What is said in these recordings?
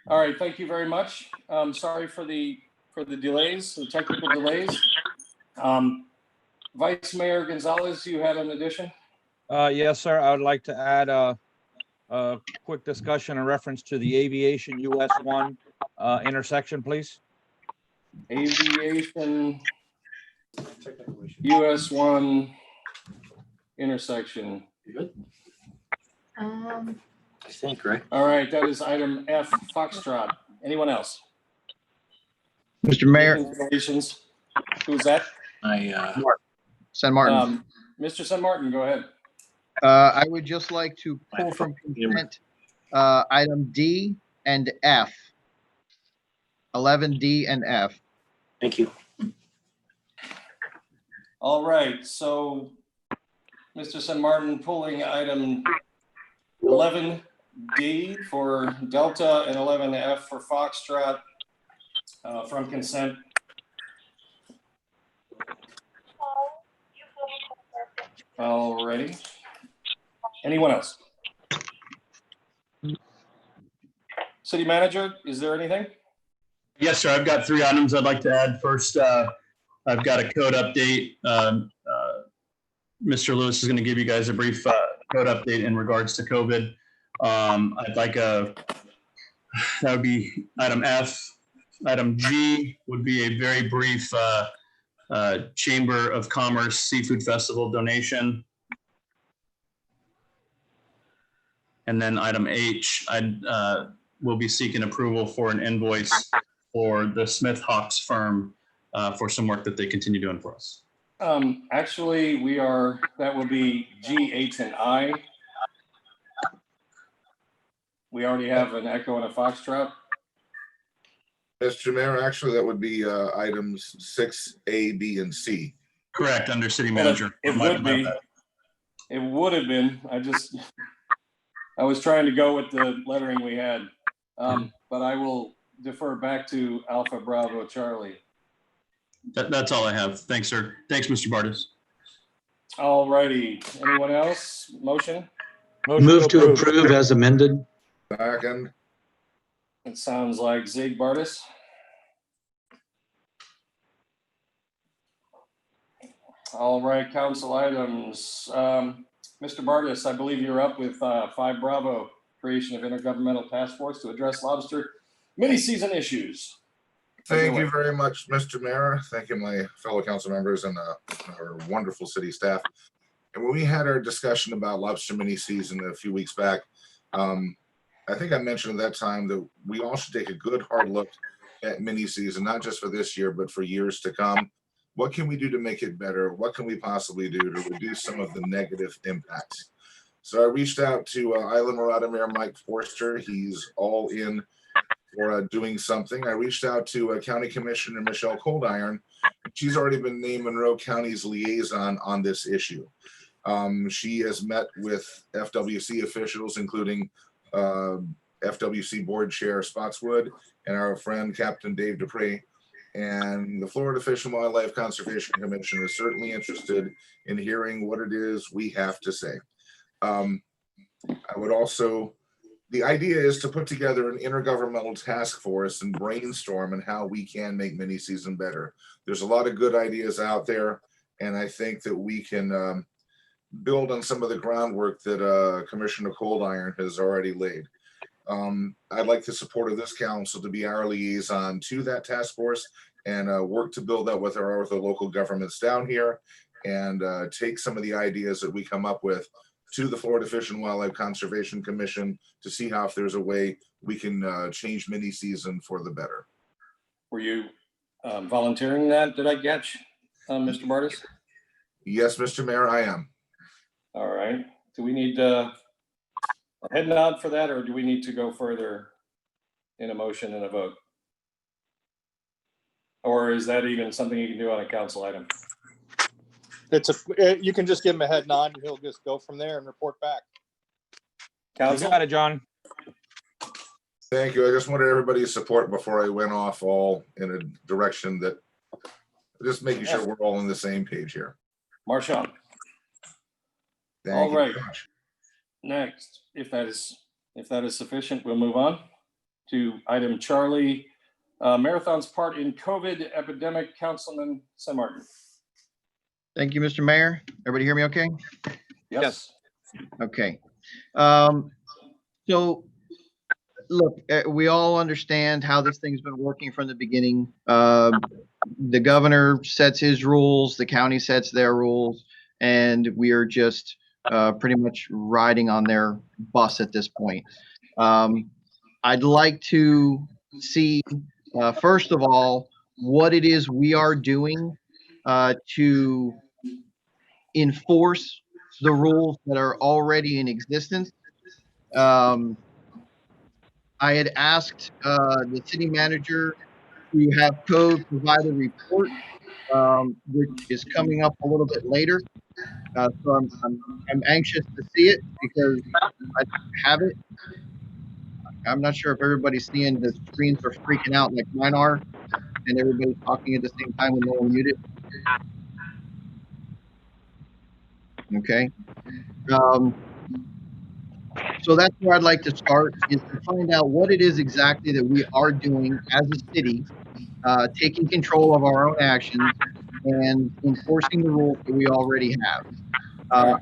All right, thank you very much. Sorry for the delays, the technical delays. Vice Mayor Gonzalez, you had an addition? Yes, sir. I would like to add a quick discussion in reference to the Aviation US 1 intersection, please. Aviation US 1 intersection. I think, right? All right, that is item F, Foxtrot. Anyone else? Mr. Mayor, Congratulations. Who's that? San Martin. Mr. San Martin, go ahead. I would just like to pull from consent item D and F. 11D and F. Thank you. All right, so Mr. San Martin pulling item 11D for Delta and 11F for Foxtrot from consent. Alrighty. Anyone else? City Manager, is there anything? Yes, sir. I've got 3 items I'd like to add. First, I've got a code update. Mr. Lewis is going to give you guys a brief code update in regards to COVID. I'd like that would be item F. Item G would be a very brief Chamber of Commerce Seafood Festival donation. And then item H, I will be seeking approval for an invoice for the Smith Hawks firm for some work that they continue doing for us. Actually, that will be G, H, and I. We already have an Echo and a Foxtrot. Mr. Mayor, actually, that would be items 6A, B, and C. Correct, under City Manager. It would be. It would have been. I was trying to go with the lettering we had, but I will defer back to Alpha Bravo Charlie. That's all I have. Thanks, sir. Thanks, Mr. Bartis. All righty. Anyone else? Motion? Move to approve as amended. Second. It sounds like Zig Bartis. All right, council items. Mr. Bartis, I believe you're up with 5 Bravo, creation of intergovernmental task force to address lobster mini-season issues. Thank you very much, Mr. Mayor. Thank you, my fellow council members and our wonderful city staff. And when we had our discussion about lobster mini season a few weeks back, I think I mentioned at that time that we all should take a good hard look at mini season, not just for this year, but for years to come. What can we do to make it better? What can we possibly do to reduce some of the negative impacts? So I reached out to Island Marauder Mayor Mike Forster. He's all in for doing something. I reached out to County Commissioner Michelle Coldiron. She's already been named Monroe County's liaison on this issue. She has met with FWC officials, including FWC Board Chair Spotswood and our friend Captain Dave Dupree. And the Florida Fish and Wildlife Conservation Commission is certainly interested in hearing what it is we have to say. I would also, the idea is to put together an intergovernmental task force and brainstorm on how we can make mini season better. There's a lot of good ideas out there, and I think that we can build on some of the groundwork that Commissioner Coldiron has already laid. I'd like the support of this council to be our liaison to that task force and work to build that with our other local governments down here and take some of the ideas that we come up with to the Florida Fish and Wildlife Conservation Commission to see how if there's a way we can change mini season for the better. Were you volunteering that? Did I catch, Mr. Bartis? Yes, Mr. Mayor, I am. All right. Do we need a head nod for that, or do we need to go further in a motion and a vote? Or is that even something you can do on a council item? You can just give him a head nod and he'll just go from there and report back. You Council? got it, John. Thank you. I just wanted everybody's support before I went off all in a direction that just making sure we're all on the same page here. Marshawn. Thank All you right. very much. Next, if that is sufficient, we'll move on. to item Charlie, Marathon's part in COVID epidemic. Councilman San Martin. Thank you, Mr. Mayor. Everybody hear me okay? Yes. Okay. So look, we all understand how this thing's been working from the beginning. The governor sets his rules, the county sets their rules, and we are just pretty much riding on their bus at this point. I'd like to see, first of all, what it is we are doing to enforce the rules that are already in existence. I had asked the city manager to have code provide a report, which is coming up a little bit later. So I'm anxious to see it because I have it. I'm not sure if everybody's seeing the screens are freaking out like mine are, and everybody's talking at the same time with no one muted. Okay. So that's where I'd like to start, is to find out what it is exactly that we are doing as a city, taking control of our own actions and enforcing the rules that we already have.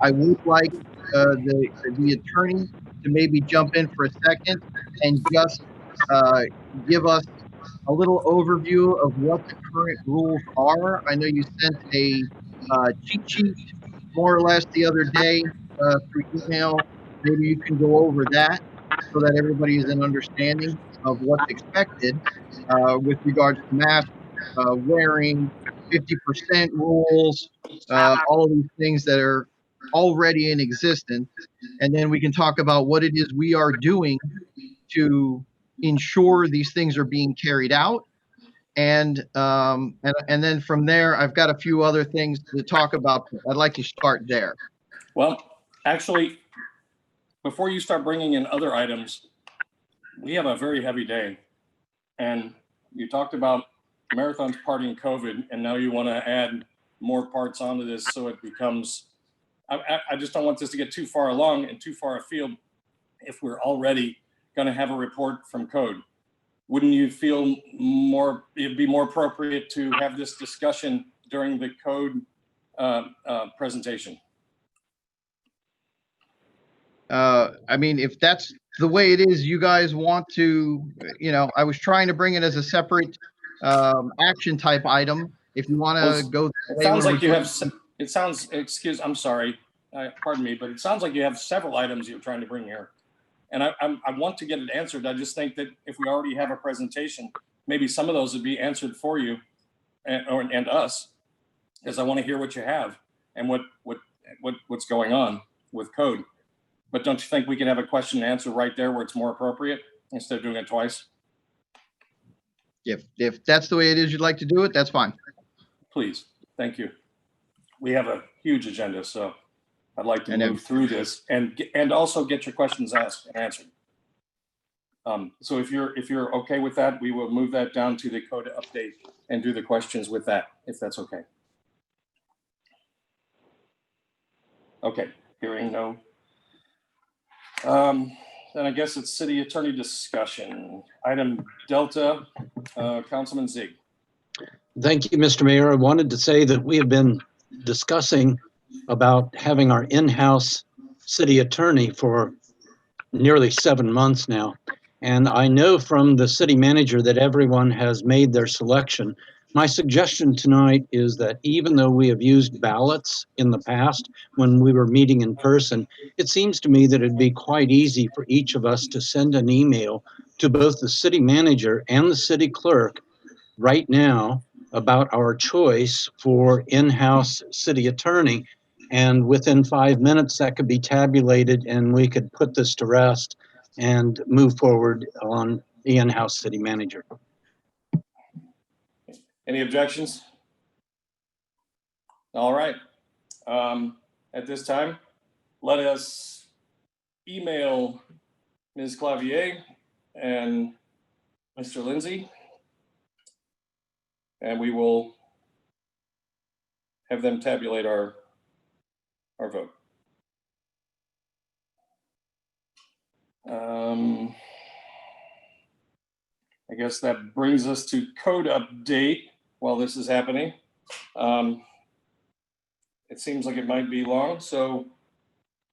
I would like the attorney to maybe jump in for a second and just give us a little overview of what the current rules are. I know you sent a cheat sheet more or less the other day through email. Maybe you can go over that so that everybody is in understanding of what's expected with regards to mask wearing, 50% rules, all of these things that are already in existence. And then we can talk about what it is we are doing to ensure these things are being carried out. And then from there, I've got a few other things to talk about. I'd like to start there. Well, actually, before you start bringing in other items, we have a very heavy day. And you talked about Marathon's part in COVID, and now you want to add more parts onto this so it becomes, I just don't want this to get too far along and too far afield if we're already going to have a report from code. Wouldn't you feel it'd be more appropriate to have this discussion during the code presentation? I mean, if that's the way it is, you guys want to, I was trying to bring it as a separate action type item. If you want to go, it sounds like you have. It sounds. I'm sorry. Pardon me, but it sounds like you have several items you're trying to bring here, and I want to get it answered. I just think that if we already have a presentation, maybe some of those would be answered for you and us, because I want to hear what you have and what's going on with code. But don't you think we can have a question and answer right there where it's more appropriate instead of doing it twice? If that's the way it is you'd like to do it, that's fine. Please. Thank you. We have a huge agenda, so I'd like to move through this and also get your questions asked and answered. So if you're okay with that, we will move that down to the code update and do the questions with that, if that's okay. Okay, hearing no. Then I guess it's city attorney discussion. Item Delta, Councilman Zig. Thank you, Mr. Mayor. I wanted to say that we have been discussing about having our in-house city attorney for nearly 7 months now. And I know from the city manager that everyone has made their selection. My suggestion tonight is that even though we have used ballots in the past when we were meeting in person, it seems to me that it'd be quite easy for each of us to send an email to both the city manager and the city clerk right now about our choice for in-house city attorney. And within 5 minutes, that could be tabulated and we could put this to rest and move forward on the in-house city manager. Any objections? All right. At this time, let us email Ms. Clavier and Mr. Lindsay, and we will have them tabulate our vote. I guess that brings us to code update while this is happening. It seems like it might be long, so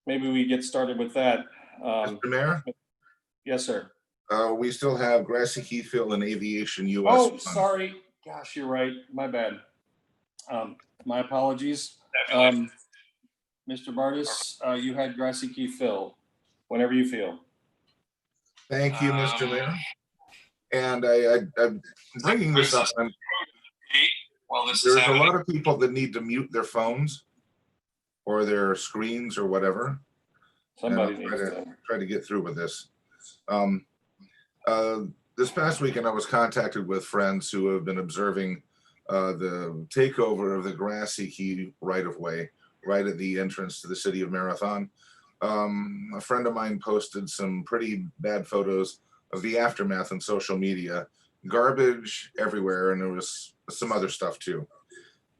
maybe we get started with that. Mr. Mayor, Yes, sir. we still have Grassy Heathfield and Aviation US. Oh, 1. sorry. Gosh, you're right. My bad. My apologies. Mr. Bardis, you had Grassy Key Phil, whenever you feel. Thank you, Mr. Mayor. And I'm bringing this up. While this There's a lot of people that need to mute their phones or their screens or whatever. Somebody And needs I'll to. try to get through with this. This past weekend, I was contacted with friends who have been observing the takeover of the Grassy Key right-of-way, right at the entrance to the city of Marathon. A friend of mine posted some pretty bad photos of the aftermath on social media, garbage everywhere, and there was some other stuff too.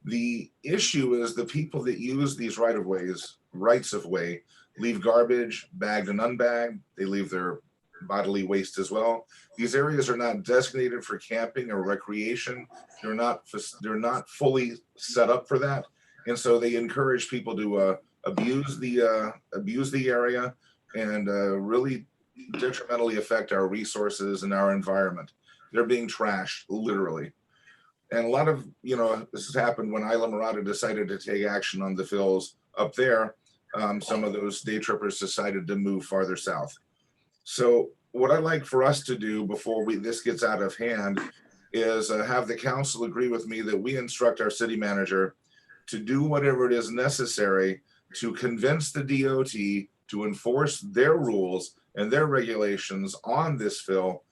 The issue is the people that use these rights of way, leave garbage bagged and unbagged. They leave their bodily waste as well. These areas are not designated for camping or recreation. They're not fully set up for that, and so they encourage people to abuse the area and really detrimentally affect our resources and our environment. They're being trashed, literally. And a lot of, this has happened when Isla Mirada decided to take action on the fills up there. Some of those day trippers decided to move farther south. So what I'd like for us to do before this gets out of hand is have the council agree with me that we instruct our city manager to do whatever it is necessary to convince the DOT to enforce their rules and their regulations on this fill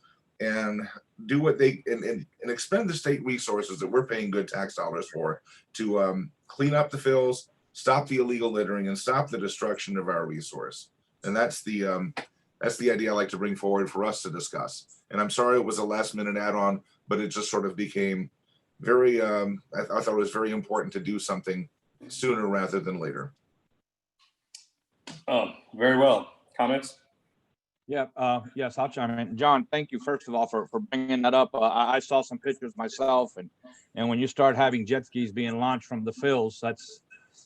and do what they and expend the state resources that we're paying good tax dollars for to clean up the fills, stop the illegal littering, and stop the destruction of our resource. And that's the idea I like to bring forward for us to discuss. And I'm sorry it was a last minute add-on, but it just sort of became very, I thought it was very important to do something sooner rather than later. Very well. Comments? Yeah, yes, I'll chime in. John, thank you first of all for bringing that up. I saw some pictures myself, and when you start having jet skis being launched from the fills, that's,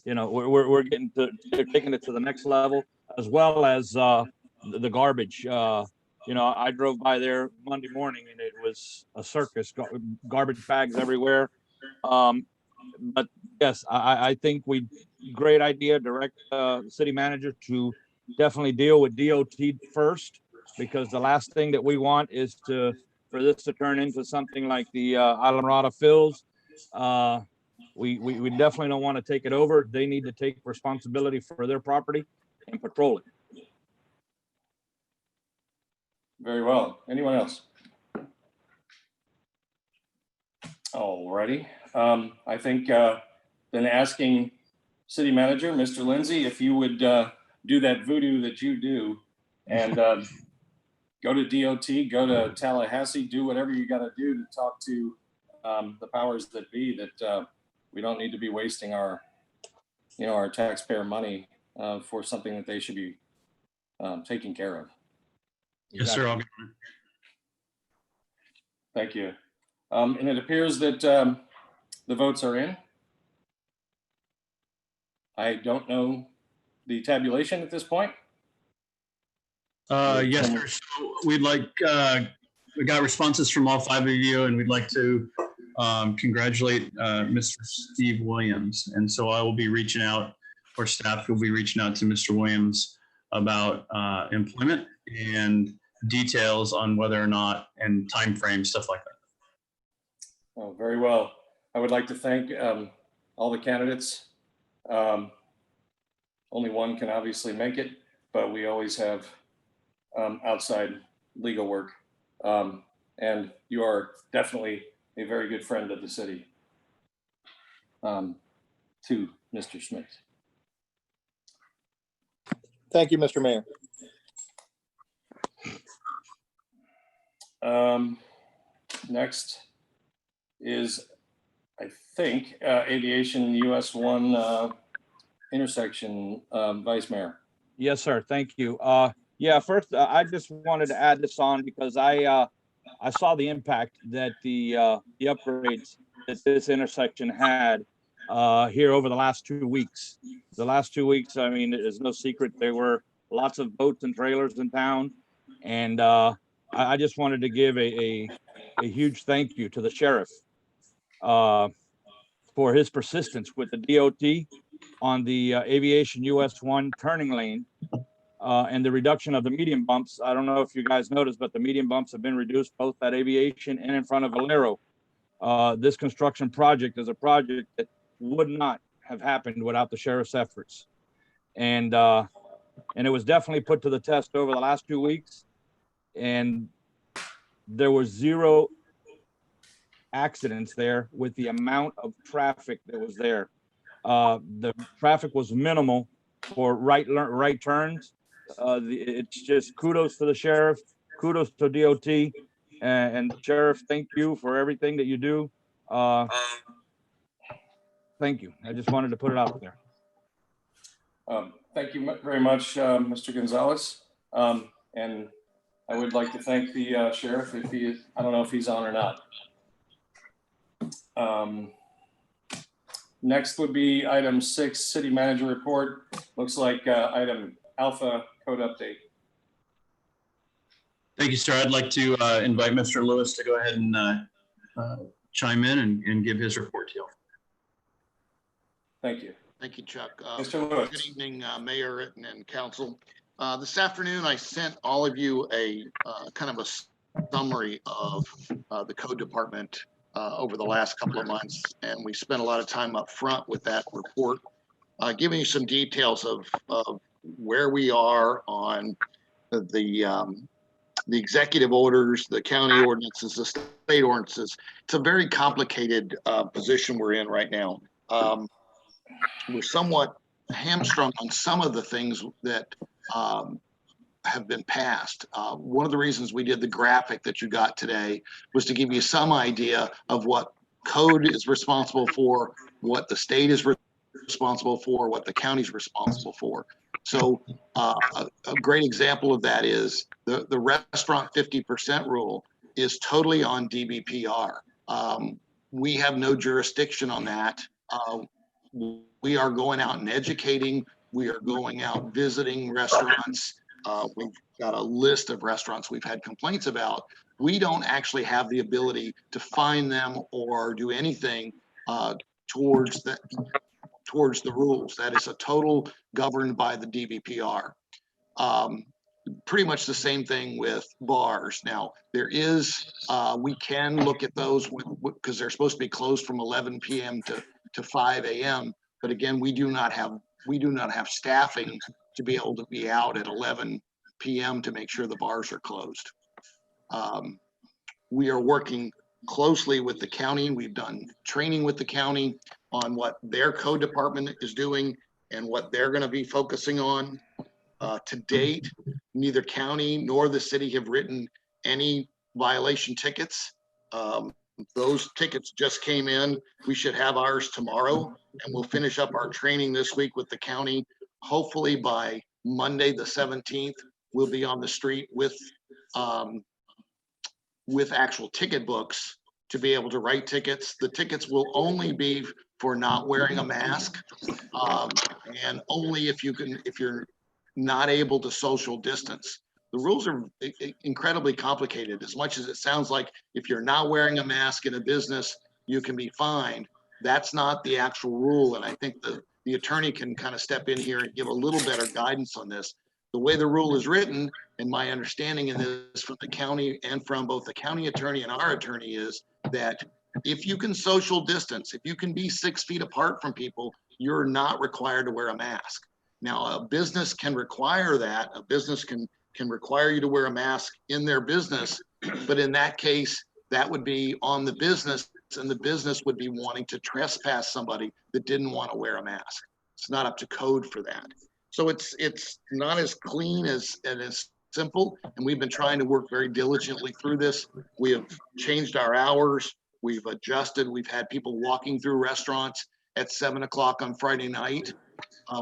we're taking it to the next level, as well as the garbage. I drove by there Monday morning and it was a circus, garbage bags everywhere. But yes, I think great idea, direct city manager to definitely deal with DOT first, because the last thing that we want is for this to turn into something like the Isla Mirada fills. We definitely don't want to take it over. They need to take responsibility for their property and patrol it. Very well. Anyone else? Alrighty. I think then asking city manager, Mr. Lindsay, if you would do that voodoo that you do and go to DOT, go to Tallahassee, do whatever you got to do to talk to the powers that be, that we don't need to be wasting our taxpayer money for something that they should be taking care of. Yes, sir. I'll Thank you. And it appears that the votes are in. I don't know the tabulation at this point. Yes, sir. So we got responses from all 5 of you, and we'd like to congratulate Mr. Steve Williams. And so I will be reaching out, or staff will be reaching out to Mr. Williams about employment and details on whether or not, and time frame, stuff like that. Oh, very well. I would like to thank all the candidates. Only one can obviously make it, but we always have outside legal work. And you are definitely a very good friend of the city, to Mr. Smith. Thank you, Mr. Mayor. Next is, I think, Aviation US 1 intersection, Vice Mayor. Yes, sir. Thank you. Yeah, first, I just wanted to add this on because I saw the impact that the upgrades that this intersection had here over the last 2 weeks. The last 2 weeks, I mean, it's no secret there were lots of boats and trailers in town, and I just wanted to give a huge thank you to the sheriff for his persistence with the DOT on the Aviation US 1 turning lane and the reduction of the median bumps. I don't know if you guys noticed, but the median bumps have been reduced both at Aviation and in front of Valero. This construction project is a project that would not have happened without the sheriff's efforts. And it was definitely put to the test over the last 2 weeks. And there was 0 accidents there with the amount of traffic that was there. The traffic was minimal for right turns. It's just kudos to the sheriff, kudos to DOT, and Sheriff, thank you for everything that you do. Thank you. I just wanted to put it out there. Thank you very much, Mr. Gonzalez. And I would like to thank the sheriff if he is, I don't know if he's on or not. Next would be item 6, city manager report. Looks like item Alpha code update. Thank you, sir. I'd like to invite Mr. Lewis to go ahead and chime in and give his report to you. Thank you. Thank you, Chuck. Mr. Lewis. Good evening, Mayor and Council. This afternoon, I sent all of you a kind of a summary of the code department over the last couple of months, and we spent a lot of time up front with that report, giving you some details of where we are on the executive orders, the county ordinances, the state ordinances. It's a very complicated position we're in right now. We're somewhat hamstrung on some of the things that have been passed. One of the reasons we did the graphic that you got today was to give you some idea of what code is responsible for, what the state is responsible for, what the county is responsible for. So a great example of that is the restaurant 50% rule is totally on DBPR. We have no jurisdiction on that. We are going out and educating. We are going out visiting restaurants. We've got a list of restaurants we've had complaints about. We don't actually have the ability to fine them or do anything towards the rules. That is a total governed by the DBPR. Pretty much the same thing with bars. Now there is, we can look at those because they're supposed to be closed from 11 p.m. to 5 a.m. But again, we do not have staffing to be able to be out at 11 p.m. to make sure the bars are closed. We are working closely with the county. We've done training with the county on what their code department is doing and what they're going to be focusing on. To date, neither county nor the city have written any violation tickets. Those tickets just came in. We should have ours tomorrow, and we'll finish up our training this week with the county. Hopefully by Monday, the 17th, we'll be on the street with actual ticket books to be able to write tickets. The tickets will only be for not wearing a mask, and only if you're not able to social distance. The rules are incredibly complicated. As much as it sounds like if you're not wearing a mask in a business, you can be fined. That's not the actual rule. And I think the attorney can kind of step in here and give a little better guidance on this. The way the rule is written, and my understanding in this from the county and from both the county attorney and our attorney, is that if you can social distance, if you can be 6 feet apart from people, you're not required to wear a mask. Now, a business can require that. A business can require you to wear a mask in their business, but in that case, that would be on the business, and the business would be wanting to trespass somebody that didn't want to wear a mask. It's not up to code for that. So it's not as clean and as simple, and we've been trying to work very diligently through this. We have changed our hours. We've adjusted. We've had people walking through restaurants at 7 o'clock on Friday night.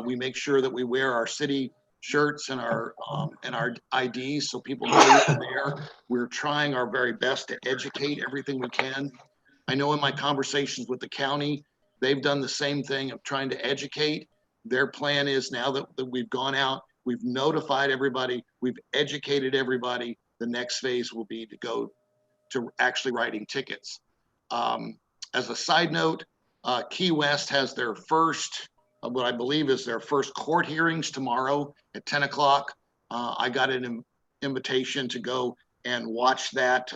We make sure that we wear our city shirts and our IDs so people know we're there. We're trying our very best to educate everything we can. I know in my conversations with the county, they've done the same thing of trying to educate. Their plan is now that we've gone out, we've notified everybody, we've educated everybody. The next phase will be to go to actually writing tickets. As a side note, Key West has their first, what I believe is their first court hearings tomorrow at 10 o'clock. I got an invitation to go and watch that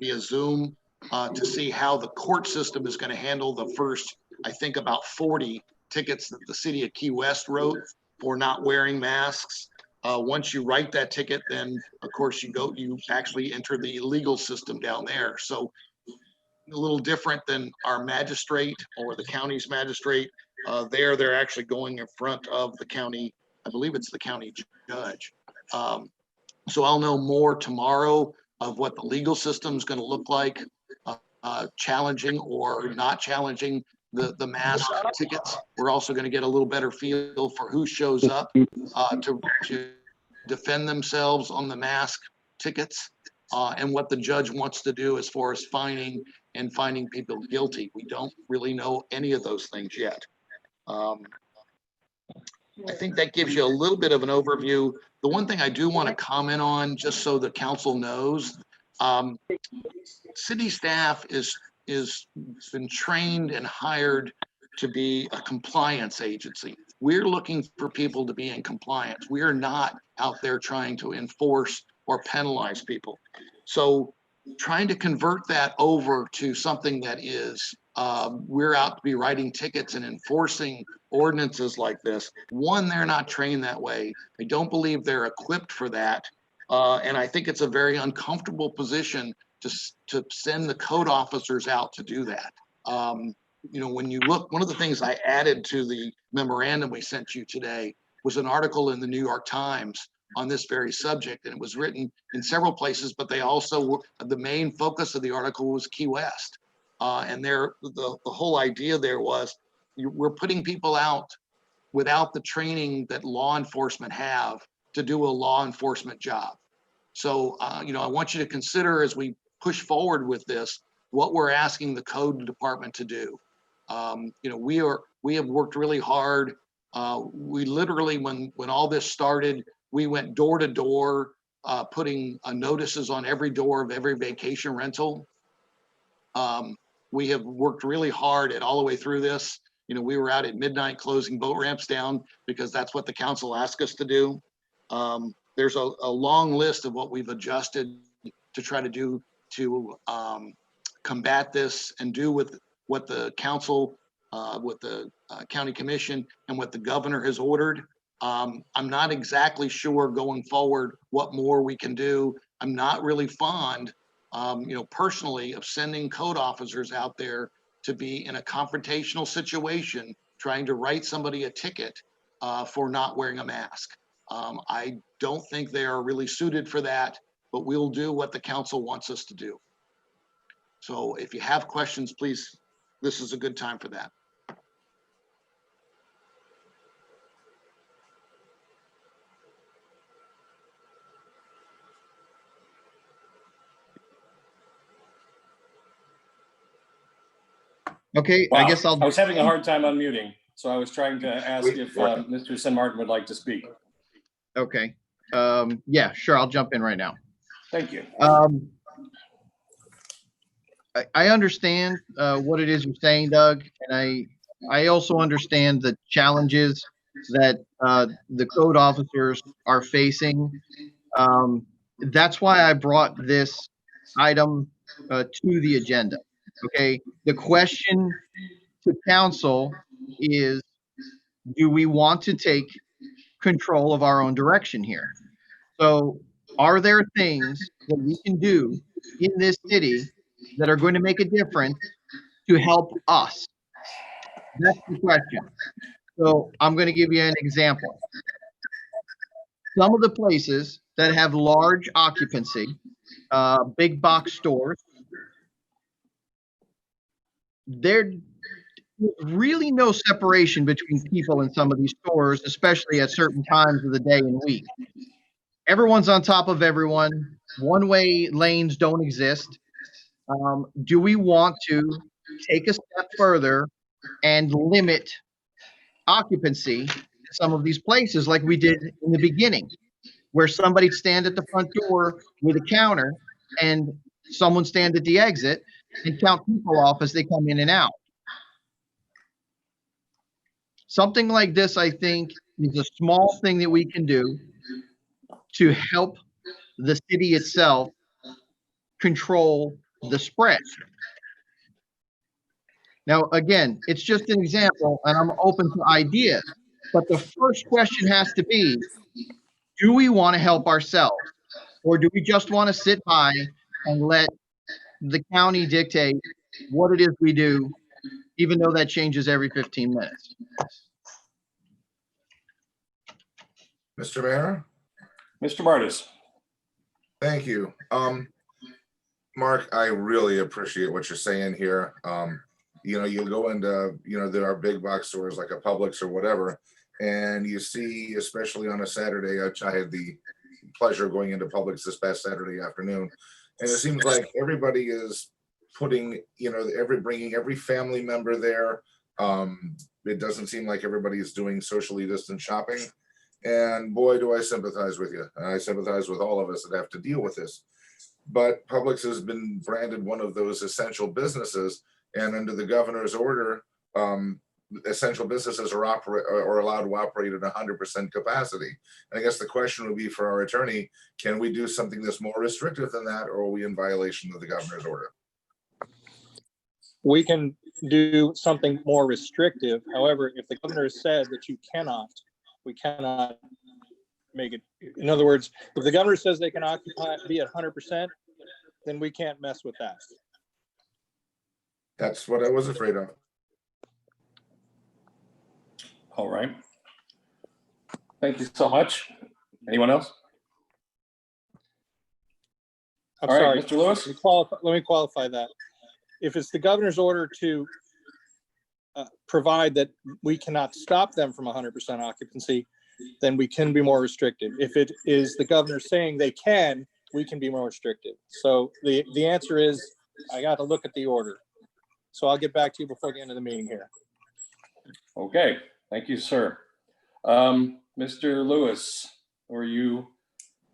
via Zoom to see how the court system is going to handle the first, I think about 40 tickets that the city of Key West wrote for not wearing masks. Once you write that ticket, then of course you actually enter the legal system down there. So a little different than our magistrate or the county's magistrate. They're actually going in front of the county. I believe it's the county judge. So I'll know more tomorrow of what the legal system is going to look like, challenging or not challenging the mask tickets. We're also going to get a little better feel for who shows up to defend themselves on the mask tickets and what the judge wants to do as far as finding people guilty. We don't really know any of those things yet. I think that gives you a little bit of an overview. The one thing I do want to comment on, just so the council knows, city staff is been trained and hired to be a compliance agency. We're looking for people to be in compliance. We are not out there trying to enforce or penalize people. So trying to convert that over to something that is, we're out to be writing tickets and enforcing ordinances like this. One, they're not trained that way. I don't believe they're equipped for that. And I think it's a very uncomfortable position to send the code officers out to do that. You know, when you look, one of the things I added to the memorandum we sent you today was an article in the New York Times on this very subject, and it was written in several places, but they also, the main focus of the article was Key West. And the whole idea there was we're putting people out without the training that law enforcement have to do a law enforcement job. So, you know, I want you to consider as we push forward with this, what we're asking the code department to do. You know, we have worked really hard. We literally, when all this started, we went door to door, putting notices on every door of every vacation rental. We have worked really hard at all the way through this. You know, we were out at midnight closing boat ramps down because that's what the council asked us to do. There's a long list of what we've adjusted to try to do to combat this and do with what the council, with the county commission and what the governor has ordered. I'm not exactly sure going forward what more we can do. I'm not really fond, you know, personally, of sending code officers out there to be in a confrontational situation, trying to write somebody a ticket for not wearing a mask. I don't think they are really suited for that, but we'll do what the council wants us to do. So if you have questions, please, this is a good time for that. Okay, Wow. I guess I was having a hard time unmuting, so I was trying to ask if Mr. Sin Martin would like to speak. Okay. Yeah, sure. I'll jump in right now. Thank you. I understand what it is you're saying, Doug, and I also understand the challenges that the code officers are facing. That's why I brought this item to the agenda. Okay. The question to council is, do we want to take control of our own direction here? So are there things that we can do in this city that are going to make a difference to help us? That's the question. So I'm going to give you an example. Some of the places that have large occupancy, big box stores, there's really no separation between people in some of these stores, especially at certain times of the day and week. Everyone's on top of everyone. One-way lanes don't exist. Do we want to take a step further and limit occupancy in some of these places like we did in the beginning, where somebody'd stand at the front door with a counter and someone stand at the exit and count people off as they come in and out? Something like this, I think, is a small thing that we can do to help the city itself control the spread. Now, again, it's just an example, and I'm open to ideas. But the first question has to be, do we want to help ourselves? Or do we just want to sit by and let the county dictate what it is we do, even though that changes every 15 minutes? Mr. Mayor? Mr. Bartis. Thank you. Mark, I really appreciate what you're saying here. You go into, there are big box stores like a Publix or whatever, and you see, especially on a Saturday, I had the pleasure of going into Publix this past Saturday afternoon, and it seems like everybody is putting, bringing every family member there. It doesn't seem like everybody is doing socially distant shopping. And boy, do I sympathize with you. I sympathize with all of us that have to deal with this. But Publix has been branded one of those essential businesses, and under the governor's order, essential businesses are allowed to operate at 100% capacity. And I guess the question would be for our attorney: can we do something that's more restrictive than that, or are we in violation of the governor's order? We can do something more restrictive. However, if the governor said that you cannot, we cannot make it. In other words, if the governor says they can be at 100%, then we can't mess with that. That's what I was afraid of. All right. Thank you so much. Anyone else? I'm All right, sorry, Mr. Lewis. let me qualify that. If it's the governor's order to provide that we cannot stop them from 100% occupancy, then we can be more restrictive. If it is the governor saying they can, we can be more restrictive. So the answer is, I got to look at the order. So I'll get back to you before the end of the meeting here. Okay, thank you, sir. Mr. Lewis,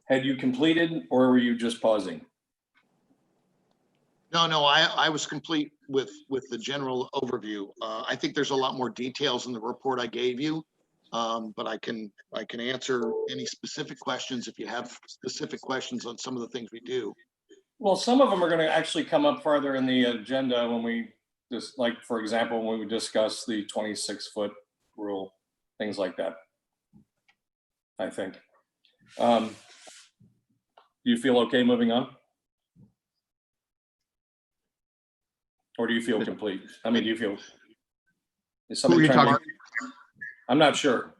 had you completed, or were you just pausing? No, I was complete with the general overview. I think there's a lot more details in the report I gave you, but I can answer any specific questions if you have specific questions on some of the things we do. Well, some of them are going to actually come up farther in the agenda when we just, like, for example, when we discuss the 26-foot rule, things like that, I think. Do you feel okay moving on? Or do you feel complete? I mean, do you feel, is somebody trying to, I'm not sure.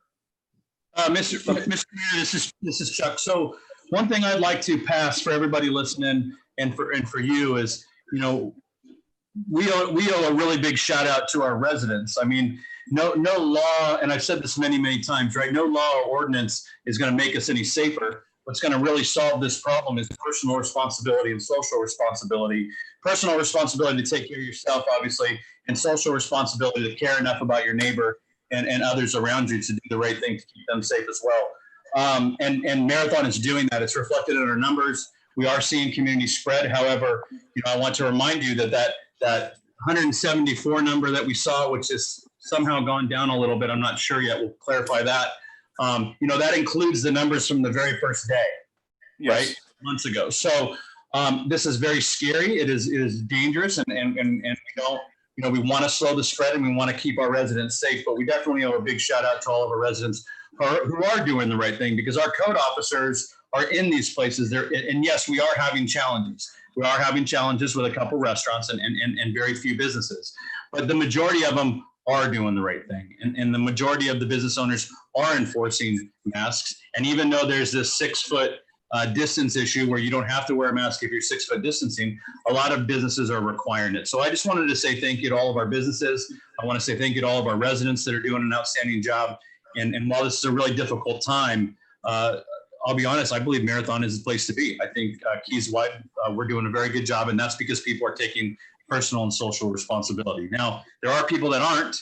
Mr. Mayor, this is Chuck. So one thing I'd like to pass for everybody listening and for you is, we owe a really big shout out to our residents. I mean, no law, and I've said this many times, right? No law or ordinance is going to make us any safer. What's going to really solve this problem is personal responsibility and social responsibility. Personal responsibility to take care of yourself, obviously, and social responsibility to care enough about your neighbor and others around you to do the right thing to keep them safe as well. And Marathon is doing that. It's reflected in our numbers. We are seeing community spread. However, I want to remind you that 174 number that we saw, which is somehow gone down a little bit, I'm not sure yet. We'll clarify that. That includes the numbers from the very first day, Yes. right? Months ago. So this is very scary. It is dangerous, and we don't, we want to slow the spread and we want to keep our residents safe. But we definitely owe a big shout out to all of our residents who are doing the right thing, because our code officers are in these places. And yes, we are having challenges. We are having challenges with a couple restaurants and very few businesses, but the majority of them are doing the right thing. And the majority of the business owners are enforcing masks. And even though there's this 6-foot distance issue where you don't have to wear a mask if you're 6 foot distancing, a lot of businesses are requiring it. So I just wanted to say thank you to all of our businesses. I want to say thank you to all of our residents that are doing an outstanding job. And while this is a really difficult time, I'll be honest, I believe Marathon is the place to be. I think Keys Wide, we're doing a very good job, and that's because people are taking personal and social responsibility. Now, there are people that aren't,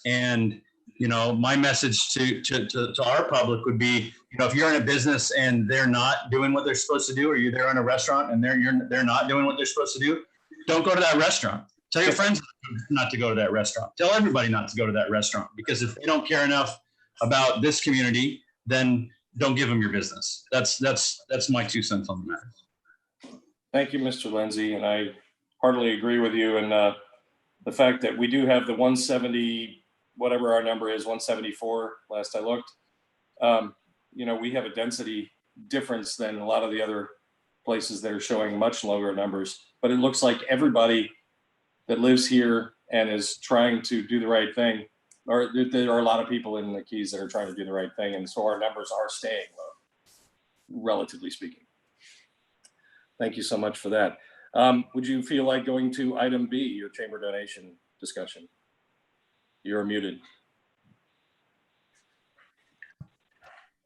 and you know, my message to our public would be, you know, if you're in a business and they're not doing what they're supposed to do, or you're there in a restaurant and they're not doing what they're supposed to do, don't go to that restaurant. Tell your friends not to go to that restaurant. Tell everybody not to go to that restaurant, because if they don't care enough about this community, then don't give them your business. That's my 2 cents on the matter. Thank you, Mr. Lindsay, and I heartily agree with you. And the fact that we do have the 170, whatever our number is, 174, last I looked, you know, we have a density difference than a lot of the other places that are showing much lower numbers. But it looks like everybody that lives here and is trying to do the right thing, or there are a lot of people in the Keys that are trying to do the right thing. And so our numbers are staying low, relatively speaking. Thank you so much for that. Would you feel like going to item B, your chamber donation discussion? You're muted.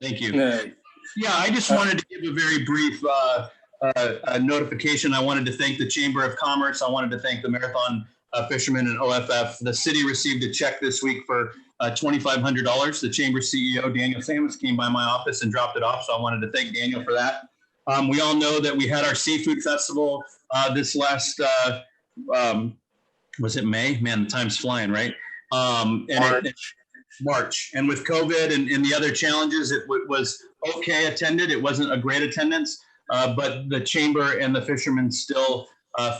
Thank you. Yeah, I just wanted to give a very brief notification. I wanted to thank the Chamber of Commerce. I wanted to thank the Marathon Fishermen and OFF. The city received a check this week for $2,500. The Chamber CEO, Daniel Samus, came by my office and dropped it off. So I wanted to thank Daniel for that. We all know that we had our seafood festival this last, was it May? Man, the time's flying, right? March. And with COVID and the other challenges, it was okay attended. It wasn't a great attendance, but the chamber and the fishermen still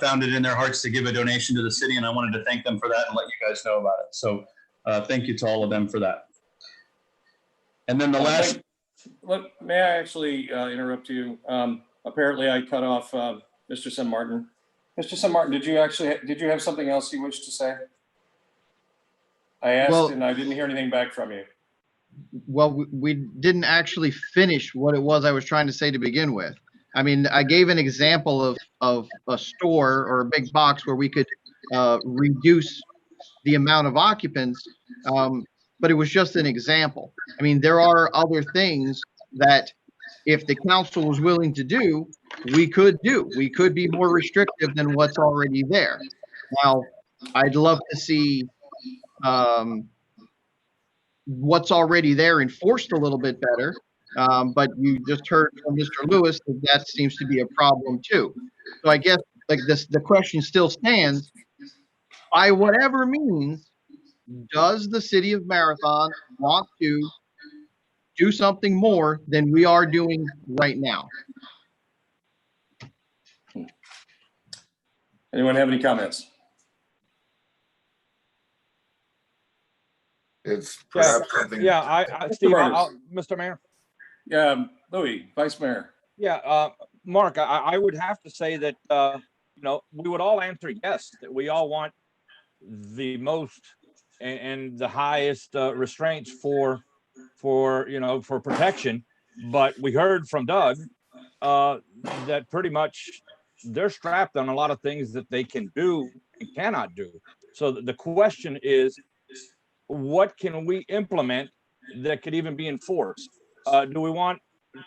found it in their hearts to give a donation to the city. And I wanted to thank them for that and let you guys know about it. So thank you to all of them for that. And then the last. May I actually interrupt you? Apparently I cut off Mr. St. Martin. Mr. St. Martin, did you have something else you wished to say? I asked and I didn't hear anything back from you. Well, we didn't actually finish what it was I was trying to say to begin with. I mean, I gave an example of a store or a big box where we could reduce the amount of occupants, but it was just an example. I mean, there are other things that if the council was willing to do, we could do. We could be more restrictive than what's already there. Now, I'd love to see what's already there enforced a little bit better. But you just heard from Mr. Lewis that seems to be a problem too. So I guess like the question still stands, by whatever means, does the city of Marathon want to do something more than we are doing right now? Anyone have any comments? It's perhaps something. Yeah, Steve, Mr. Mayor. Yeah, Louis, Vice Mayor. Yeah, Mark, I would have to say that, you know, we would all answer yes, that we all want the most and the highest restraints for protection. But we heard from Doug that pretty much they're strapped on a lot of things that they can do and cannot do. So the question is, what can we implement that could even be enforced? Do we want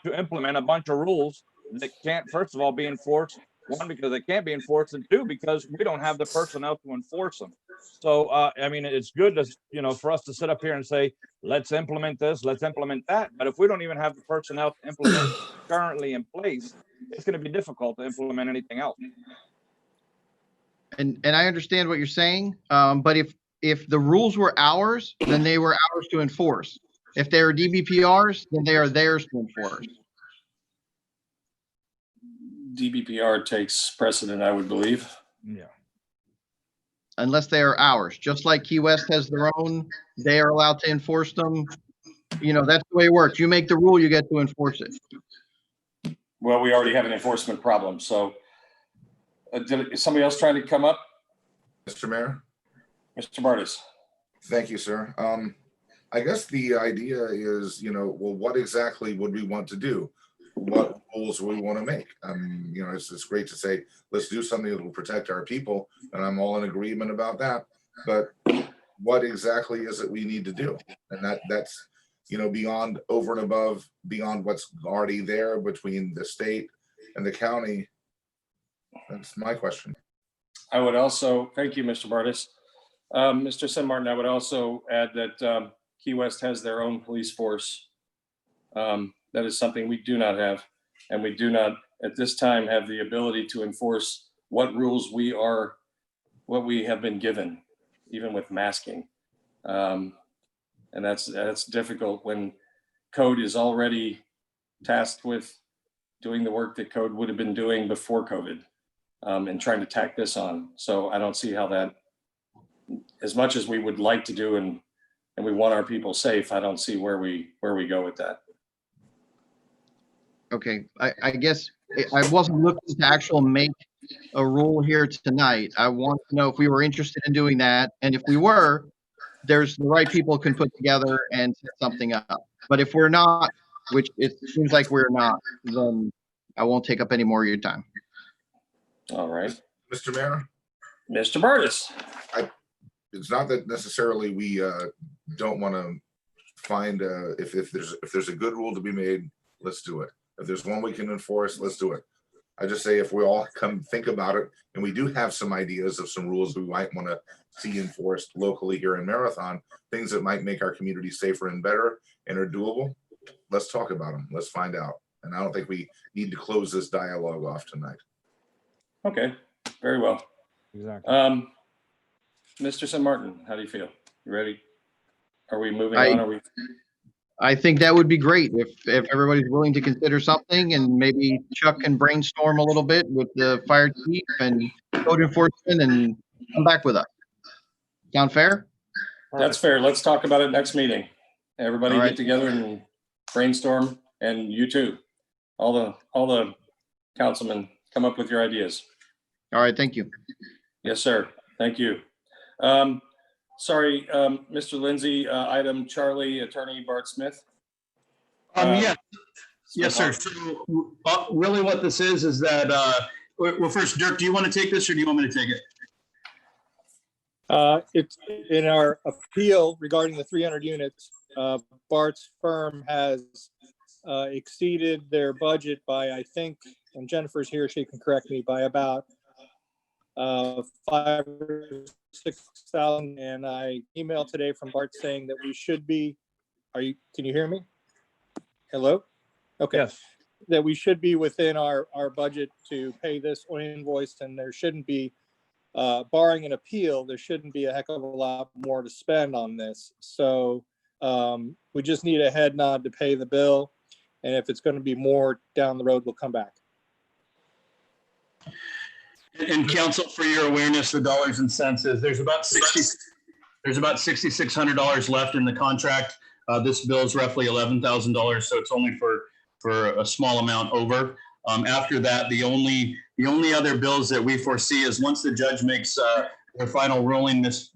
to implement a bunch of rules that can't, first of all, be enforced? One, because they can't be enforced, and two, because we don't have the personnel to enforce them. So, I mean, it's good to, you know, for us to sit up here and say, let's implement this, let's implement that. But if we don't even have the personnel to implement currently in place, it's going to be difficult to implement anything else. And I understand what you're saying, but if the rules were ours, then they were ours to enforce. If they are DBPRs, then they are theirs to enforce. DBPR takes precedent, I would believe. Yeah. Unless they are ours, just like Key West has their own, they are allowed to enforce them. You know, that's the way it works. You make the rule, you get to enforce it. Well, we already have an enforcement problem. So is somebody else trying to come up? Mr. Mayor? Mr. Bartis. Thank you, sir. I guess the idea is, you know, well, what exactly would we want to do? what rules we want to make. You know, it's great to say, let's do something that will protect our people, and I'm all in agreement about that. But what exactly is it we need to do? And that's, you know, beyond, over and above, beyond what's already there between the state and the county. That's my question. I would also, thank you, Mr. Bartis. Mr. St. Martin, I would also add that Key West has their own police force. That is something we do not have. And we do not, at this time, have the ability to enforce what rules what we have been given, even with masking. And that's difficult when code is already tasked with doing the work that code would have been doing before COVID, and trying to tack this on. So I don't see how that, as much as we would like to do and we want our people safe, I don't see where we go with that. Okay, I guess I wasn't looking to actually make a rule here tonight. I want to know if we were interested in doing that, and if we were, there's the right people can put together and set something up. But if we're not, which it seems like we're not, then I won't take up any more of your time. All right. Mr. Mayor, Mr. Bartis. it's not that necessarily we don't want to find if there's a good rule to be made, let's do it. If there's one we can enforce, let's do it. I just say if we all come think about it, and we do have some ideas of some rules we might want to see enforced locally here in Marathon, things that might make our community safer and better and are doable, let's talk about them. Let's find out. And I don't think we need to close this dialogue off tonight. Okay, very well. Exactly. Mr. St. Martin, how do you feel? You ready? Are we moving I- on? Are we? I think that would be great if everybody's willing to consider something, and maybe Chuck can brainstorm a little bit with the fire chief and code enforcement and come back with us. Sound fair? That's fair. Let's talk about it next meeting. Everybody All right. get together and brainstorm, and you too. All the councilmen, come up with your ideas. All right, thank you. Yes, sir. Thank you. Sorry, Mr. Lindsay, item Charlie, Attorney Bart Smith. Yes, yes, sir. So really what this is that, well, first, Dirk, do you want to take this or do you want me to take it? It's in our appeal regarding the 300 units. Bart's firm has exceeded their budget by, I think, and Jennifer's here, she can correct me, by about 5,000 or 6,000. And I emailed today from Bart saying that we should be. Can you hear me? Hello? Okay. Yes. That we should be within our budget to pay this invoice, and there shouldn't be, barring an appeal, there shouldn't be a heck of a lot more to spend on this. So we just need a head nod to pay the bill. And if it's going to be more down the road, we'll come back. And council, for your awareness, the dollars and cents is there's about $6,600 left in the contract. This bill is roughly $11,000, so it's only for a small amount over. After that, the only other bills that we foresee is once the judge makes their final ruling, Bart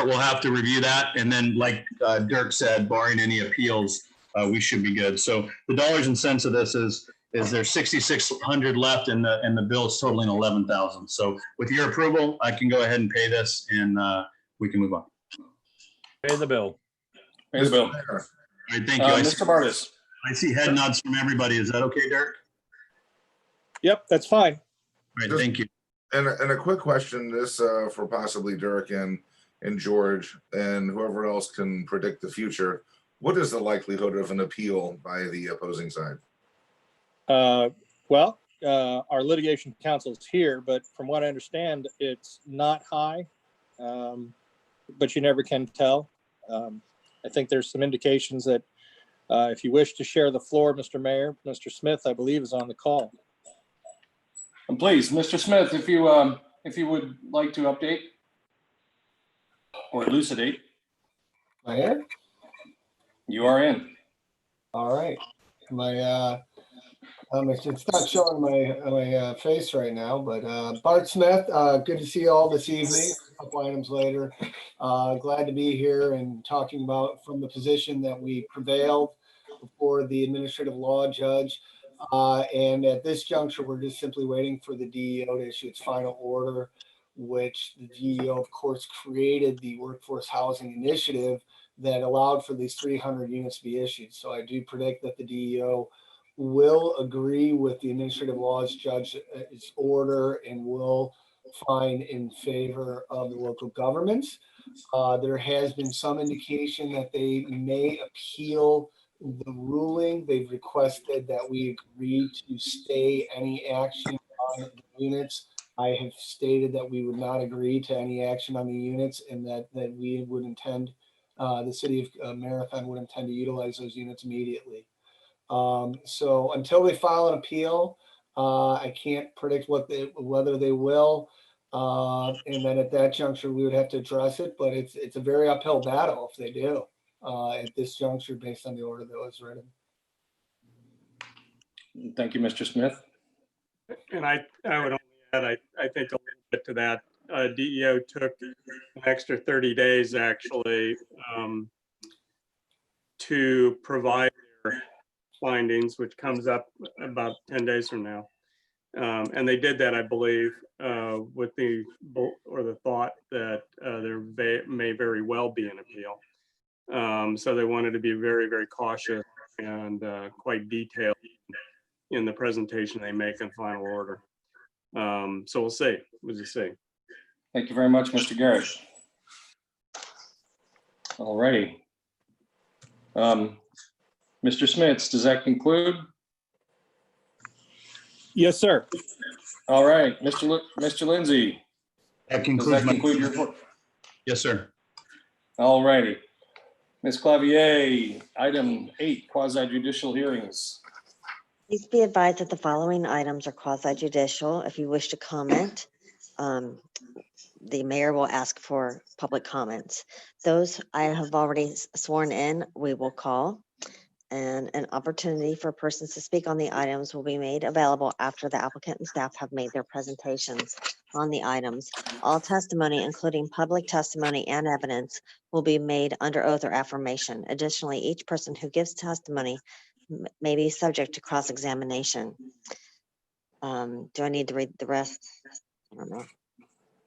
will have to review that, and then like Dirk said, barring any appeals, we should be good. So the dollars and cents of this is there's 6,600 left, and the bill is totaling 11,000. So with your approval, I can go ahead and pay this, and we can move on. Pay the bill. Pay the bill. All right, thank you. Mr. Bartis. I see head nods from everybody. Is that okay, Dirk? Yep, that's fine. All right, thank you. And a quick question, this for possibly Dirk and George and whoever else can predict the future. What is the likelihood of an appeal by the opposing side? Well, our litigation counsel is here, but from what I understand, it's not high, but you never can tell. I think there's some indications that if you wish to share the floor, Mr. Mayor, Mr. Smith, I believe, is on the call. And please, Mr. Smith, if you would like to update or elucidate, Am I here? you are in. All right. Am I It's not showing my face right now, but Bart Smith, good to see you all this evening. A couple items later. Glad to be here and talking about from the position that we prevailed before the administrative law judge. And at this juncture, we're just simply waiting for the DEO to issue its final order, which the DEO, of course, created the Workforce Housing Initiative that allowed for these 300 units to be issued. So I do predict that the DEO will agree with the administrative laws judge's order and will find in favor of the local governments. There has been some indication that they may appeal the ruling. They've requested that we agree to stay any action on the units. I have stated that we would not agree to any action on the units and that we would intend, the city of Marathon would intend to utilize those units immediately. So until they file an appeal, I can't predict whether they will. And then at that juncture, we would have to address it, but it's a very uphill battle if they do at this juncture based on the order that was written. Thank you, Mr. Smith. And I would only add, I think a little bit to that. DEO took an extra 30 days actually to provide their findings, which comes up about 10 days from now. And they did that, I believe, with the thought that there may very well be an appeal. So they wanted to be very, very cautious and quite detailed in the presentation they make in final order. So we'll see. We'll just see. Thank you very much, Mr. Garrett. All righty. Mr. Smits, does that conclude? Yes, sir. All right, Mr. Lindsay, That does that concludes my. conclude your report? Yes, sir. All righty. Ms. Clavier, item 8, quasi judicial hearings. Please be advised that the following items are quasi judicial. If you wish to comment, the mayor will ask for public comments. Those I have already sworn in, we will call. And an opportunity for persons to speak on the items will be made available after the applicant and staff have made their presentations on the items. All testimony, including public testimony and evidence, will be made under oath or affirmation. Additionally, each person who gives testimony may be subject to cross-examination. Do I need to read the rest? I don't know.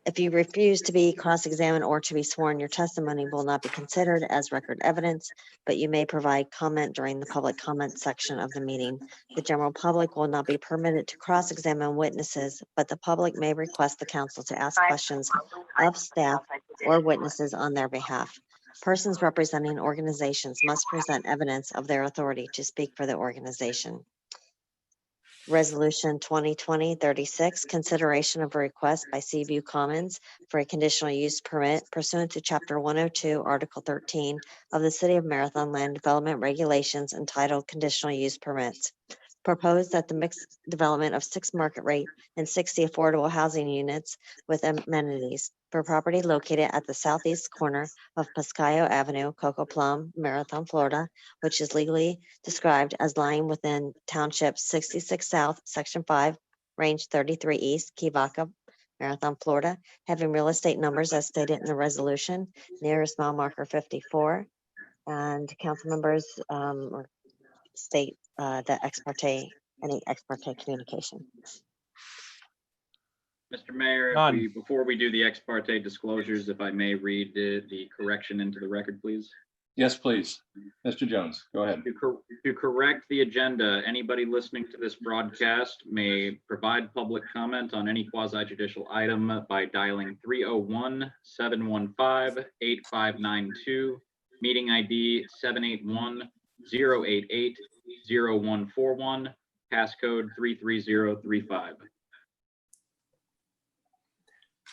If you refuse to be cross-examined or to be sworn, your testimony will not be considered as record evidence, but you may provide comment during the public comment section of the meeting. The general public will not be permitted to cross-examine witnesses, but the public may request the council to ask questions of staff or witnesses on their behalf. Persons representing organizations must present evidence of their authority to speak for the organization. Resolution 2020-36, consideration of a request by Seaview Commons for a conditional use permit pursuant to Chapter 102, Article 13 of the City of Marathon Land Development Regulations entitled Conditional Use Permits. Proposed that the mixed development of 6 market rate and 60 affordable housing units with amenities for property located at the southeast corner of Pascayo Avenue, Coco Plum, Marathon, Florida, which is legally described as lying within Township 66 South, Section 5, Range 33 East, Key Vaca, Marathon, Florida, having real estate numbers as stated in the resolution, nearest mile marker 54, and council members or state the any ex parte communication. Mr. Mayor, None. before we do the ex parte disclosures, if I may read the correction into the record, please. Yes, please. Mr. Jones, go ahead. To correct the agenda, anybody listening to this broadcast may provide public comment on any quasi judicial item by dialing 301-715-8592, meeting ID 781-088-0141, passcode 33035.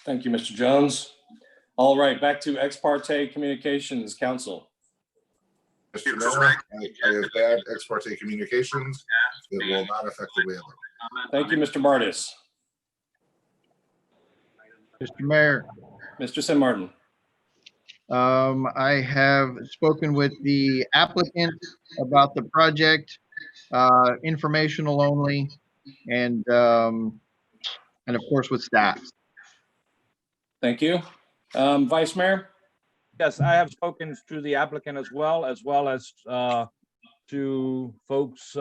Thank you, Mr. Jones. All right, back to ex parte communications, council. Mr. Mayor, I have had ex parte communications. It will not affect the waiver. Thank you, Mr. Bardis. Mr. Mayor, Mr. Sim Martin. I have spoken with the applicant about the project. informational only, and of course with staff. Thank you. Vice Mayor? Yes, I have spoken to the applicant as well as to folks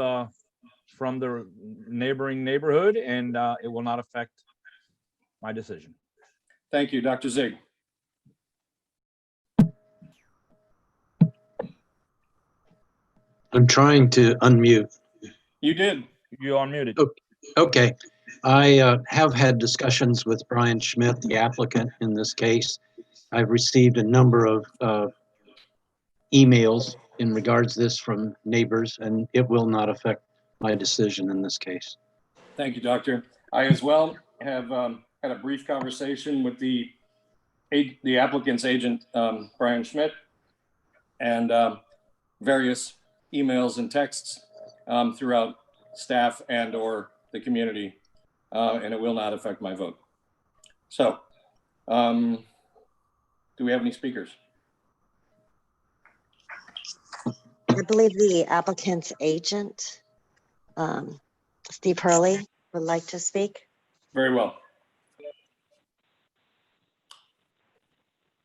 from the neighboring neighborhood, and it will not affect my decision. Thank you, Dr. Zig. I'm trying to unmute. You did. You're unmuted. Okay. I have had discussions with Brian Schmidt, the applicant in this case. I've received a number of emails in regards to this from neighbors, and it will not affect my decision in this case. Thank you, Doctor. I as well have had a brief conversation with the applicant's agent, Brian Schmidt, and various emails and texts throughout staff and or the community, and it will not affect my vote. So, do we have any speakers? I believe the applicant's agent, Steve Hurley, would like to speak. Very well.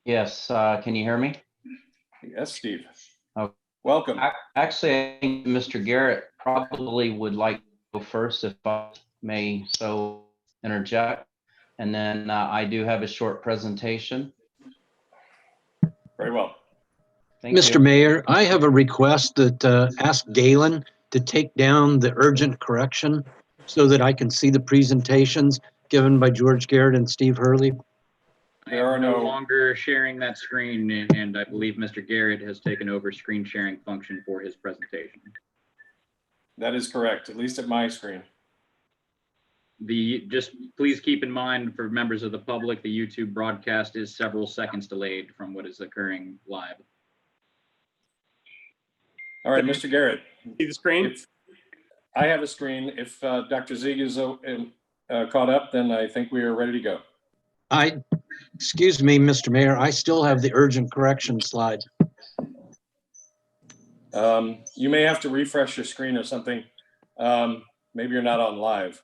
Yes, can you hear me? Yes, Steve. Okay. Welcome. Actually, I think Mr. Garrett probably would like to go first, if I may so interject. And then I do have a short presentation. Very well. Thank you. Mr. Mayor, I have a request that ask Galen to take down the urgent correction so that I can see the presentations given by George Garrett and Steve Hurley. There are no no longer sharing that screen, and I believe Mr. Garrett has taken over screen sharing function for his presentation. That is correct, at least at my screen. Just please keep in mind for members of the public, the YouTube broadcast is several seconds delayed from what is occurring live. All right, Mr. Garrett. See the screen? I have a screen. If Dr. Zig is caught up, then I think we are ready to go. Excuse me, Mr. Mayor, I still have the urgent correction slide. You may have to refresh your screen or something. Maybe you're not on live.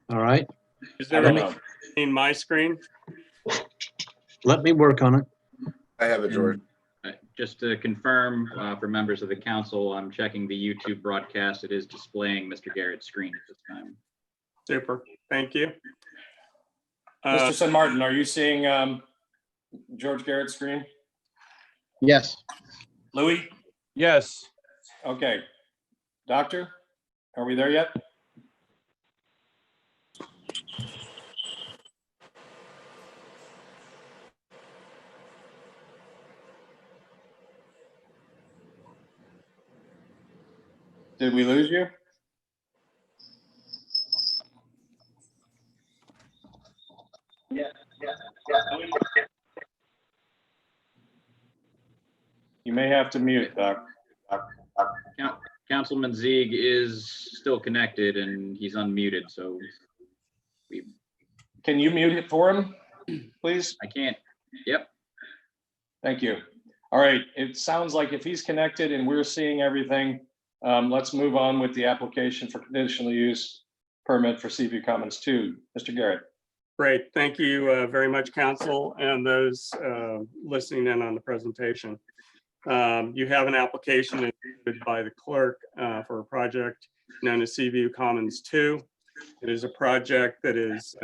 All right, Is I there don't any know. in my screen? let me work on it. I have it, George. Just to confirm for members of the council, I'm checking the YouTube broadcast. It is displaying Mr. Garrett's screen at this time. Super, thank you. Mr. San Martin, are you seeing George Garrett's screen? Yes. Louis? Yes. Okay. Doctor, are we there yet? Did we lose you? You may have to mute, Doc. Councilman Zieg is still connected and he's unmuted, so Can you mute it for him, please? I can't. Yep. Thank you. All right, it sounds like if he's connected and we're seeing everything, let's move on with the application for conditional use permit for Seaview Commons 2. Mr. Garrett. Great, thank you very much, council, and those listening in on the presentation. You have an application submitted by the clerk for a project known as Seaview Commons 2. It is a project that is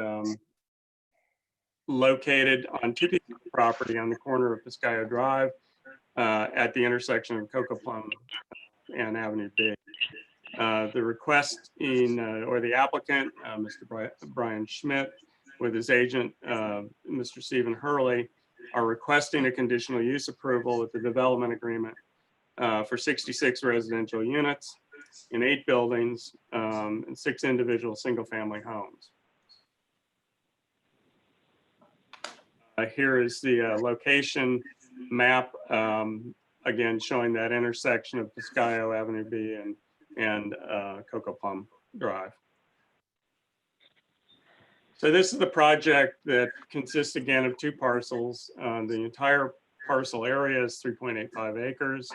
located on two pieces of property on the corner of Piscaya Drive at the intersection of Cocoa Plum and Avenue B. The request or the applicant, Mr. Brian Schmidt, with his agent, Mr. Stephen Hurley, are requesting a conditional use approval with the development agreement for 66 residential units in 8 buildings and 6 individual single-family homes. Here is the location map, again, showing that intersection of Piscaya Avenue B and Cocoa Plum Drive. So this is the project that consists again of 2 parcels. The entire parcel area is 3.85 acres.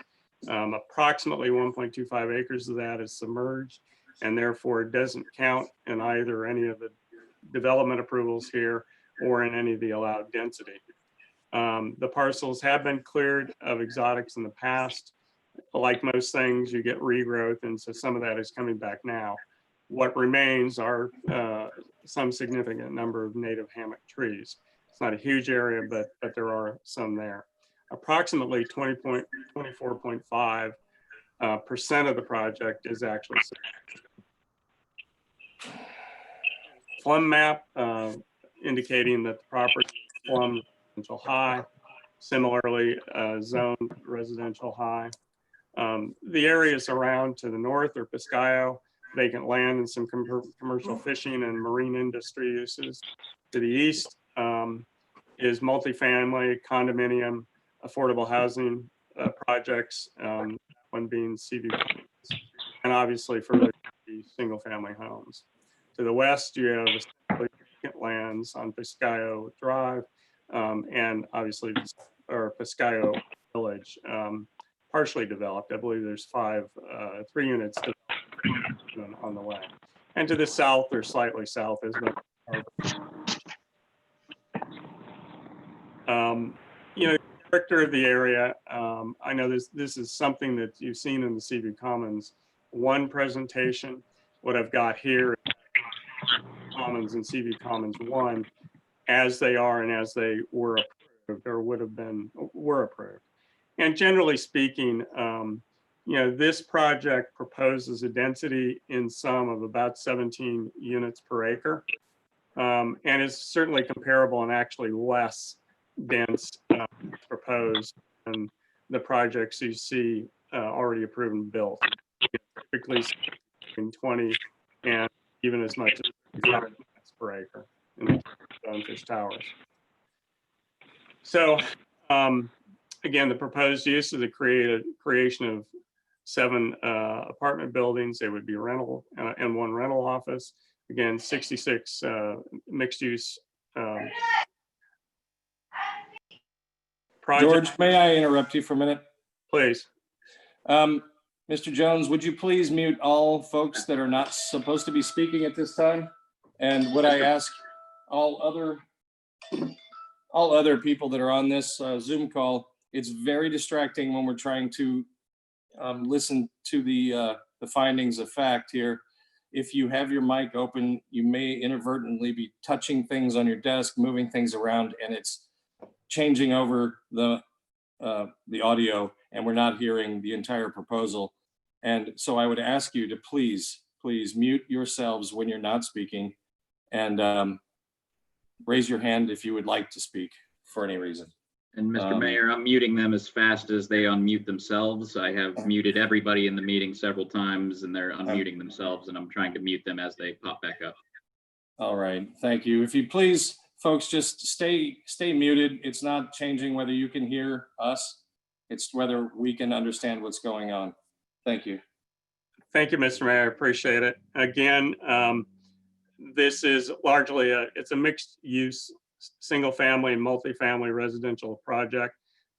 Approximately 1.25 acres of that is submerged, and therefore it doesn't count in either any of the development approvals here or in any of the allowed density. The parcels have been cleared of exotics in the past. Like most things, you get regrowth, and so some of that is coming back now. What remains are some significant number of native hammock trees. It's not a huge area, but there are some there. Approximately 24.5% of the project is actually plum map, indicating that the property is plum residential high, similarly zoned residential high. The areas around to the north are Piscayo, vacant land and some commercial fishing and marine industry uses. To the east is multifamily, condominium, affordable housing projects, one being CV, and obviously further single family homes. To the west, you have vacant lands on Piscayo Drive and obviously Piscayo Village, partially developed. I believe there's 3 units on the way. And to the south or slightly south is you know, character of the area. I know this is something that you've seen in the Seaview Commons 1 presentation. What I've got here is Commons and Seaview Commons 1 as they are and as they were approved or were approved. And generally speaking, you know, this project proposes a density in sum of about 17 units per acre, and is certainly comparable and actually less dense proposed than the projects you see already approved and built. Typically between 20 and even as much as 5 units per acre in the Stonefish Towers. So again, the proposed use is the creation of 7 apartment buildings. They would be rental and 1 rental office. Again, 66 mixed use projects. George, may I interrupt you for a minute? Please. Mr. Jones, would you please mute all folks that are not supposed to be speaking at this time? And would I ask all other people that are on this Zoom call, it's very distracting when we're trying to listen to the findings of fact here. If you have your mic open, you may inadvertently be touching things on your desk, moving things around, and it's changing over the audio, and we're not hearing the entire proposal. And so I would ask you to please mute yourselves when you're not speaking, and raise your hand if you would like to speak for any reason. And Mr. Mayor, I'm muting them as fast as they unmute themselves. I have muted everybody in the meeting several times and they're unmuting themselves, and I'm trying to mute them as they pop back up. All right, thank you. If you please, folks, just stay muted. It's not changing whether you can hear us. It's whether we can understand what's going on. Thank you. Thank you, Mr. Mayor. I appreciate it. Again, this is largely it's a mixed use single family and multifamily residential project,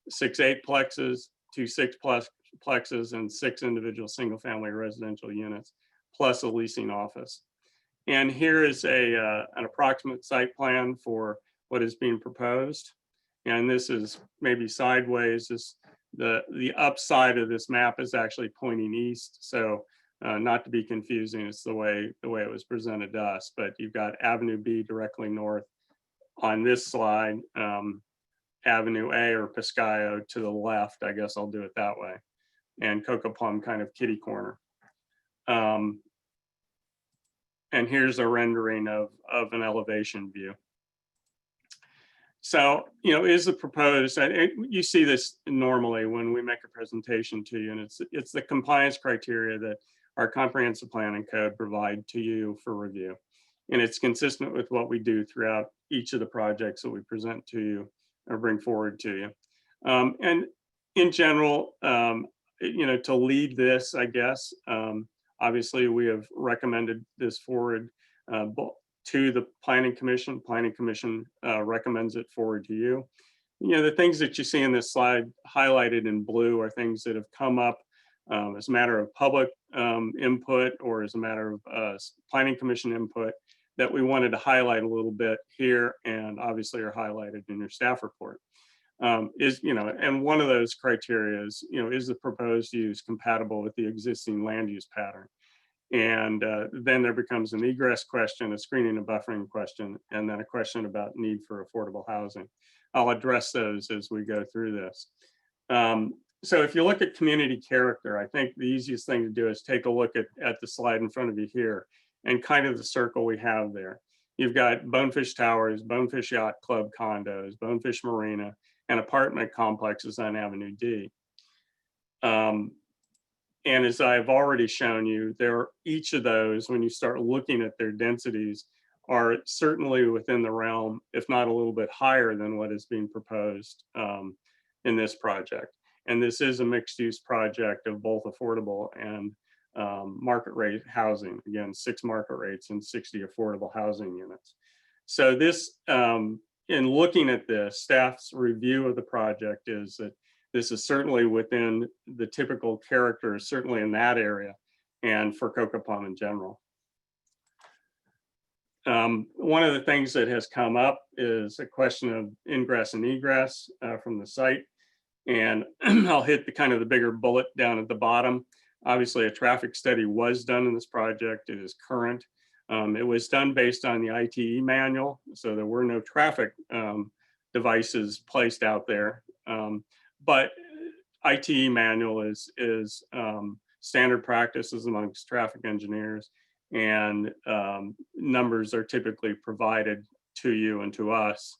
6 8-plexes, 2 6-plexes, and 6 individual single family residential units, plus a leasing office. And here is an approximate site plan for what is being proposed. And this is maybe sideways. The upside of this map is actually pointing east. So not to be confusing, it's the way it was presented to us. But you've got Avenue B directly north on this slide, Avenue A or Piscayo to the left. I guess I'll do it that way. And Cocoa Plum kind of kitty corner. And here's a rendering of an elevation view. So, you know, is the proposed, you see this normally when we make a presentation to you, and it's the compliance criteria that our comprehensive plan and code provide to you for review. And it's consistent with what we do throughout each of the projects that we present to you or bring forward to you. And in general, you know, to lead this, I guess, obviously we have recommended this forward to the Planning Commission. Planning Commission recommends it forward to you. the things that you see in this slide highlighted in blue are things that have come up as a matter of public input or as a matter of planning commission input that we wanted to highlight a little bit here, and obviously are highlighted in your staff report. And one of those criteria is, is the proposed use compatible with the existing land use pattern? And then there becomes an egress question, a screening and buffering question, and then a question about need for affordable housing. I'll address those as we go through this. So if you look at community character, I think the easiest thing to do is take a look at the slide in front of you here and kind of the circle we have there. You've got Bonefish Towers, Bonefish Yacht Club condos, Bonefish Marina, and apartment complexes on Avenue D. And as I've already shown you, each of those, when you start looking at their densities, are certainly within the realm, if not a little bit higher than what is being proposed in this project. And this is a mixed use project of both affordable and market rate housing. Again, 6 market rates and 60 affordable housing units. So this, in looking at this, staff's review of the project is that this is certainly within the typical characters, certainly in that area, and for Cocopom in general. One of the things that has come up is a question of ingress and egress from the site. And I'll hit the kind of the bigger bullet down at the bottom. Obviously, a traffic study was done in this project. It is current. It was done based on the ITE manual, so there were no traffic devices placed out there. But ITE manual is standard practices amongst traffic engineers, and numbers are typically provided to you and to us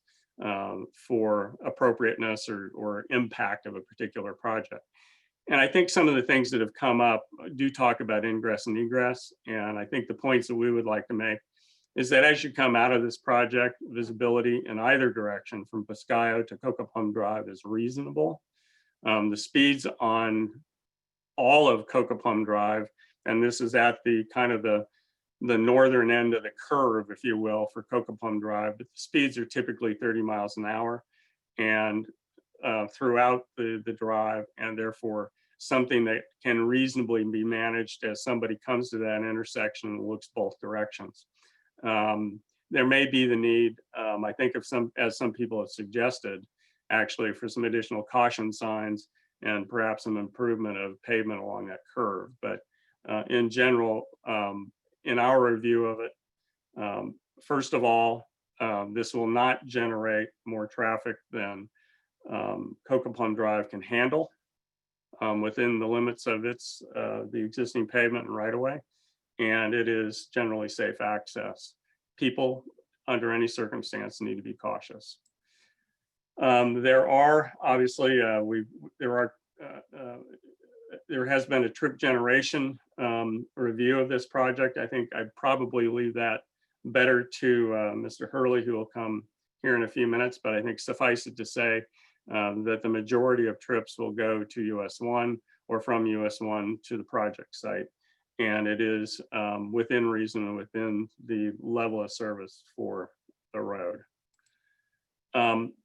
for appropriateness or impact of a particular project. And I think some of the things that have come up do talk about ingress and egress. And I think the points that we would like to make is that as you come out of this project, visibility in either direction from Pascayo to Cocopom Drive is reasonable. The speeds on all of Cocopom Drive, and this is at the kind of the northern end of the curve, if you will, for Cocopom Drive, but the speeds are typically 30 miles an hour and throughout the drive, and therefore something that can reasonably be managed as somebody comes to that intersection and looks both directions. There may be the need, I think as some people have suggested, actually for some additional caution signs and perhaps some improvement of pavement along that curve. But in general, in our review of it, first of all, this will not generate more traffic than Cocopom Drive can handle within the limits of the existing pavement and right of way. And it is generally safe access. People under any circumstance need to be cautious. There are obviously, there has been a trip generation review of this project. I think I'd probably leave that better to Mr. Hurley, who will come here in a few minutes, but I think suffice it to say that the majority of trips will go to US 1 or from US 1 to the project site. And it is within reason and within the level of service for the road.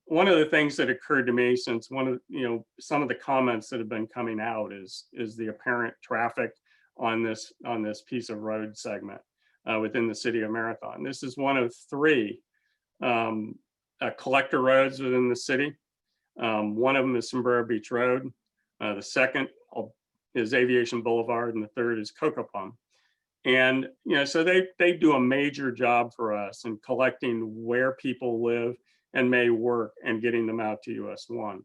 One of the things that occurred to me since some of the comments that have been coming out is the apparent traffic on this piece of road segment within the city of Marathon. This is one of 3 collector roads within the city. One of them is Sombrero Beach Road. The second is Aviation Boulevard, and the third is Cocopom. And so they do a major job for us in collecting where people live and may work and getting them out to US 1.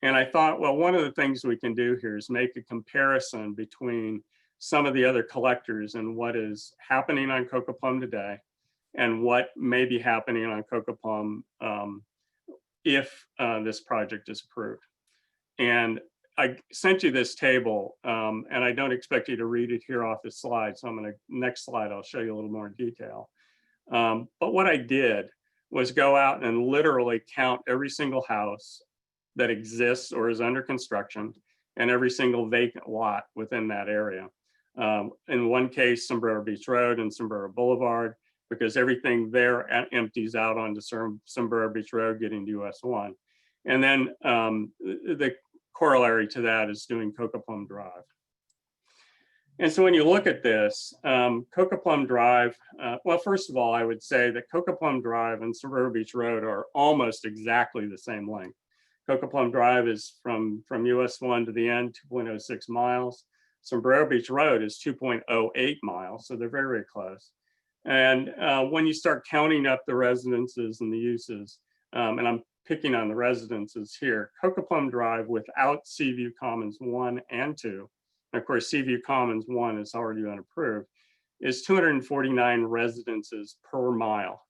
And I thought, well, one of the things we can do here is make a comparison between some of the other collectors and what is happening on Cocopom today and what may be happening on Cocopom if this project is approved. And I sent you this table, and I don't expect you to read it here off the slide. So next slide, I'll show you a little more detail. But what I did was go out and literally count every single house that exists or is under construction and every single vacant lot within that area. In one case, Sombrero Beach Road and Sombrero Boulevard, because everything there empties out onto Sombrero Beach Road getting to US 1. And then the corollary to that is doing Cocoa Plum Drive. And so when you look at this, Cocoa Plum Drive, well, first of all, I would say that Cocoa Plum Drive and Sombrero Beach Road are almost exactly the same length. Cocoa Plum Drive is from US 1 to the end, 2.06 miles. Sombrero Beach Road is 2.08 miles, so they're very, very close. And when you start counting up the residences and the uses, and I'm picking on the residences here, Cocoa Plum Drive without Seaview Commons 1 and 2, and of course, Seaview Commons 1 is already been approved, is 249 residences per mile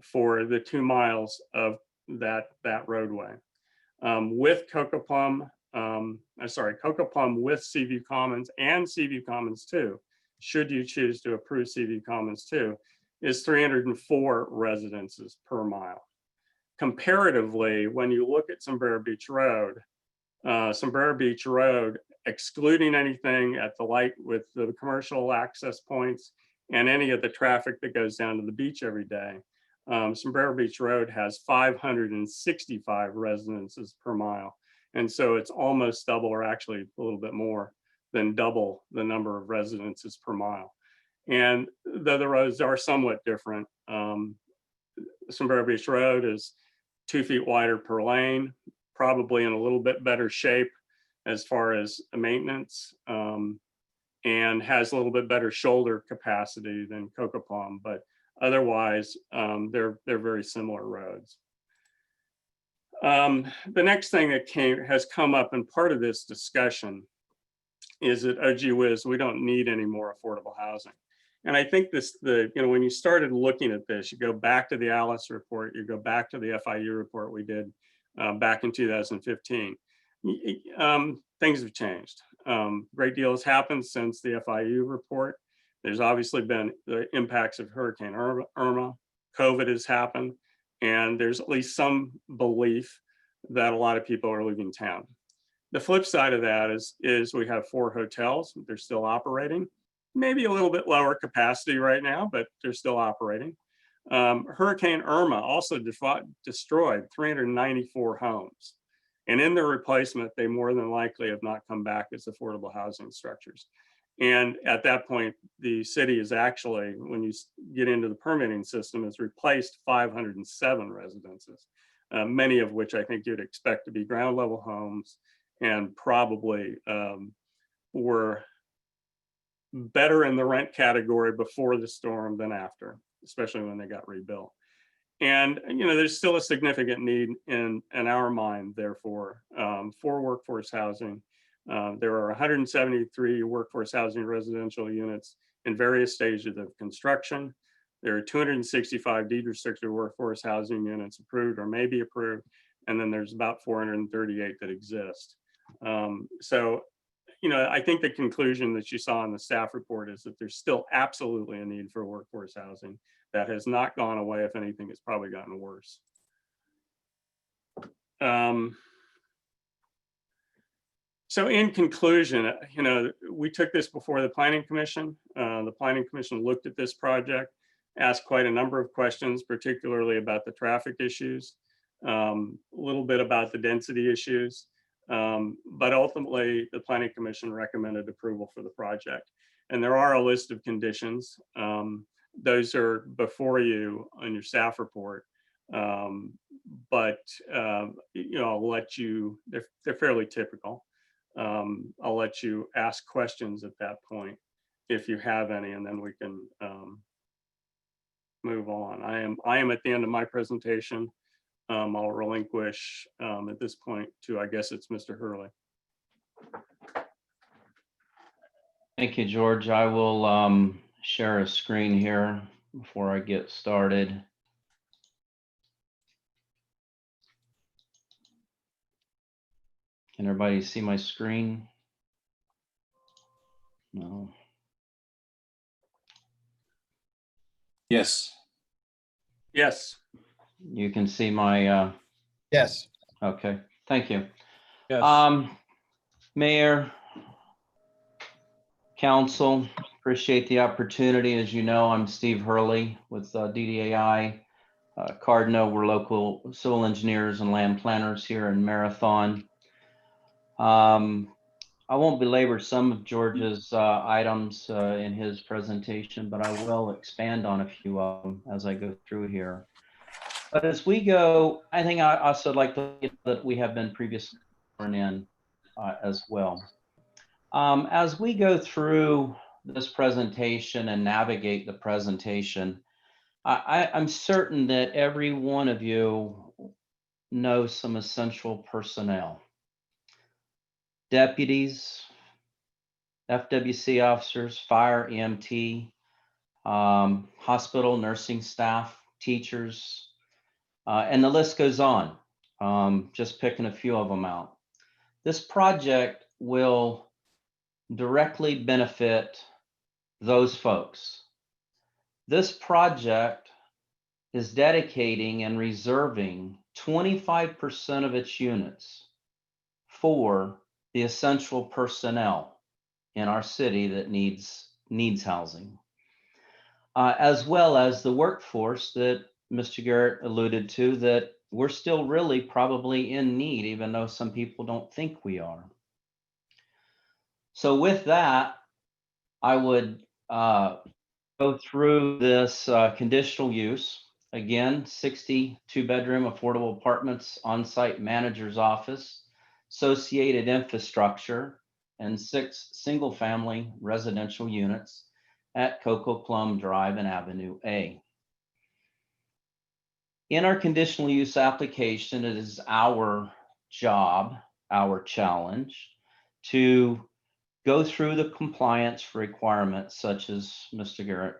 for the 2 miles of that roadway. With Cocoa Plum, Cocoa Plum with Seaview Commons and Seaview Commons 2, should you choose to approve Seaview Commons 2, is 304 residences per mile. Comparatively, when you look at Sombrero Beach Road, excluding anything at the light with the commercial access points and any of the traffic that goes down to the beach every day, Sombrero Beach Road has 565 residences per mile. And so it's almost double, or actually a little bit more than double the number of residences per mile. And though the roads are somewhat different, Sombrero Beach Road is 2 feet wider per lane, probably in a little bit better shape as far as maintenance, and has a little bit better shoulder capacity than Cocoa Plum, but otherwise they're very similar roads. The next thing that has come up in part of this discussion is that, oh gee whiz, we don't need any more affordable housing. And I think when you started looking at this, you go back to the Alice report, you go back to the FIU report we did back in 2015. Things have changed. Great deal has happened since the FIU report. There's obviously been the impacts of Hurricane Irma, COVID has happened, and there's at least some belief that a lot of people are leaving town. The flip side of that is we have 4 hotels, they're still operating. Maybe a little bit lower capacity right now, but they're still operating. Hurricane Irma also destroyed 394 homes. And in their replacement, they more than likely have not come back as affordable housing structures. And at that point, the city is actually, when you get into the permitting system, has replaced 507 residences, many of which I think you'd expect to be ground level homes and probably were better in the rent category before the storm than after, especially when they got rebuilt. And there's still a significant need in our mind, therefore, for workforce housing. There are 173 workforce housing residential units in various stages of construction. There are 265 deed restricted workforce housing units approved or may be approved. And then there's about 438 that exist. So I think the conclusion that you saw in the staff report is that there's still absolutely a need for workforce housing that has not gone away. If anything, it's probably gotten worse. So in conclusion, we took this before the Planning Commission. The Planning Commission looked at this project, asked quite a number of questions, particularly about the traffic issues, a little bit about the density issues. But ultimately, the Planning Commission recommended approval for the project. And there are a list of conditions. Those are before you on your staff report. But I'll let you, they're fairly typical. I'll let you ask questions at that point if you have any, and then we can move on. I am at the end of my presentation. I'll relinquish at this point to, I guess it's Mr. Hurley. Thank you, George. I will share a screen here before I get started. Can everybody see my screen? No. Yes. Yes. You can see my Yes. okay, thank you. Yes. Mayor, Council, appreciate the opportunity. As you know, I'm Steve Hurley with DDAI. Cardinal, we're local civil engineers and land planners here in Marathon. I won't belabor some of George's items in his presentation, but I will expand on a few of them as I go through here. But as we go, I think I also like that we have been previously sworn in as well. As we go through this presentation and navigate the presentation, I'm certain that every one of you knows some essential personnel. Deputies, FWC officers, fire, EMT, hospital, nursing staff, teachers, and the list goes on. Just picking a few of them out. This project will directly benefit those folks. This project is dedicating and reserving 25% of its units for the essential personnel in our city that needs housing, as well as the workforce that Mr. Garrett alluded to, that we're still really probably in need, even though some people don't think we are. So with that, I would go through this conditional use. Again, 60 two-bedroom affordable apartments, on-site manager's office, associated infrastructure, and 6 single-family residential units at Cocoa Plum Drive and Avenue A. In our conditional use application, it is our job, our challenge, to go through the compliance requirements such as Mr. Garrett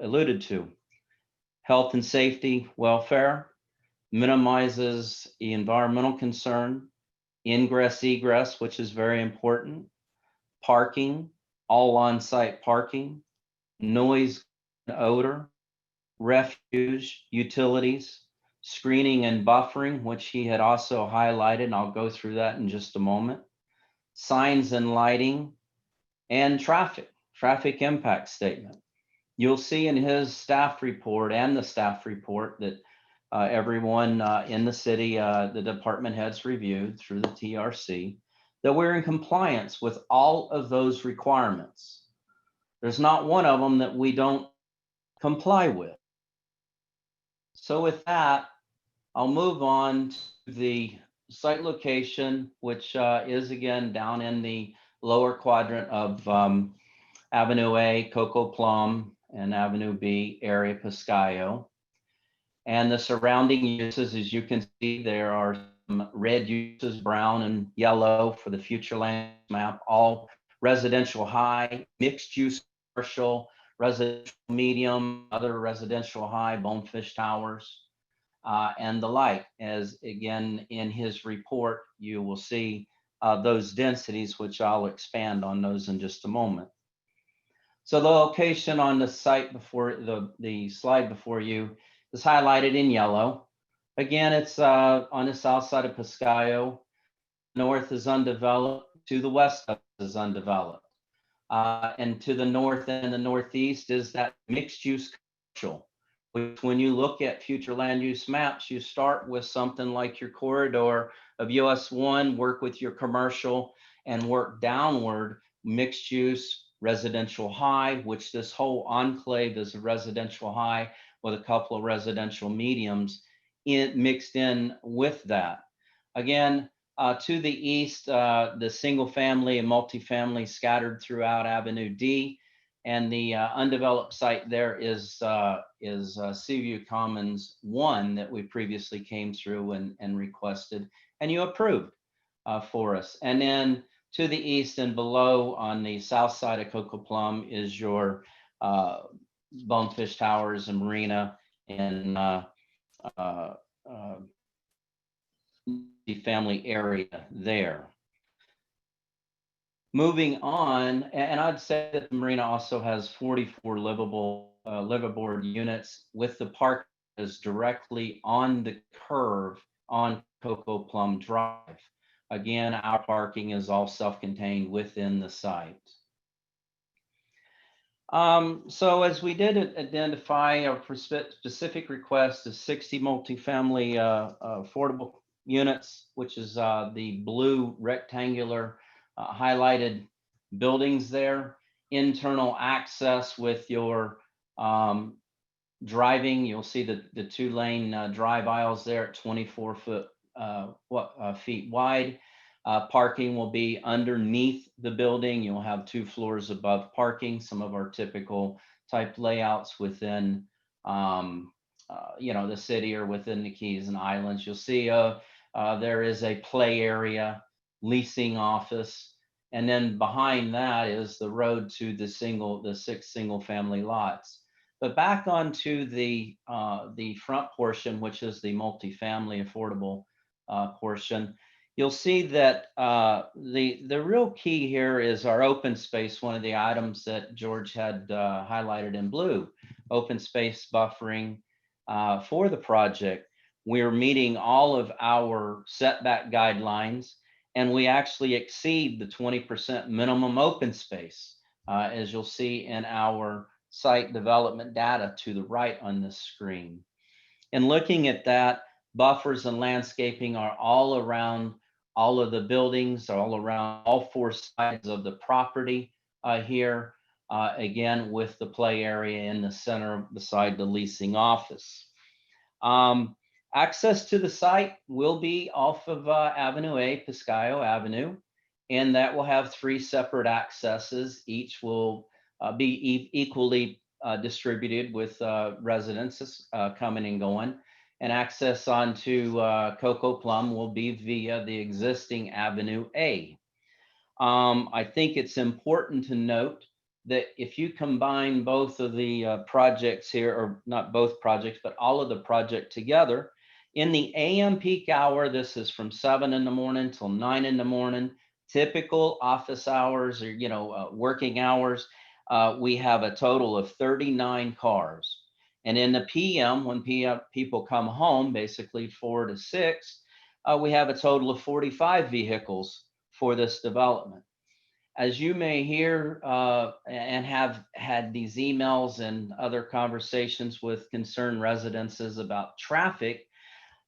alluded to. Health and safety, welfare, minimizes the environmental concern, ingress, egress, which is very important, parking, all on-site parking, noise and odor, refuge, utilities, screening and buffering, which he had also highlighted, and I'll go through that in just a moment, signs and lighting, and traffic impact statement. You'll see in his staff report and the staff report that everyone in the city, the department heads reviewed through the TRC, that we're in compliance with all of those requirements. There's not one of them that we don't comply with. So with that, I'll move on to the site location, which is again down in the lower quadrant of Avenue A, Cocoa Plum, and Avenue B area, Pascayo. And the surrounding uses, as you can see, there are some red uses, brown and yellow for the future land map, all residential high, mixed use commercial, residential medium, other residential high, Bonefish Towers, and the like. As again, in his report, you will see those densities, which I'll expand on those in just a moment. So the location on the site before the slide before you is highlighted in yellow. Again, it's on the south side of Pascayo. North is undeveloped, to the west is undeveloped. And to the north and the northeast is that mixed use commercial, which when you look at future land use maps, you start with something like your corridor of US 1, work with your commercial and work downward, mixed use, residential high, which this whole enclave is a residential high with a couple of residential mediums mixed in with that. Again, to the east, the single family and multifamily scattered throughout Avenue D, and the undeveloped site there is Seaview Commons 1 that we previously came through and requested, and you approved for us. And then to the east and below on the south side of Cocoa Plum is your Bonefish Towers and Marina and the family area there. Moving on, and I'd say that the marina also has 44 livable liveaboard units, with the park is directly on the curve on Cocoa Plum Drive. Again, our parking is all self-contained within the site. So as we did identify our specific request of 60 multifamily affordable units, which is the blue rectangular highlighted buildings there, internal access with your driving, you'll see the 2-lane drive aisles there at 24 feet wide. Parking will be underneath the building. You'll have 2 floors above parking, some of our typical type layouts within, the city or within the Keys and Islands. You'll see there is a play area, leasing office, and then behind that is the road to the 6 single-family lots. But back onto the front portion, which is the multifamily affordable portion, you'll see that the real key here is our open space, one of the items that George had highlighted in blue, open space buffering for the project. We're meeting all of our setback guidelines, and we actually exceed the 20% minimum open space, as you'll see in our site development data to the right on this screen. And looking at that, buffers and landscaping are all around all of the buildings, all around all 4 sides of the property here, again, with the play area in the center beside the leasing office. Access to the site will be off of Avenue A, Piscayo Avenue, and that will have 3 separate accesses. Each will be equally distributed with residences coming and going. And access onto Coco Plum will be via the existing Avenue A. I think it's important to note that if you combine both of the projects here, or not both projects, but all of the project together, in the AM peak hour, this is from 7 in the morning till 9 in the morning, typical office hours or, working hours, we have a total of 39 cars. And in the PM, when people come home, basically 4 to 6, we have a total of 45 vehicles for this development. As you may hear and have had these emails and other conversations with concerned residences about traffic,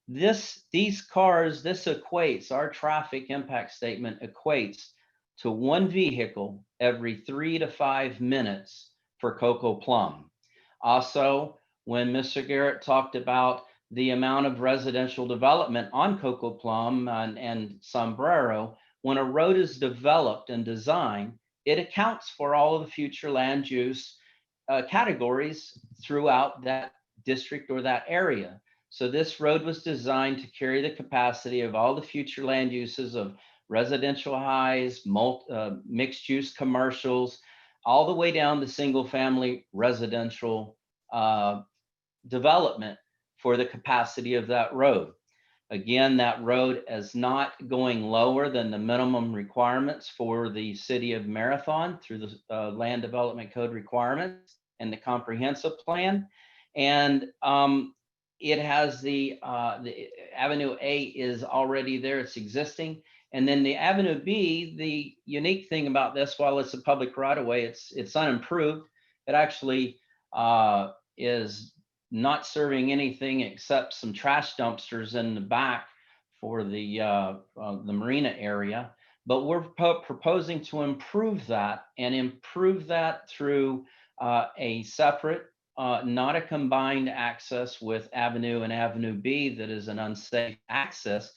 these cars, this equates, our traffic impact statement equates to 1 vehicle every 3 to 5 minutes for Coco Plum. Also, when Mr. Garrett talked about the amount of residential development on Coco Plum and Sombrero, when a road is developed and designed, it accounts for all of the future land use categories throughout that district or that area. So this road was designed to carry the capacity of all the future land uses of residential highs, mixed use commercials, all the way down to single family residential development for the capacity of that road. Again, that road is not going lower than the minimum requirements for the city of Marathon through the land development code requirements and the comprehensive plan. And it has the Avenue A is already there, it's existing. And then the Avenue B, the unique thing about this, while it's a public right of way, it's unimproved. It actually is not serving anything except some trash dumpsters in the back for the marina area. But we're proposing to improve that through a separate, not a combined access with Avenue and Avenue B that is an unsafe access.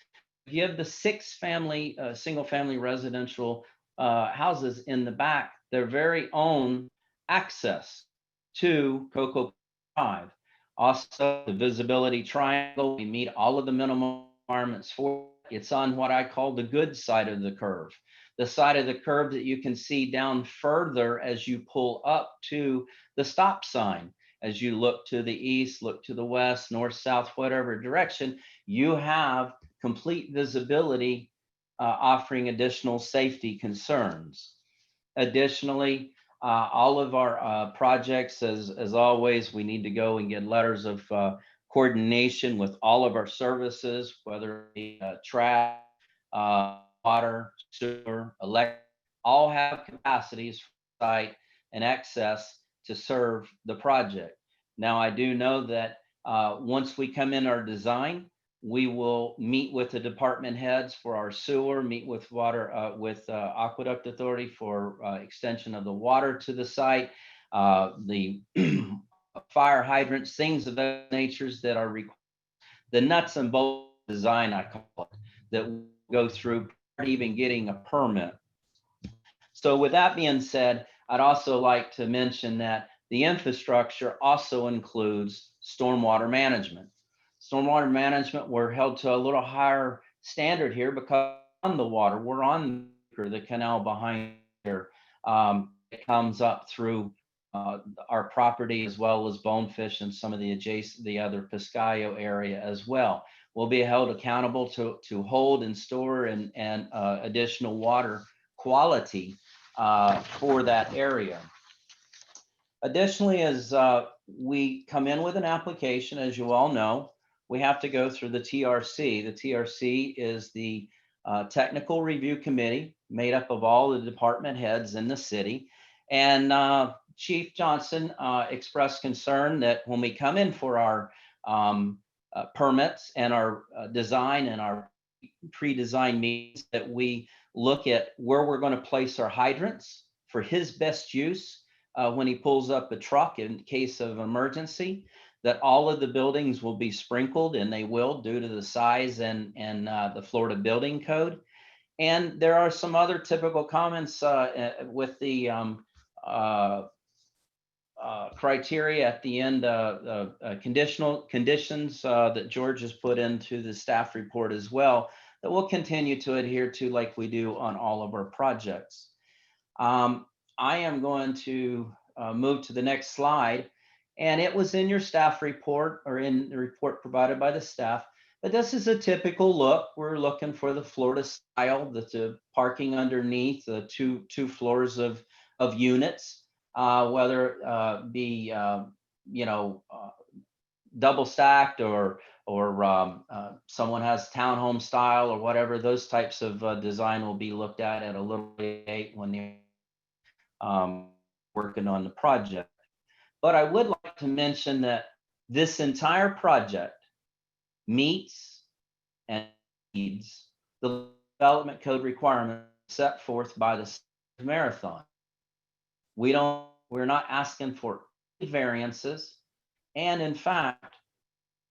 Give the 6 single family residential houses in the back their very own access to Coco Drive. Also, the visibility triangle, we meet all of the minimum requirements for it. It's on what I call the good side of the curve, the side of the curve that you can see down further as you pull up to the stop sign. As you look to the east, look to the west, north, south, whatever direction, you have complete visibility, offering additional safety concerns. Additionally, all of our projects, as always, we need to go and get letters of coordination with all of our services, whether it be trash, water, sewer, electric, all have capacities for site and access to serve the project. Now, I do know that once we come in our design, we will meet with the department heads for our sewer, meet with Aqueduct Authority for extension of the water to the site, the fire hydrants, things of that natures that are the nuts and bolts design, I call it, that will go through even getting a permit. So with that being said, I'd also like to mention that the infrastructure also includes stormwater management. Stormwater management, we're held to a little higher standard here because on the water, we're on the canal behind here. It comes up through our property as well as Bonefish and some of the other Piscayo area as well. We'll be held accountable to hold and store and additional water quality for that area. Additionally, as we come in with an application, as you all know, we have to go through the TRC. The TRC is the Technical Review Committee made up of all the department heads in the city. And Chief Johnson expressed concern that when we come in for our permits and our design and our pre-design meetings, that we look at where we're going to place our hydrants for his best use when he pulls up a truck in case of emergency, that all of the buildings will be sprinkled, and they will due to the size and the Florida Building Code. And there are some other typical comments with the criteria at the end, conditions that George has put into the staff report as well, that we'll continue to adhere to like we do on all of our projects. I am going to move to the next slide, and it was in your staff report or in the report provided by the staff, but this is a typical look. We're looking for the Florida style, the parking underneath the two floors of units, whether it be double stacked or someone has townhome style or whatever. Those types of design will be looked at a little late when they're working on the project. But I would like to mention that this entire project meets and needs the development code requirements set forth by the Marathon. We're not asking for variances. And in fact,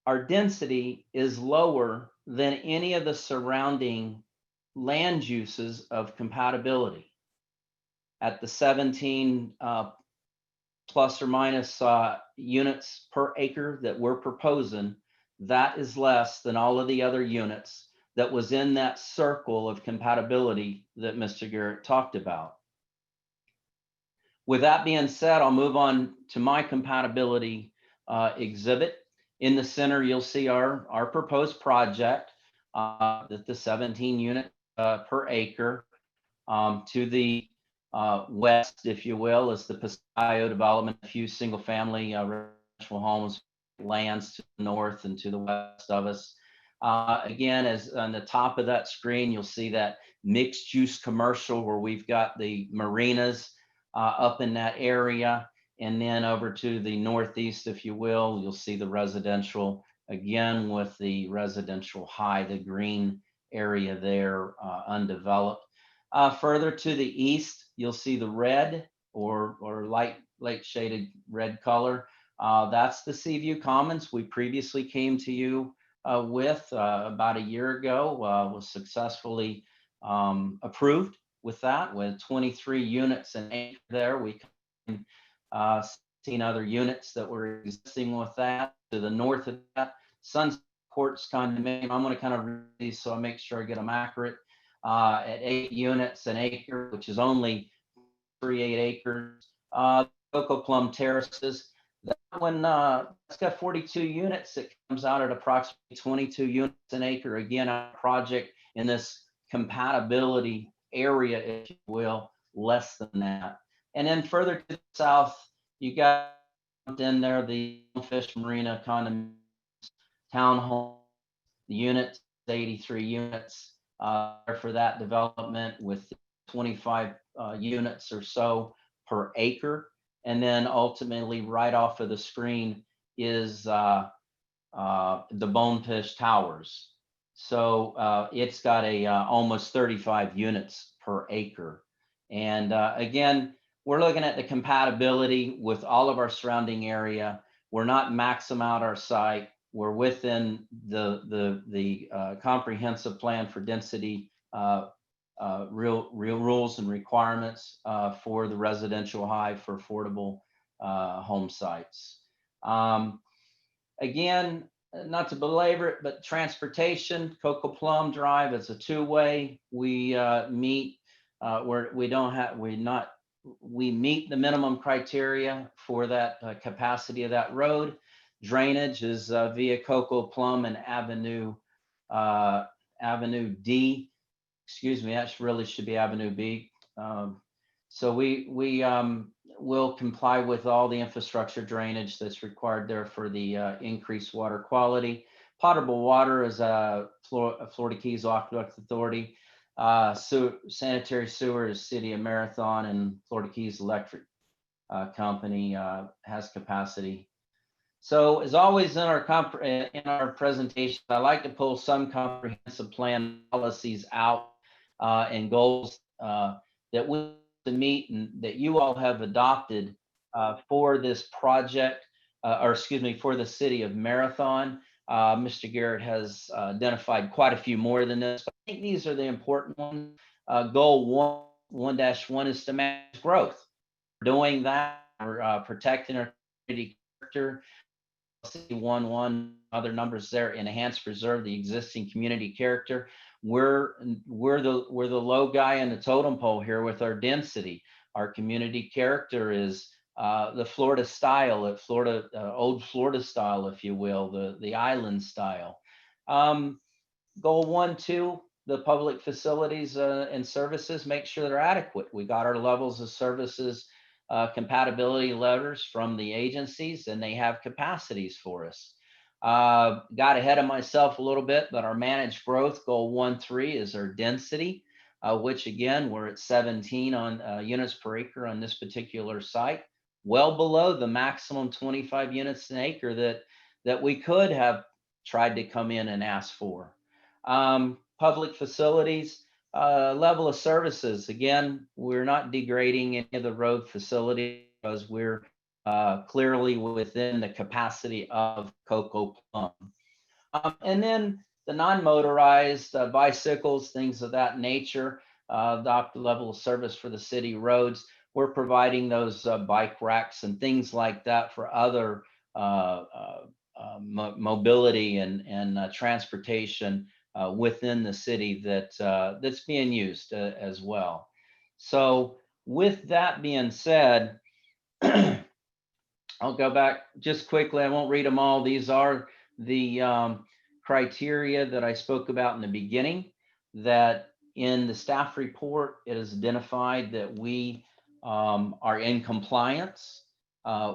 our density is lower than any of the surrounding land uses of compatibility. At the 17 plus or minus units per acre that we're proposing, that is less than all of the other units that was in that circle of compatibility that Mr. Garrett talked about. With that being said, I'll move on to my compatibility exhibit. In the center, you'll see our proposed project, that the 17 unit per acre. To the west, if you will, is the Piscayo development, a few single family residential homes, lands to the north and to the west of us. Again, as on the top of that screen, you'll see that mixed use commercial where we've got the marinas up in that area. And then over to the northeast, if you will, you'll see the residential, again with the residential high, the green area there, undeveloped. Further to the east, you'll see the red or light shaded red color. That's the Seaview Commons we previously came to you with about a year ago, was successfully approved with that, with 23 units and 8 there. We seen other units that were existing with that. To the north of that, Sunset Courts condominium. I'm going to kind of read these so I make sure I get them accurate. At 8 units an acre, which is only 38 acres. Cocoa Plum Terraces. That one, it's got 42 units. It comes out at approximately 22 units an acre. Again, a project in this compatibility area, if you will, less than that. And then further to the south, you got in there the Fish Marina condominiums, townhome, the units, 83 units for that development with 25 units or so per acre. And then ultimately right off of the screen is the Bonefish Towers. So it's got a almost 35 units per acre. And again, we're looking at the compatibility with all of our surrounding area. We're not maxing out our site. We're within the comprehensive plan for density, real rules and requirements for the residential high for affordable home sites. Again, not to belabor it, but transportation, Coco Plum Drive is a two-way. We meet we meet the minimum criteria for that capacity of that road. Drainage is via Coco Plum and Avenue D. Excuse me, that really should be Avenue B. So we will comply with all the infrastructure drainage that's required there for the increased water quality. Potable water is Florida Keys Aqueduct Authority. Sanitary sewer is City of Marathon, and Florida Keys Electric Company has capacity. So as always in our presentation, I like to pull some comprehensive plan policies out and goals that we to meet and that you all have adopted for this project, or excuse me, for the City of Marathon. Mr. Garrett has identified quite a few more than this, but I think these are the important ones. Goal 1-1 is to manage growth. Doing that, we're protecting our community character. 1-1, other numbers there, enhance, preserve the existing community character. We're the low guy in the totem pole here with our density. Our community character is the Florida style, old Florida style, if you will, the island style. Goal 1-2, the public facilities and services, make sure they're adequate. We got our levels of services compatibility letters from the agencies, and they have capacities for us. Got ahead of myself a little bit, but our managed growth, goal 1-3, is our density, which again, we're at 17 on units per acre on this particular site, well below the maximum 25 units an acre that we could have tried to come in and ask for. Public facilities, level of services. Again, we're not degrading any of the road facility because we're clearly within the capacity of Coco Plum. And then the non-motorized bicycles, things of that nature, adopt the level of service for the city roads. We're providing those bike racks and things like that for other mobility and transportation within the city that's being used as well. So with that being said, I'll go back just quickly. I won't read them all. These are the criteria that I spoke about in the beginning, that in the staff report, it is identified that we are in compliance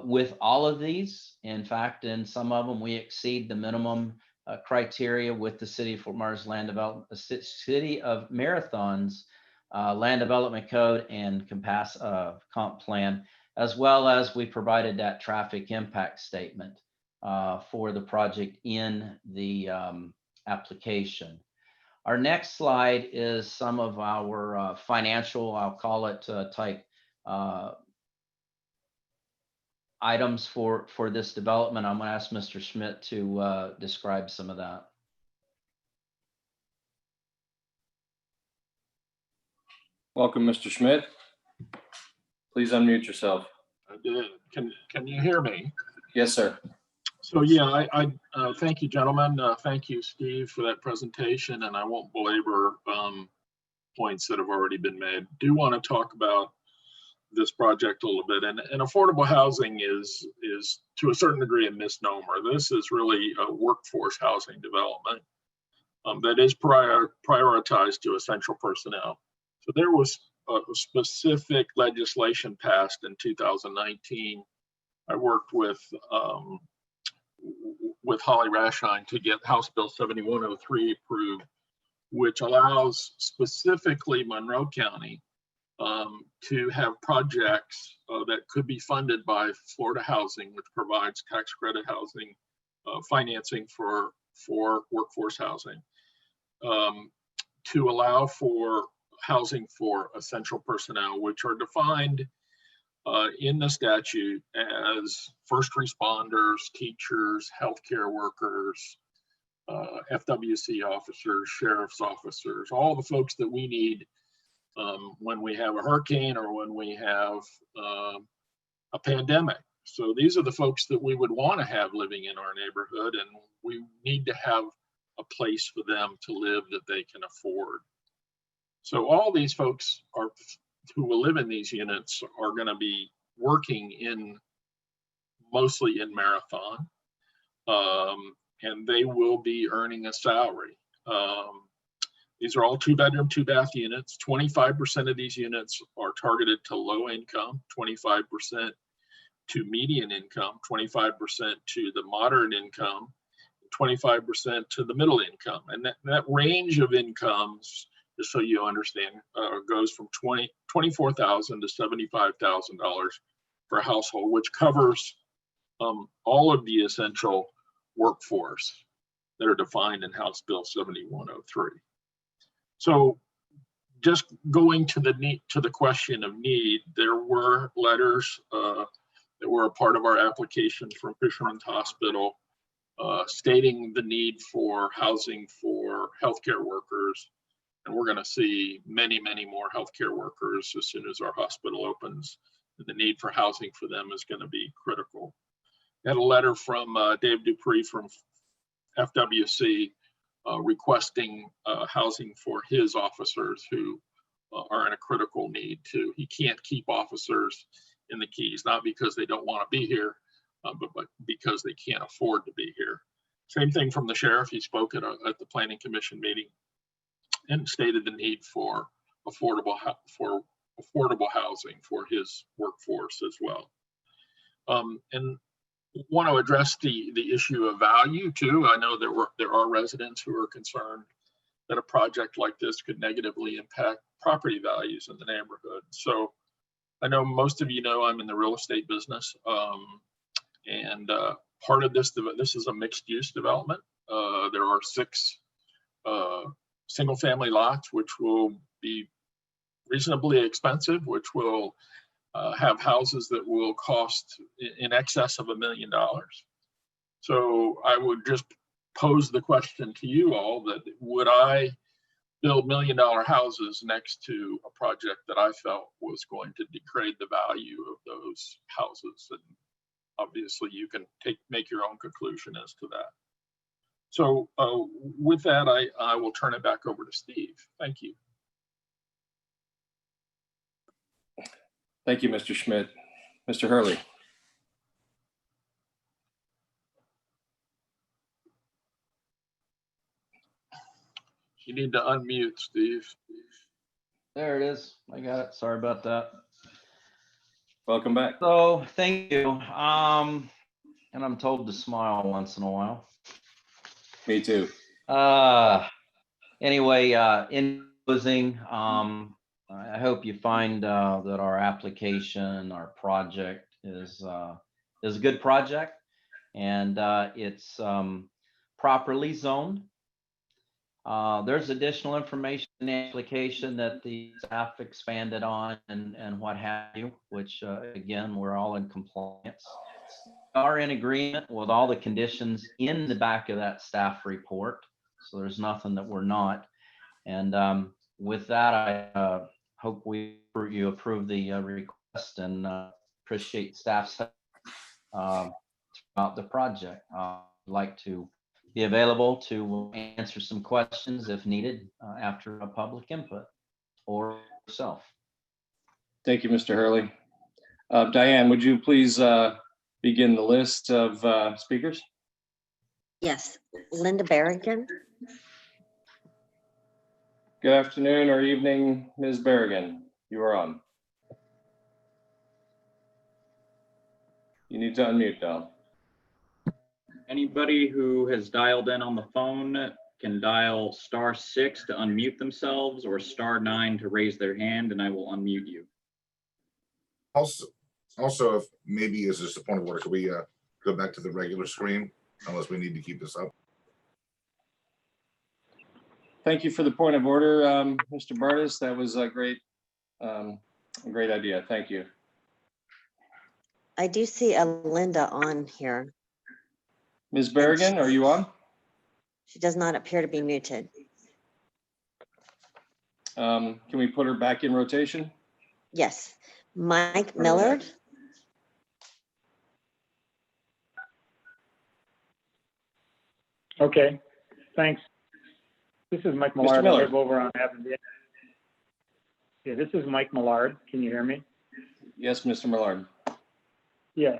with all of these. In fact, in some of them, we exceed the minimum criteria with the City of Fort Myers Land Development, City of Marathon's Land Development Code and comp plan, as well as we provided that traffic impact statement for the project in the application. Our next slide is some of our financial, I'll call it type items for this development. I'm going to ask Mr. Schmidt to describe some of that. Welcome, Mr. Schmidt. Please unmute yourself. I did. Can you hear me? Yes, sir. So yeah, I thank you, gentlemen. Thank you, Steve, for that presentation, and I won't belabor points that have already been made. Do want to talk about this project a little bit, and affordable housing is to a certain degree a misnomer. This is really a workforce housing development that is prioritized to essential personnel. So there was a specific legislation passed in 2019. I worked with Holly Rashine to get House Bill 7103 approved, which allows specifically Monroe County to have projects that could be funded by Florida Housing, which provides tax credit housing financing for workforce housing, to allow for housing for essential personnel, which are defined in the statute as first responders, teachers, healthcare workers, FWC officers, sheriff's officers, all the folks that we need when we have a hurricane or when we have a pandemic. So these are the folks that we would want to have living in our neighborhood, and we need to have a place for them to live that they can afford. So all these folks who will live in these units are going to be working mostly in Marathon, and they will be earning a salary. These are all 2-bedroom, 2-bath units. 25% of these units are targeted to low income, 25% to median income, 25% to the moderate income, 25% to the middle income. And that range of incomes, just so you understand, goes from $24,000 to $75,000 per household, which covers all of the essential workforce that are defined in House Bill 7103. So just going to the question of need, there were letters that were a part of our application from Fisherman's Hospital stating the need for housing for healthcare workers. And we're going to see many, many more healthcare workers as soon as our hospital opens. And the need for housing for them is going to be critical. I had a letter from Dave Dupree from FWC requesting housing for his officers who are in a critical need too. He can't keep officers in the Keys, not because they don't want to be here, but because they can't afford to be here. Same thing from the sheriff. He spoke at the Planning Commission meeting and stated the need for affordable housing for his workforce as well. And want to address the issue of value too. I know there are residents who are concerned that a project like this could negatively impact property values in the neighborhood. So I know most of you know I'm in the real estate business, and part of this is a mixed use development. There are 6 single family lots, which will be reasonably expensive, which will have houses that will cost in excess of $1 million. So I would just pose the question to you all that would I build $1 million houses next to a project that I felt was going to degrade the value of those houses? And obviously you can make your own conclusion as to that. So with that, I will turn it back over to Steve. Thank you. Thank you, Mr. Schmidt. Mr. Hurley. You need to unmute, Steve. There it is. I got it. Sorry about that. Welcome back. So thank you. And I'm told to smile once in a while. Me too. Anyway, in closing, I hope you find that our application, our project is a good project, and it's properly zoned. There's additional information in the application that the staff expanded on and what have you, which again, we're all in compliance. We are in agreement with all the conditions in the back of that staff report. So there's nothing that we're not. And with that, I hope you approve the request and appreciate staff's help throughout the project. I'd like to be available to answer some questions if needed after a public input or yourself. Thank you, Mr. Hurley. Diane, would you please begin the list of speakers? Yes, Linda Berrigan. Good afternoon or evening, Ms. Berrigan. You are on. You need to unmute, Dal. Anybody who has dialed in on the phone, can dial *6 to unmute themselves or *9 to raise their hand, and I will unmute you. Also, if maybe as just a point of order, could we go back to the regular screen unless we need to keep this up? Thank you for the point of order, Mr. Bartis. That was a great idea. Thank you. I do see a Linda on here. Ms. Berrigan, are you on? She does not appear to be muted. Can we put her back in rotation? Yes. Mike Millard. Okay, thanks. This is Mike Mr. Millard. I Miller. live over on Avondale. Yeah, this is Mike Millard. Can you hear me? Yes, Mr. Millard. Yeah,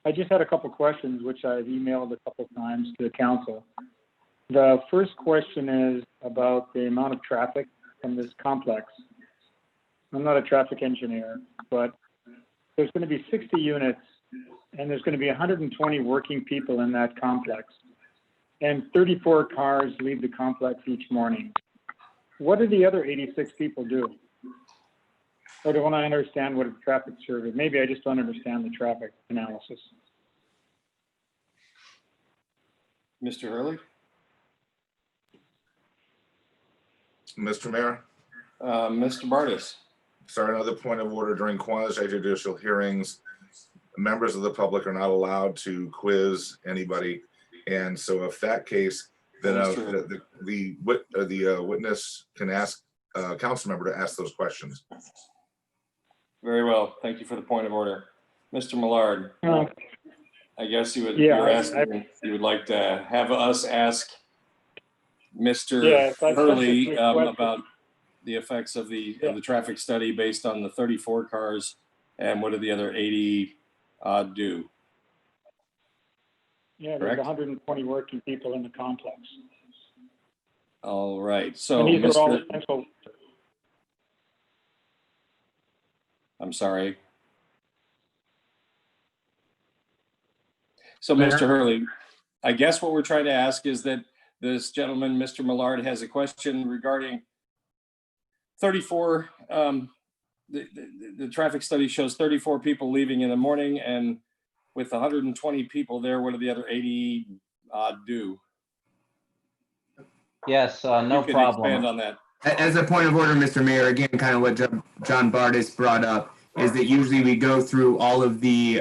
I just had a couple questions, which I've emailed a couple times to the council. The first question is about the amount of traffic from this complex. I'm not a traffic engineer, but there's going to be 60 units and there's going to be 120 working people in that complex. And 34 cars leave the complex each morning. What do the other 86 people do? Or do I understand what a traffic survey? Maybe I just don't understand the traffic analysis. Mr. Hurley? Mr. Mayor? Mr. Bartis? Sorry, another point of order. During quasi-judicial hearings, members of the public are not allowed to quiz anybody. And so if that case, then the witness can ask a council member to ask those questions. Very well. Thank you for the point of order. Mr. Millard, I guess you would, Yeah, you're asking, you would like to have us ask Mr. Yes, I Hurley sent this request. about the effects of the traffic study based on the 34 cars and what do the other 80 do? Yeah, Correct. there's 120 working people in the complex. All right. So, And these are all Mr. essential. I'm sorry. So, Mayor? Mr. Hurley, I guess what we're trying to ask is that this gentleman, Mr. Millard, has a question regarding 34. The traffic study shows 34 people leaving in the morning, and with 120 people there, what do the other 80 do? Yes, no You can problem. expand on that. As a point of order, Mr. Mayor, again, kind of what John Bartis brought up is that usually we go through all of the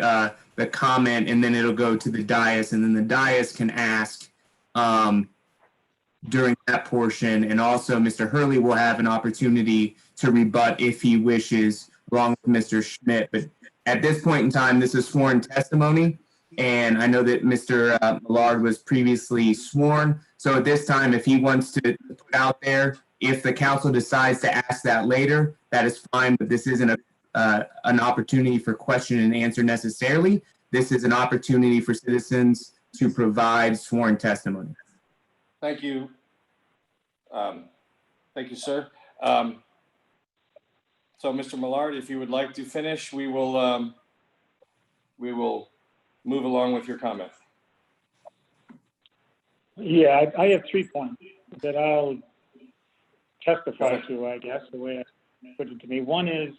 comment and then it'll go to the dais, and then the dais can ask during that portion. And also Mr. Hurley will have an opportunity to rebut if he wishes, along with Mr. Schmidt. But at this point in time, this is sworn testimony. And I know that Mr. Millard was previously sworn. So at this time, if he wants to put out there, if the council decides to ask that later, that is fine, but this isn't an opportunity for question and answer necessarily. This is an opportunity for citizens to provide sworn testimony. Thank you. Thank you, sir. So, Mr. Millard, if you would like to finish, we will move along with your comment. Yeah, I have 3 points that I'll testify to, I guess, the way I put it to me. One is,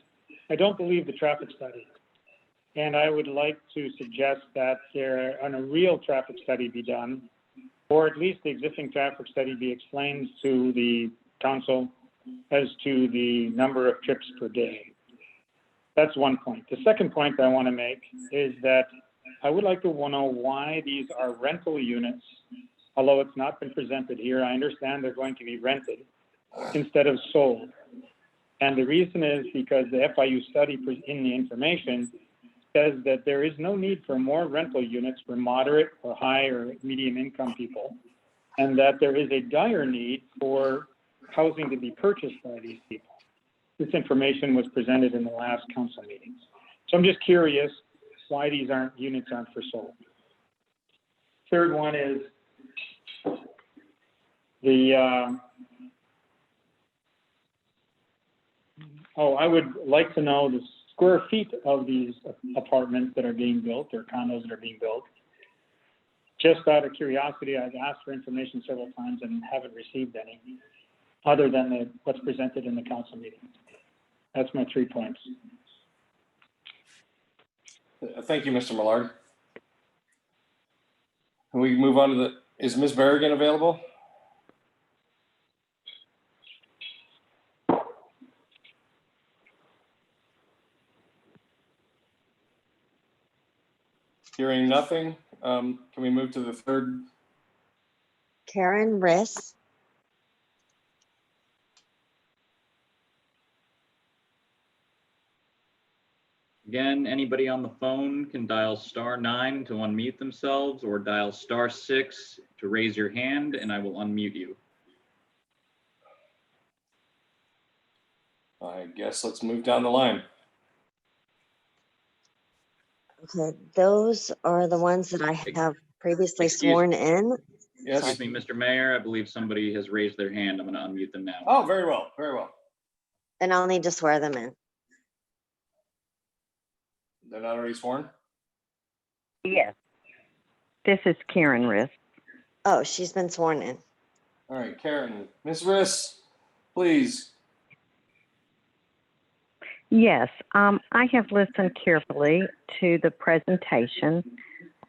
I don't believe the traffic study. And I would like to suggest that a real traffic study be done, or at least the existing traffic study be explained to the council as to the number of trips per day. That's one point. The second point I want to make is that I would like to know why these are rental units. Although it's not been presented here, I understand they're going to be rented instead of sold. And the reason is because the FIU study in the information says that there is no need for more rental units for moderate or high or medium income people, and that there is a dire need for housing to be purchased by these people. This information was presented in the last council meetings. So I'm just curious why these units aren't for sold. Third one is I would like to know the square feet of these apartments that are being built or condos that are being built, just out of curiosity, I've asked for information several times and haven't received any, other than what's presented in the council meeting. That's my 3 points. Thank you, Mr. Millard. Can we move on to is Ms. Berrigan available? Hearing nothing, can we move to the third? Karen Riss. Again, anybody on the phone can dial *9 to unmute themselves or dial *6 to raise your hand, and I will unmute you. I guess let's move down the line. Okay, those are the ones that I have previously sworn in. Yes. Excuse me, Mr. Mayor, I believe somebody has raised their hand. I'm going to unmute them now. Oh, very well, very well. And I'll need to swear them in. They're not already sworn? Yes. This is Karen Riss. Oh, she's been sworn in. All right, Karen. Ms. Riss, please. Yes, I have listened carefully to the presentation,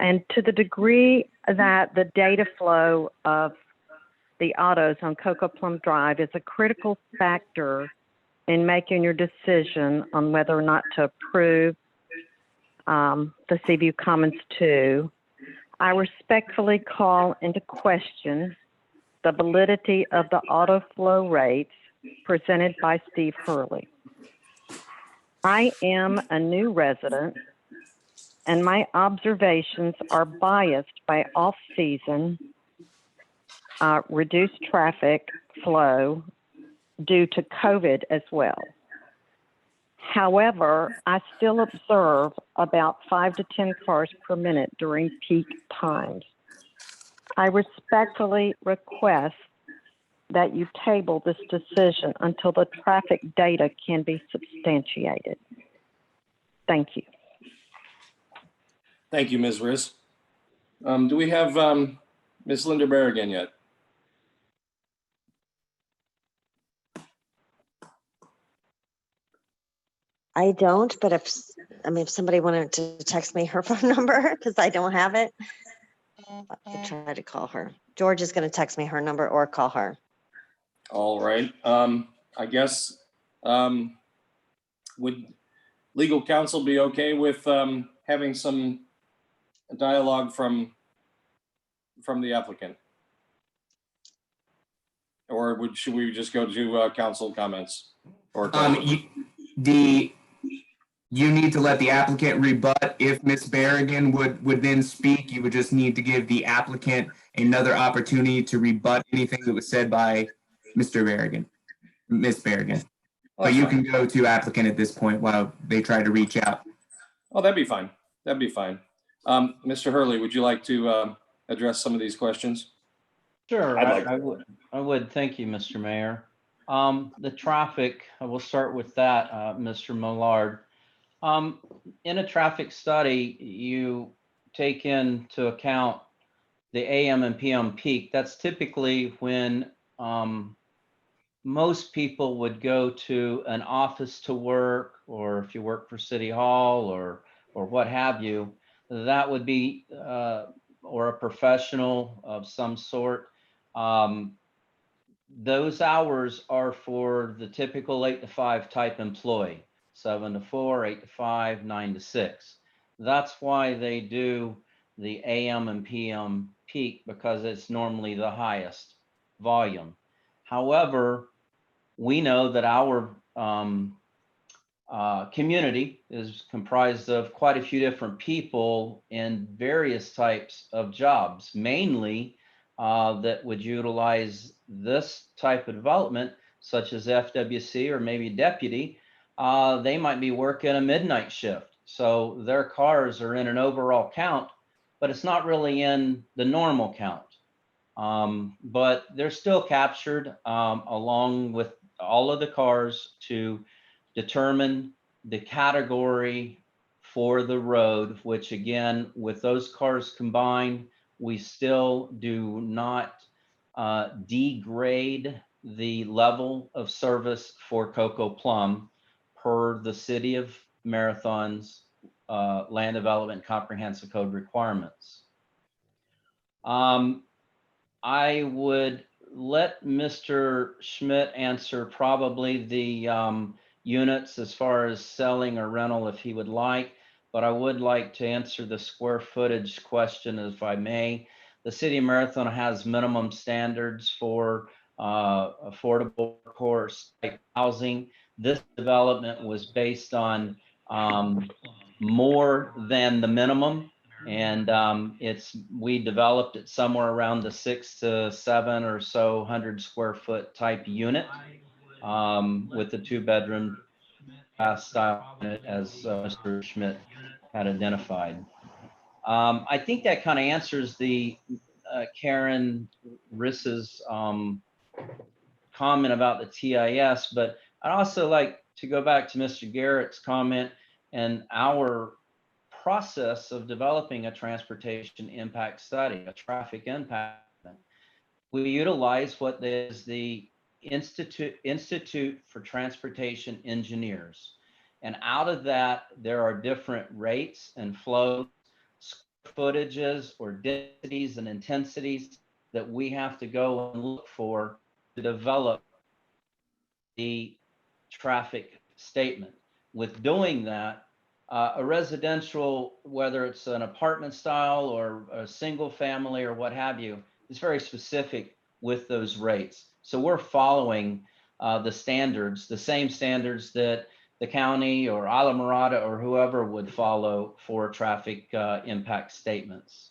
and to the degree that the data flow of the autos on Cocoa Plum Drive is a critical factor in making your decision on whether or not to approve the Seaview Commons 2, I respectfully call into question the validity of the auto flow rates presented by Steve Hurley. I am a new resident, and my observations are biased by off-season reduced traffic flow due to COVID as well. However, I still observe about 5 to 10 cars per minute during peak times. I respectfully request that you table this decision until the traffic data can be substantiated. Thank you. Thank you, Ms. Riss. Do we have Ms. Linda Berrigan yet? I don't, but if somebody wanted to text me her phone number, because I don't have it, I'll try to call her. George is going to text me her number or call her. All right. I guess, would legal counsel be okay with having some dialogue from the applicant? Or should we just go to council comments? Or you need to let the applicant rebut. If Ms. Berrigan would then speak, you would just need to give the applicant another opportunity to rebut anything that was said by Mr. Berrigan, Ms. Berrigan. But you can go to applicant at this point while they try to reach out. Oh, that'd be fine. That'd be fine. Mr. Hurley, would you like to address some of these questions? Sure, I'd like I would. Thank you, Mr. Mayor. The traffic, I will start with that, Mr. Millard. In a traffic study, you take into account the AM and PM peak. That's typically when most people would go to an office to work, or if you work for City Hall or what have you, that would be, or a professional of some sort. Those hours are for the typical 8 to 5 type employee, 7 to 4, 8 to 5, 9 to 6. That's why they do the AM and PM peak, because it's normally the highest volume. However, we know that our community is comprised of quite a few different people in various types of jobs, mainly that would utilize this type of development, such as FWC or maybe deputy. They might be working a midnight shift, so their cars are in an overall count, but it's not really in the normal count. But they're still captured along with all of the cars to determine the category for the road, which again, with those cars combined, we still do not degrade the level of service for Cocoa Plum per the City of Marathon's Land Development Comprehensive Code requirements. I would let Mr. Schmidt answer probably the units as far as selling or rental if he would like, but I would like to answer the square footage question if I may. The City of Marathon has minimum standards for affordable course type housing. This development was based on more than the minimum. And we developed it somewhere around the 6 to 7 or so 100 square foot type unit with the 2-bedroom style unit, as Mr. Schmidt had identified. I think that kind of answers the Karen Riss's comment about the TIS, but I'd also like to go back to Mr. Garrett's comment and our process of developing a transportation impact study, a traffic impact. We utilize what is the Institute for Transportation Engineers. And out of that, there are different rates and flows, footages or densities and intensities that we have to go and look for to develop the traffic statement. With doing that, a residential, whether it's an apartment style or a single family or what have you, is very specific with those rates. So we're following the standards, the same standards that the county or Alamorada or whoever would follow for traffic impact statements.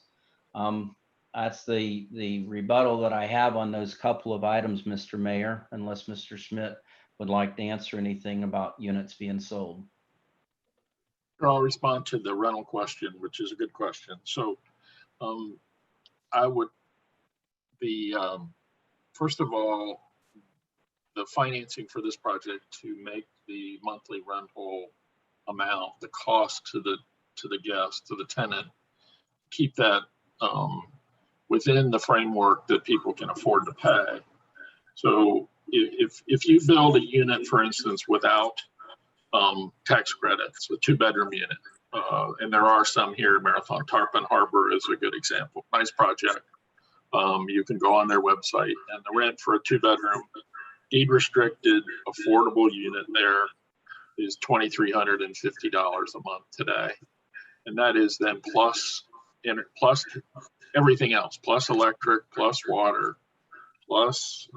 That's the rebuttal that I have on those couple of items, Mr. Mayor, unless Mr. Schmidt would like to answer anything about units being sold. I'll respond to the rental question, which is a good question. So I would be, first of all, the financing for this project to make the monthly rental amount, the cost to the guest, to the tenant, keep that within the framework that people can afford to pay. So if you build a unit, for instance, without tax credits, a 2-bedroom unit, and there are some here in Marathon. Tarpon Harbor is a good example. Nice project. You can go on their website, and the rent for a 2-bedroom, deed restricted, affordable unit there is $2,350 a month today, and that is then plus everything else, plus electric, plus water, plus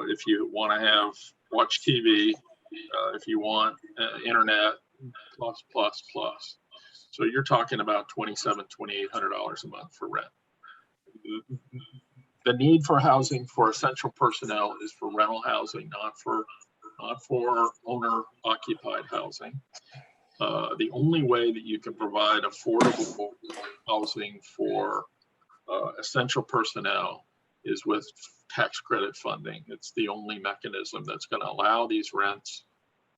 if you want to watch TV. If you want internet, plus. So you're talking about $2,800 a month for rent. The need for housing for essential personnel is for rental housing, not for owner occupied housing. The only way that you can provide affordable housing for essential personnel is with tax credit funding. It's the only mechanism that's going to allow these rents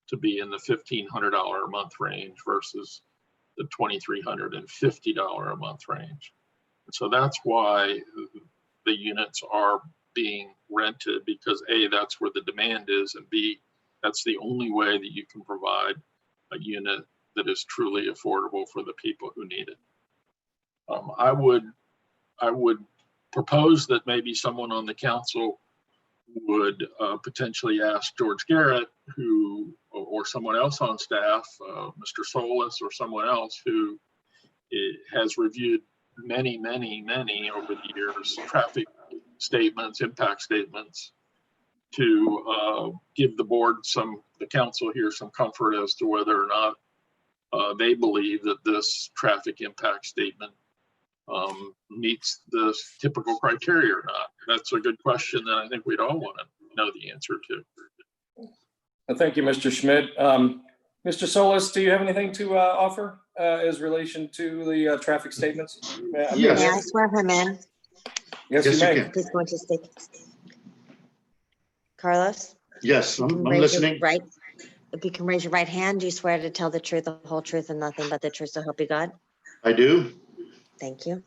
to be in the $1,500 a month range versus the $2,350 a month range. And so that's why the units are being rented, because A, that's where the demand is, and B, that's the only way that you can provide a unit that is truly affordable for the people who need it. I would propose that maybe someone on the council would potentially ask George Garrett, or someone else on staff, Mr. Solis or someone else who has reviewed many over the years, traffic statements, impact statements, to give the council here some comfort as to whether or not they believe that this traffic impact statement meets the typical criteria or not. That's a good question that I think we'd all want to know the answer to. Well, thank you, Mr. Schmidt. Mr. Solis, do you have anything to offer as relation to the traffic statements? May I swear him in? Yes, you may. Who's going to speak? Carlos? Yes, I'm Raise your listening. Right. If you can raise your right hand, do you swear to tell the truth, the whole truth, and nothing but the truth, so help you God? I do. Thank you.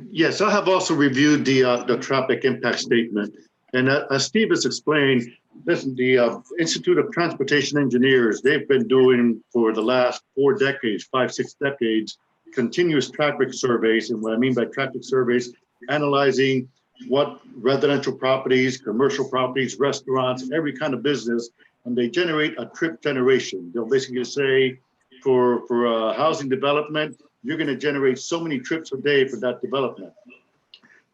Yes, I have also reviewed the traffic impact statement. And as Steve has explained, listen, the Institute of Transportation Engineers, they've been doing for the last 4 decades, 5, 6 decades, continuous traffic surveys. And what I mean by traffic surveys, analyzing what residential properties, commercial properties, restaurants, every kind of business, and they generate a trip generation. They'll basically say for housing development, you're going to generate so many trips a day for that development.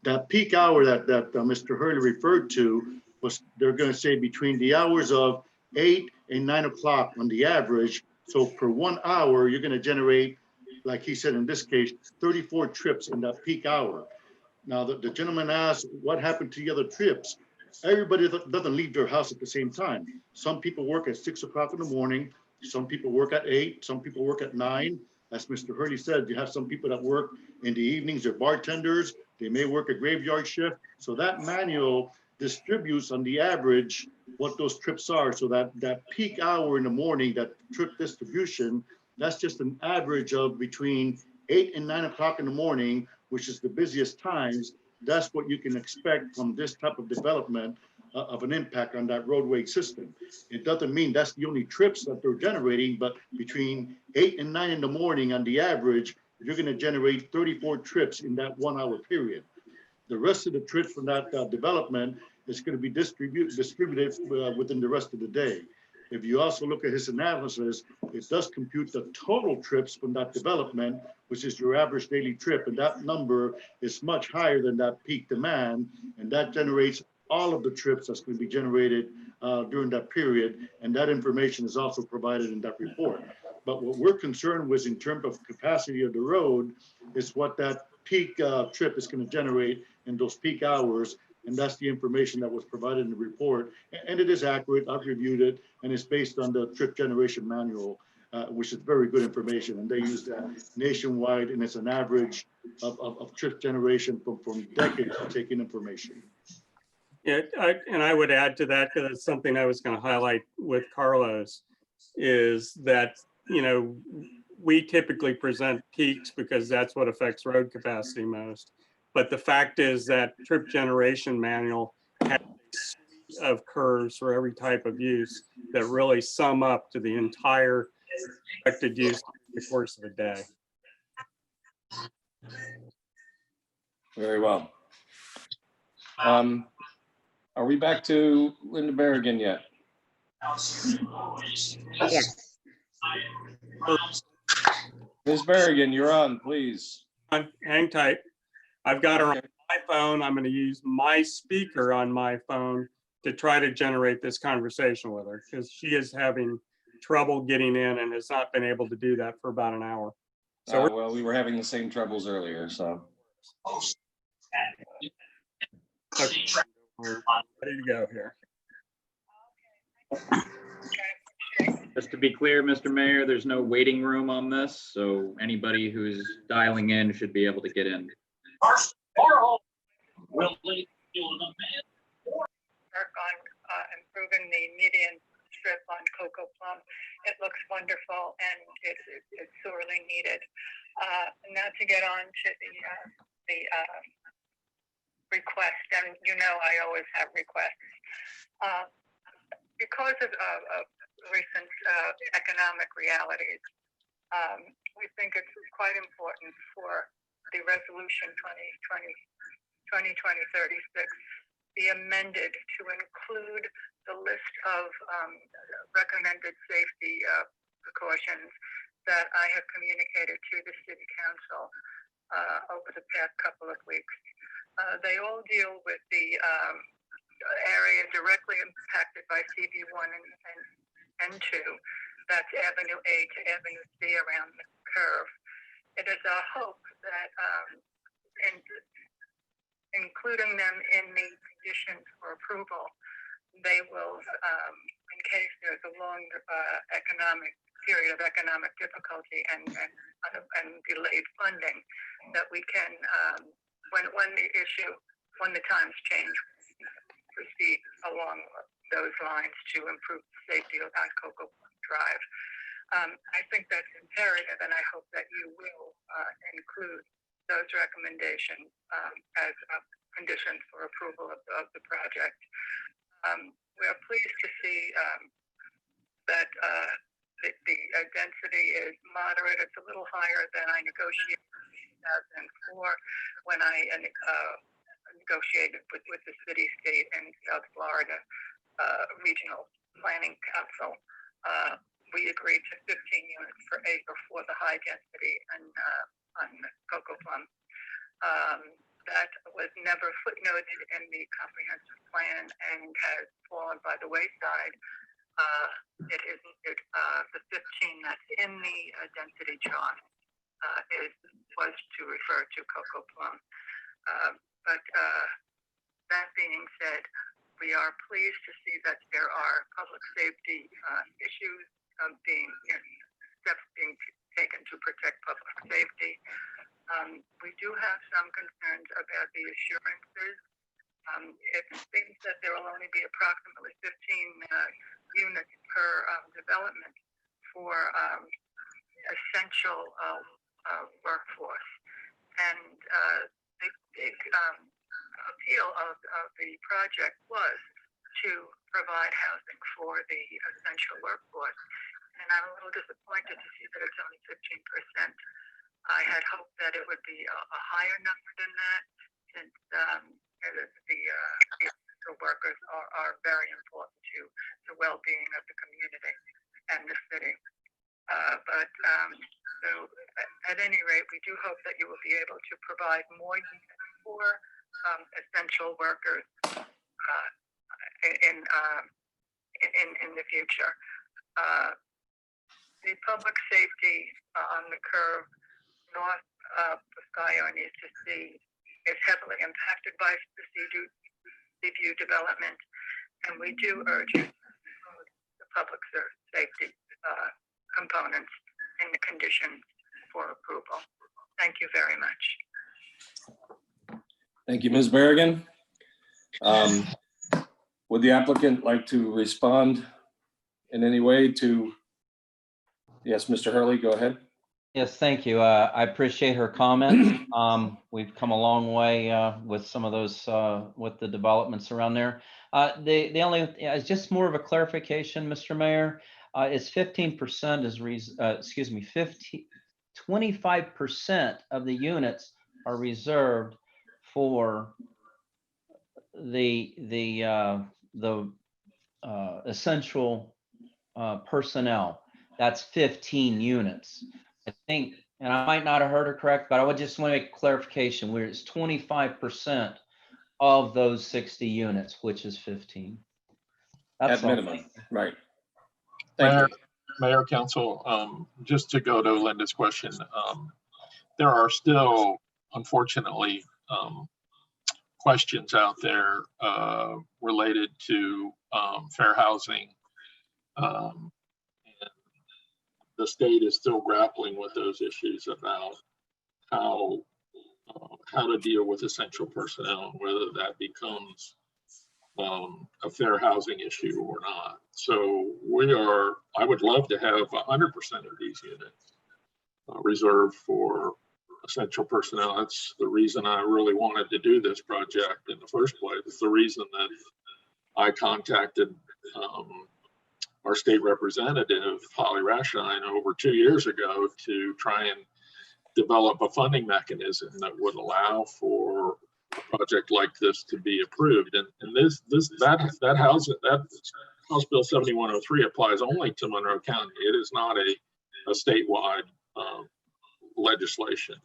That peak hour that Mr. Hurley referred to was, they're going to say between the hours of 8 and 9 o'clock on the average. So per 1 hour, you're going to generate, like he said in this case, 34 trips in that peak hour. Now, the gentleman asked, what happened to the other trips? Everybody doesn't leave their house at the same time. Some people work at 6 o'clock in the morning. Some people work at 8. Some people work at 9. As Mr. Hurley said, you have some people that work in the evenings. They're bartenders. They may work a graveyard shift. So that manual distributes on the average what those trips are. So that peak hour in the morning, that trip distribution, that's just an average of between 8 and 9 o'clock in the morning, which is the busiest times. That's what you can expect from this type of development of an impact on that roadway system. It doesn't mean that's the only trips that they're generating, but between 8 and 9 in the morning on the average, you're going to generate 34 trips in that 1 hour period. The rest of the trips from that development is going to be distributed within the rest of the day. If you also look at his analysis, it does compute the total trips from that development, which is your average daily trip. And that number is much higher than that peak demand. And that generates all of the trips that's going to be generated during that period. And that information is also provided in that report. But what we're concerned with in terms of capacity of the road is what that peak trip is going to generate in those peak hours. And that's the information that was provided in the report. And it is accurate. I've reviewed it, and it's based on the trip generation manual, which is very good information. And they use that nationwide, and it's an average of trip generation from decades of taking information. Yeah, and I would add to that, because it's something I was going to highlight with Carlos, is that, you know, we typically present peaks because that's what affects road capacity most. But the fact is that trip generation manual has a suite of curves for every type of use that really sum up to the entire expected use in the course of a day. Very well. Are we back to Linda Berrigan yet? Yes. Ms. Berrigan, you're on, please. Hang tight. I've got her on my phone. I'm going to use my speaker on my phone to try to generate this conversation with her, because she is having trouble getting in and has not been able to do that for about an hour. So well, we were having the same troubles earlier, so. Okay. We're ready to go here. Just to be clear, Mr. Mayor, there's no waiting room on this, so anybody who's dialing in should be able to get in. Work on improving the median strip on Coco Plum. It looks wonderful and it's sorely needed. Now to get on to the request, and you know I always have requests. Because of recent economic realities, we think it's quite important for the resolution 2020-3036 be amended to include the list of recommended safety precautions that I have communicated to the City Council over the past couple of weeks. They all deal with the area directly impacted by CB1 and 2. That's Avenue A to Avenue C around the curve. It is our hope that including them in the conditions for approval, they will, in case there's a long period of economic difficulty and delayed funding, that we can, when the times change, proceed along those lines to improve the safety on Coco Drive. I think that's imperative, and I hope that you will include those recommendations as conditions for approval of the project. We are pleased to see that the density is moderate. It's a little higher than I negotiated in 2004 when I negotiated with the city, state, and South Florida Regional Planning Council. We agreed to 15 units per acre for the high density and on Cocoa Plum. That was never footnoted in the comprehensive plan and has fallen by the wayside. The 15 that's in the density chart was to refer to Cocoa Plum. But that being said, we are pleased to see that there are public safety issues steps being taken to protect public safety. We do have some concerns about the assurances. It seems that there will only be approximately 15 units per development for essential workforce. And the big appeal of the project was to provide housing for the essential workforce. And I'm a little disappointed to see that it's only 15%. I had hoped that it would be a higher number than that, since the workers are very important to the well-being of the community and the city. So at any rate, we do hope that you will be able to provide more units for essential workers in the future. The public safety on the curve north of Pascayo and East to Sea is heavily impacted by the Seaview development, and we do urge you to include the public safety components in the conditions for approval. Thank you very much. Thank you, Ms. Berrigan. Would the applicant like to respond in any way to? Yes, Mr. Hurley, go ahead. Yes, thank you. I appreciate her comments. We've come a long way with some of those, with the developments around there. The only, it's just more of a clarification, Mr. Mayor, is 15% is, 25% of the units are reserved for the essential personnel. That's 15 units. I think, and I might not have heard her correct, but I would just want to make clarification where it's 25% of those 60 units, which is 15. That's at minimum, right? Mayor, Council, just to go to Linda's question, there are still, unfortunately, questions out there related to fair housing. The state is still grappling with those issues about how to deal with essential personnel, whether that becomes a fair housing issue or not. So I would love to have 100% of these units reserved for essential personnel. That's the reason I really wanted to do this project in the first place. It's the reason that I contacted our state representative, Holly Raschine, over 2 years ago to try and develop a funding mechanism that would allow for a project like this to be approved. And that House Bill 7103 applies only to Monroe County. It is not a statewide legislation.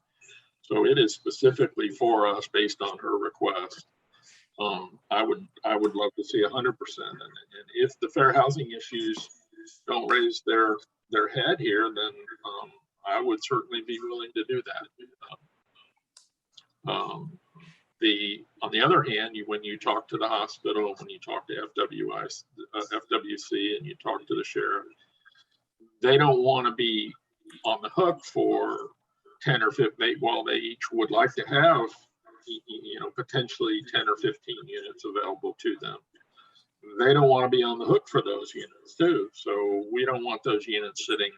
So it is specifically for us based on her request. I would love to see 100%. And if the fair housing issues don't raise their head here, then I would certainly be willing to do that. On the other hand, when you talk to the hospital, when you talk to FWC, and you talk to the sheriff, they don't want to be on the hook for 10 or 15. While they each would like to have, potentially 10 or 15 units available to them, they don't want to be on the hook for those units too. So we don't want those units sitting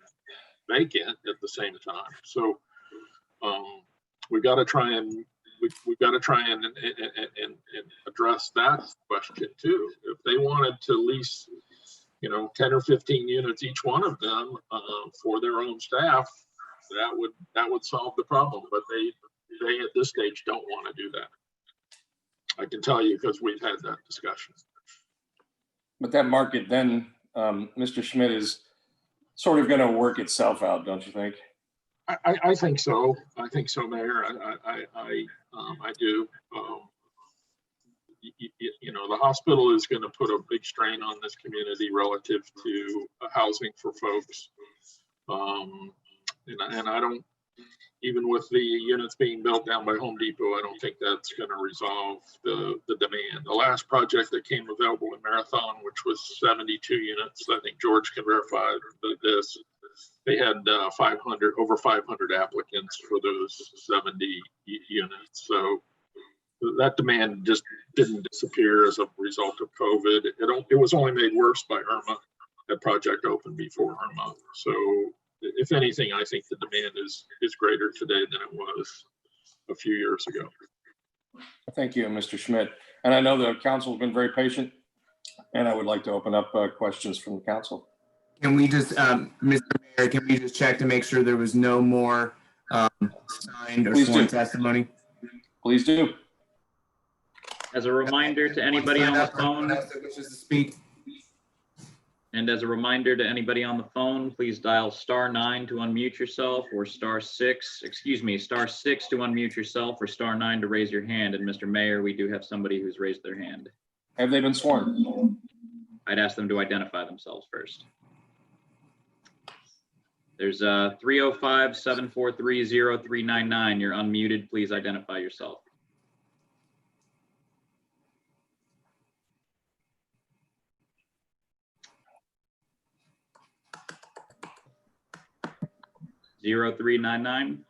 vacant at the same time. So we've got to try and address that question too. If they wanted to lease, 10 or 15 units, each one of them, for their own staff, that would solve the problem. But they at this stage don't want to do that. I can tell you because we've had that discussion. But that market then, Mr. Schmidt, is sort of going to work itself out, don't you think? I think so. I think so, Mayor. I do. The hospital is going to put a big strain on this community relative to housing for folks. And I don't, even with the units being built down by Home Depot, I don't think that's going to resolve the demand. The last project that came available in Marathon, which was 72 units, I think George can verify this. They had over 500 applicants for those 70 units. So that demand just didn't disappear as a result of COVID. It was only made worse by Irma. That project opened before Irma. So if anything, I think the demand is greater today than it was a few years ago. Thank you, Mr. Schmidt. And I know the council has been very patient, and I would like to open up questions from the council. Can we just, Mr. Mayor, can we just check to make sure there was no more signed or sworn testimony? Please do. As a reminder to anybody on the phone, wishes to speak. and as a reminder to anybody on the phone, please dial *9 to unmute yourself, or *6 to unmute yourself, or *9 to raise your hand. And Mr. Mayor, we do have somebody who's raised their hand. Have they been sworn? I'd ask them to identify themselves first. There's 305-743-0399. You're unmuted. Please identify yourself. (0399).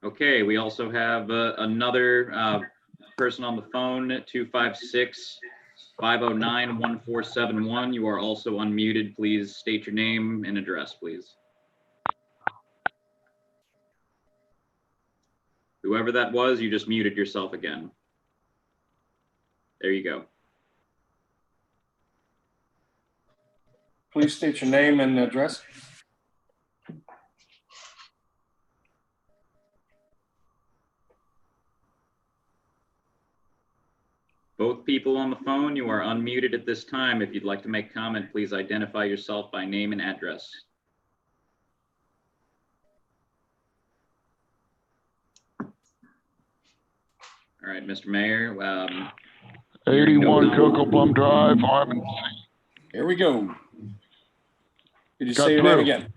Okay, we also have another person on the phone, 256-509-1471. You are also unmuted. Please state your name and address, please. Whoever that was, you just muted yourself again. There you go. Please state your name and address. Both people on the phone, you are unmuted at this time. If you'd like to make comment, please identify yourself by name and address. All right, Mr. Mayor. 81 Cocoa Plum Drive, Harmon. Here we go. Could you Got say your through. name again?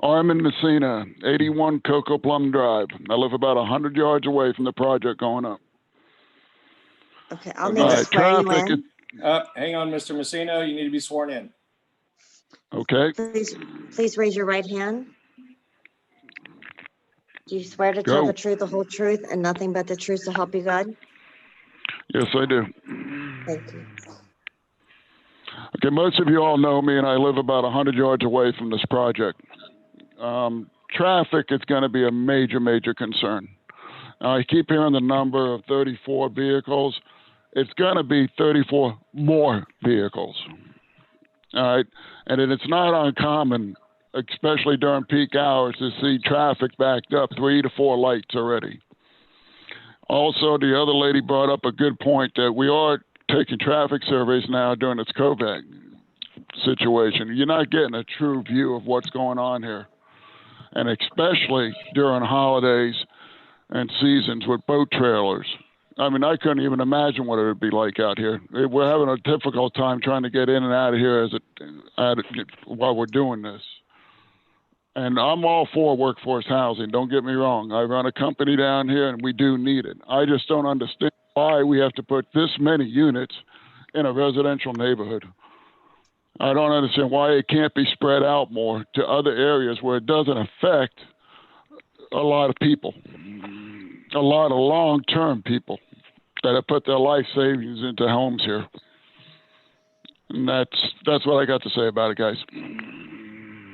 Armin Messina, 81 Cocoa Plum Drive. I live about 100 yards away from the project going up. Okay, I'll need to swear you in. Hang on, Mr. Messina. You need to be sworn in. Okay. Please raise your right hand. Do you swear to tell Go. the truth, the whole truth, and nothing but the truth to help you God? Yes, I do. Thank you. Okay, most of you all know me, and I live about 100 yards away from this project. Traffic is going to be a major, major concern. I keep hearing the number of 34 vehicles. It's going to be 34 more vehicles. All right, and it's not uncommon, especially during peak hours, to see traffic backed up 3 to 4 lights already. Also, the other lady brought up a good point that we are taking traffic surveys now during this COVID situation. You're not getting a true view of what's going on here. And especially during holidays and seasons with boat trailers. I mean, I couldn't even imagine what it would be like out here. We're having a difficult time trying to get in and out of here while we're doing this. And I'm all for workforce housing, don't get me wrong. I run a company down here and we do need it. I just don't understand why we have to put this many units in a residential neighborhood. I don't understand why it can't be spread out more to other areas where it doesn't affect a lot of people, a lot of long-term people that have put their life savings into homes here. And that's what I got to say about it, guys.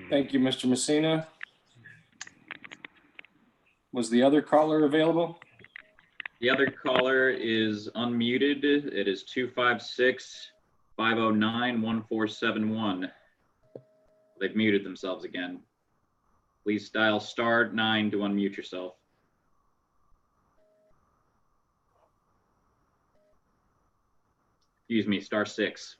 Thank you, Mr. Messina. Was the other caller available? The other caller is unmuted. It is 256-509-1471. They've muted themselves again. Please dial *9 to unmute yourself. Excuse me, *6.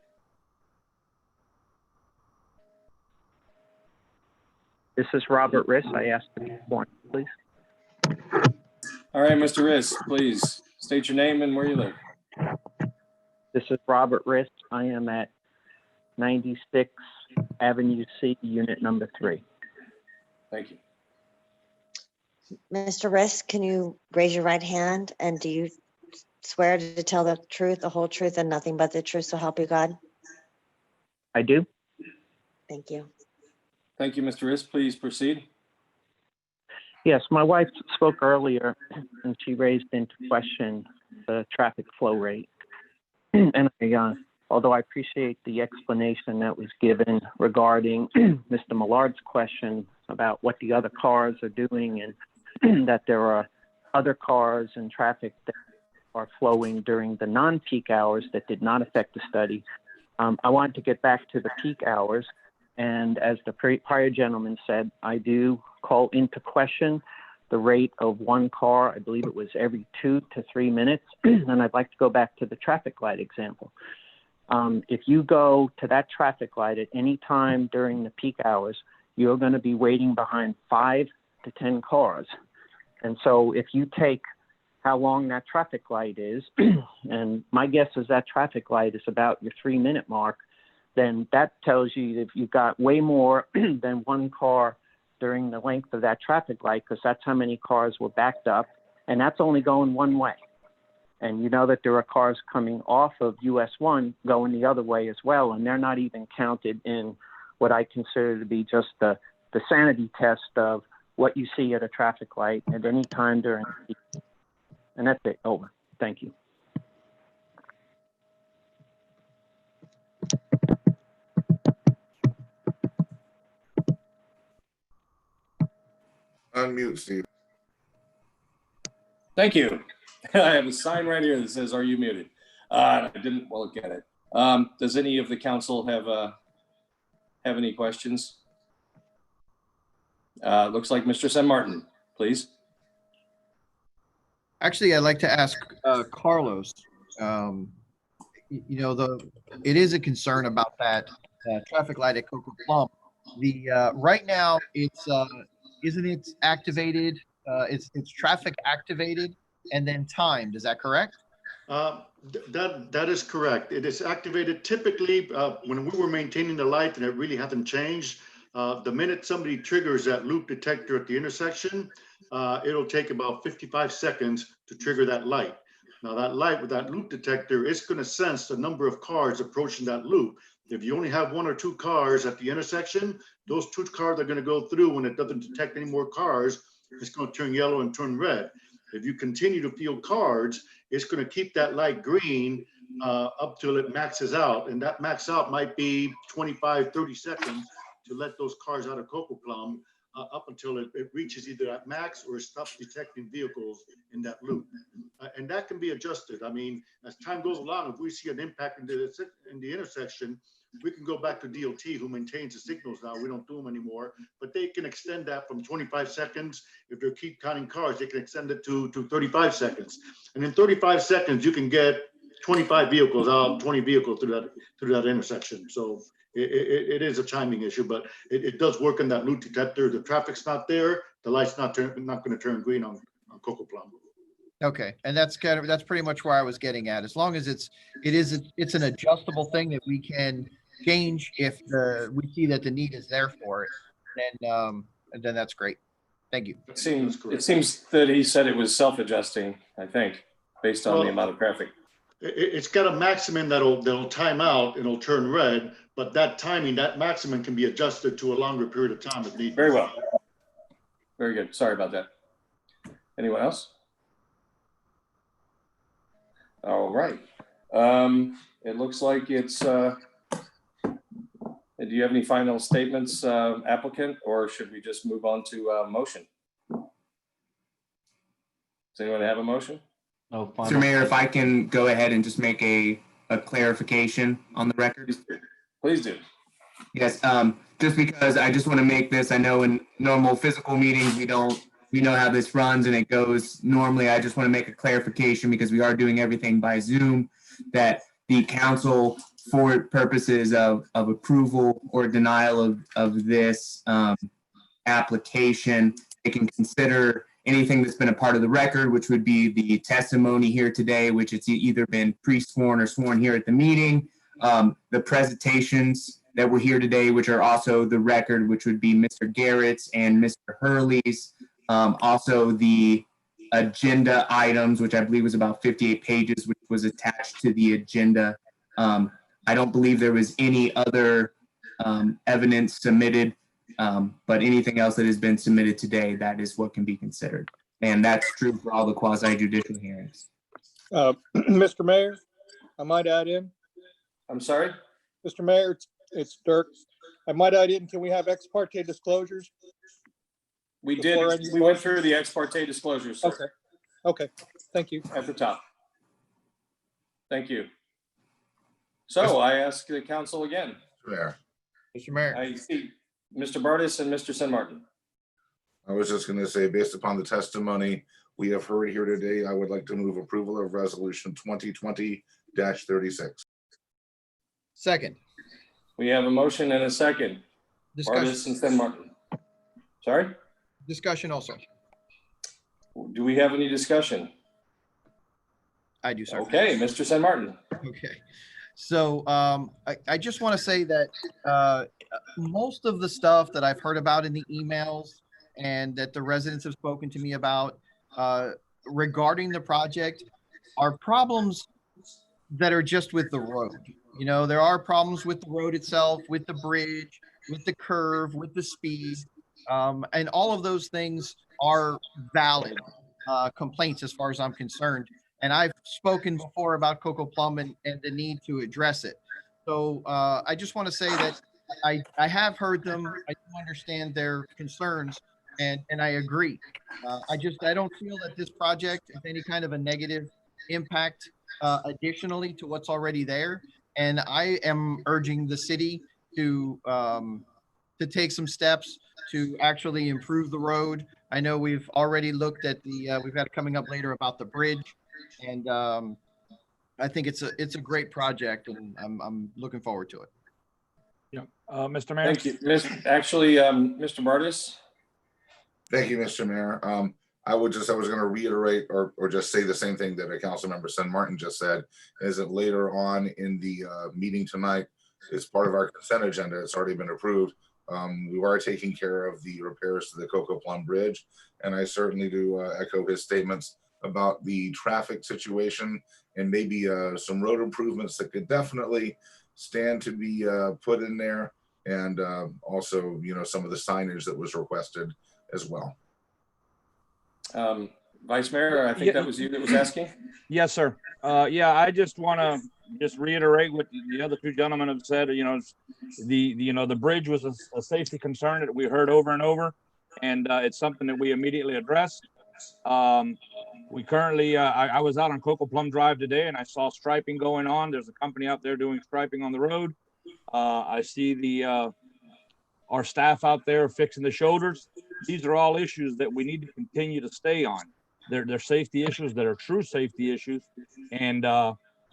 This is Robert Riss. I asked one, please. All right, Mr. Riss, please state your name and where you live. This is Robert Riss. I am at 96 Avenue C, unit number 3. Thank you. Mr. Riss, can you raise your right hand? And do you swear to tell the truth, the whole truth, and nothing but the truth, so help you God? I do. Thank you. Thank you, Mr. Riss. Please proceed. Yes, my wife spoke earlier and she raised into question the traffic flow rate. And although I appreciate the explanation that was given regarding Mr. Millard's question about what the other cars are doing and that there are other cars and traffic that are flowing during the non-peak hours that did not affect the study, I wanted to get back to the peak hours. And as the prior gentleman said, I do call into question the rate of one car. I believe it was every 2 to 3 minutes. And I'd like to go back to the traffic light example. If you go to that traffic light at any time during the peak hours, you're going to be waiting behind 5 to 10 cars. And so if you take how long that traffic light is, and my guess is that traffic light is about your 3-minute mark, then that tells you if you've got way more than one car during the length of that traffic light, because that's how many cars were backed up, and that's only going one way. And you know that there are cars coming off of US 1 going the other way as well, and they're not even counted in what I consider to be just the sanity test of what you see at a traffic light at any time during the peak. And that's it. Over. Thank you. Unmute, Steve. Thank you. I have a sign right here that says, "Are you muted?" I didn't look at it. Does any of the council have any questions? Looks like Mr. San Martin, please. Actually, I'd like to ask Carlos. It is a concern about that traffic light at Coco Plum. Right now, it's isn't it activated? It's traffic activated and then timed. Is that correct? That is correct. It is activated typically when we were maintaining the light, and it really hasn't changed. The minute somebody triggers that loop detector at the intersection, it'll take about 55 seconds to trigger that light. Now that light with that loop detector is going to sense the number of cars approaching that loop. If you only have 1 or 2 cars at the intersection, those 2 cars are going to go through. When it doesn't detect any more cars, it's going to turn yellow and turn red. If you continue to feel cars, it's going to keep that light green up till it maxes out. And that max out might be 25, 30 seconds to let those cars out of Coco Plum up until it reaches either at max or it stops detecting vehicles in that loop. And that can be adjusted. I mean, as time goes along, if we see an impact in the intersection, we can go back to DOT, who maintains the signals now. We don't do them anymore, but they can extend that from 25 seconds. If they keep counting cars, they can extend it to 35 seconds. And in 35 seconds, you can get 25 vehicles out, 20 vehicles through that intersection. So it is a timing issue, but it does work in that loop detector. The traffic's not there. The light's not going to turn green on Coco Plum. Okay, and that's pretty much where I was getting at. As long as it's an adjustable thing that we can change if we see that the need is there for it, then that's great. Thank you. It seems that he said it was self-adjusting, I think, based on the amount of traffic. It's got a maximum that'll time out and it'll turn red, but that timing, that maximum can be adjusted to a longer period of time if needed. Very well. Very good. Sorry about that. Anyone else? All right. It looks like it's, do you have any final statements, applicant, or should we just move on to motion? Does anyone have a motion? No Mr. final. Mayor, if I can go ahead and just make a clarification on the record. Please do. Yes, just because I just want to make this, I know in normal physical meetings, we know how this runs and it goes normally. I just want to make a clarification because we are doing everything by Zoom, that the council, for purposes of approval or denial of this application, it can consider anything that's been a part of the record, which would be the testimony here today, which it's either been pre-sworn or sworn here at the meeting, the presentations that were here today, which are also the record, which would be Mr. Garrett's and Mr. Hurley's. Also the agenda items, which I believe was about 58 pages, which was attached to the agenda. I don't believe there was any other evidence submitted, but anything else that has been submitted today, that is what can be considered. And that's true for all the quasi-judicial hearings. Mr. Mayor, I might add in. I'm sorry? Mr. Mayor, it's Dirk. I might add in, can we have ex parte disclosures? We did. Before any We went through the ex parte disclosures, sir, Okay, okay, thank you. at the top. Thank you. So I ask the council again. Mayor, Mr. Mayor. I see Mr. Bartis and Mr. San Martin. I was just gonna say, based upon the testimony we have heard here today, I would like to move approval of resolution 2020-36. Second. We have a motion and a second. Discussion. Bartis and San Martin. Sorry? Discussion also. Do we have any discussion? I do, sir. Okay, Mr. San Martin. Okay. So I just want to say that most of the stuff that I've heard about in the emails and that the residents have spoken to me about regarding the project are problems that are just with the road. You know, there are problems with the road itself, with the bridge, with the curve, with the speed. And all of those things are valid complaints as far as I'm concerned. And I've spoken before about Coco Plum and the need to address it. So I just want to say that I have heard them. I do understand their concerns, and I agree. I don't feel that this project is any kind of a negative impact additionally to what's already there. And I am urging the city to take some steps to actually improve the road. I know we've already looked at we've got it coming up later about the bridge. And I think it's a great project, and I'm looking forward to it. Yeah, Mr. Mayor. Thank you. Mr. Bartis. Thank you, Mr. Mayor. I was going to reiterate or just say the same thing that a council member San Martin just said, is that later on in the meeting tonight, as part of our consent agenda, it's already been approved. We are taking care of the repairs to the Coco Plum Bridge, and I certainly do echo his statements about the traffic situation and maybe some road improvements that could definitely stand to be put in there, and also, you know, some of the signage that was requested as well. Vice Mayor, I think that was you that was asking. Yes, sir. Yeah, I just want to reiterate what the other two gentlemen have said. You know, the bridge was a safety concern that we heard over and over, and it's something that we immediately addressed. We currently, I was out on Coco Plum Drive today, and I saw striping going on. There's a company out there doing striping on the road. I see our staff out there fixing the shoulders. These are all issues that we need to continue to stay on. They're safety issues that are true safety issues. And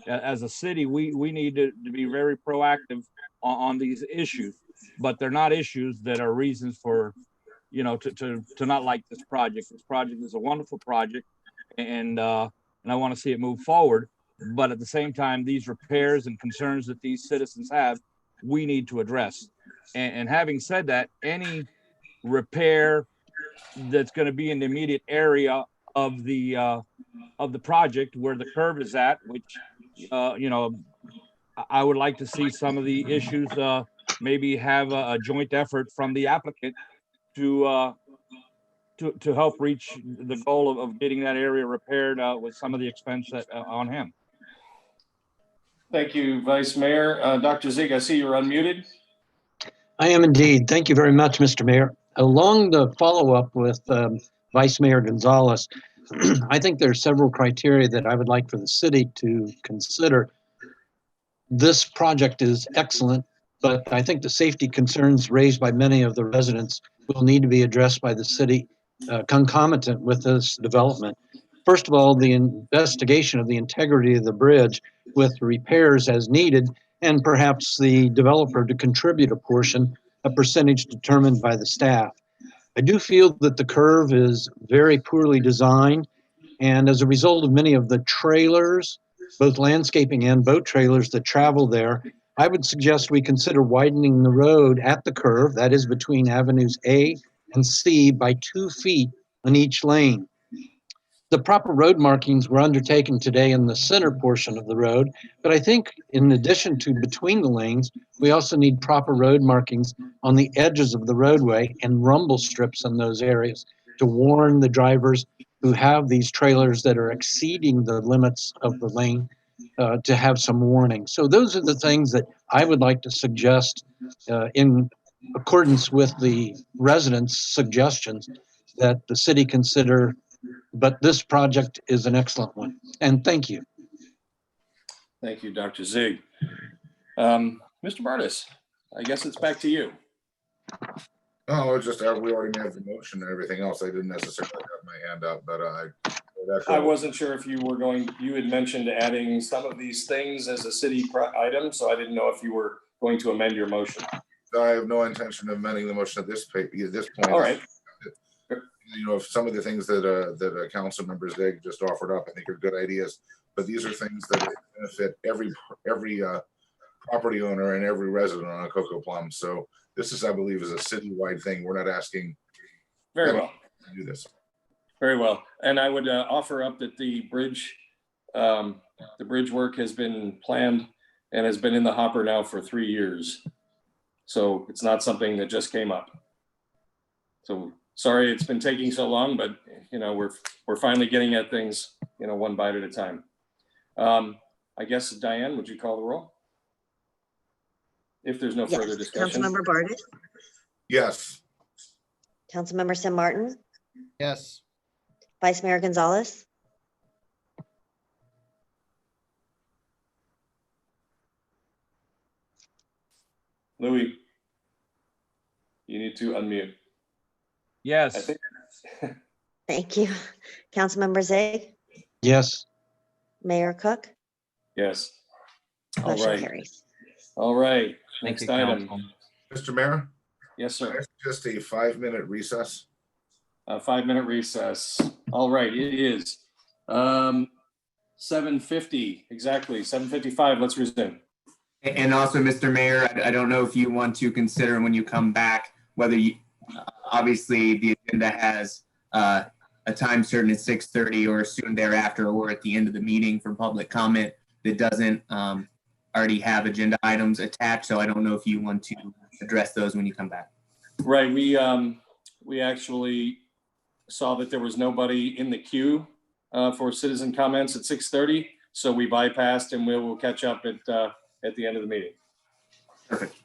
as a city, we need to be very proactive on these issues, but they're not issues that are reasons for, you know, to not like this project. This project is a wonderful project, and I want to see it move forward. But at the same time, these repairs and concerns that these citizens have, we need to address. And having said that, any repair that's going to be in the immediate area of the project where the curve is at, which you know, I would like to see some of the issues maybe have a joint effort from the applicant to help reach the goal of getting that area repaired with some of the expense on him. Thank you, Vice Mayor. Dr. Zig, I see you're unmuted. I am indeed. Thank you very much, Mr. Mayor. Along the follow-up with Vice Mayor Gonzalez, I think there are several criteria that I would like for the city to consider. This project is excellent, but I think the safety concerns raised by many of the residents will need to be addressed by the city concomitant with this development. First of all, the investigation of the integrity of the bridge with repairs as needed, and perhaps the developer to contribute a portion, a percentage determined by the staff. I do feel that the curve is very poorly designed, and as a result of many of the trailers, both landscaping and boat trailers that travel there, I would suggest we consider widening the road at the curve, that is between avenues A and C, by 2 feet on each lane. The proper road markings were undertaken today in the center portion of the road, but I think in addition to between the lanes, we also need proper road markings on the edges of the roadway and rumble strips in those areas to warn the drivers who have these trailers that are exceeding the limits of the lane to have some warning. So those are the things that I would like to suggest in accordance with the residents' suggestions that the city consider, but this project is an excellent one. And thank you. Thank you, Dr. Zig. Mr. Bartis, I guess it's back to you. No, it's just, we already made the motion and everything else. I didn't necessarily have my hand up, but I wasn't sure if you were you had mentioned adding some of these things as a city item, so I didn't know if you were going to amend your motion. I have no intention of amending the motion at this point. All right. You know, if some of the things that council members Zig just offered up, I think are good ideas, but these are things that benefit every property owner and every resident on a Cocoa Plum. So this is, I believe, is a citywide thing. We're not asking. Very well. To do this. Very well. And I would offer up that the bridge work has been planned and has been in the hopper now for 3 years. So it's not something that just came up. So sorry it's been taking so long, but you know, we're finally getting at things, you know, one bite at a time. I guess, Diane, would you call the roll? If there's no further discussion. Councilmember Bartis, Yes. Councilmember Sim Martin, Yes. Vice Mayor Gonzalez, Louis, you need to unmute. Yes. thank you. Councilmember Zig, Yes. Mayor Cook, Yes. All motion right. carries. All right. Thank Next you, item. Council. Mr. Mayor, Yes, sir. just a 5-minute recess. A 5-minute recess. All right, it is 7:50, exactly, 7:55. Let's resume. And also, Mr. Mayor, I don't know if you want to consider when you come back, whether you, obviously the agenda has a time certain at 6:30 or soon thereafter, or at the end of the meeting for public comment that doesn't already have agenda items attached. So I don't know if you want to address those when you come back. Right, we actually saw that there was nobody in the queue for citizen comments at 6:30. So we bypassed and we will catch up at the end of the meeting. Perfect.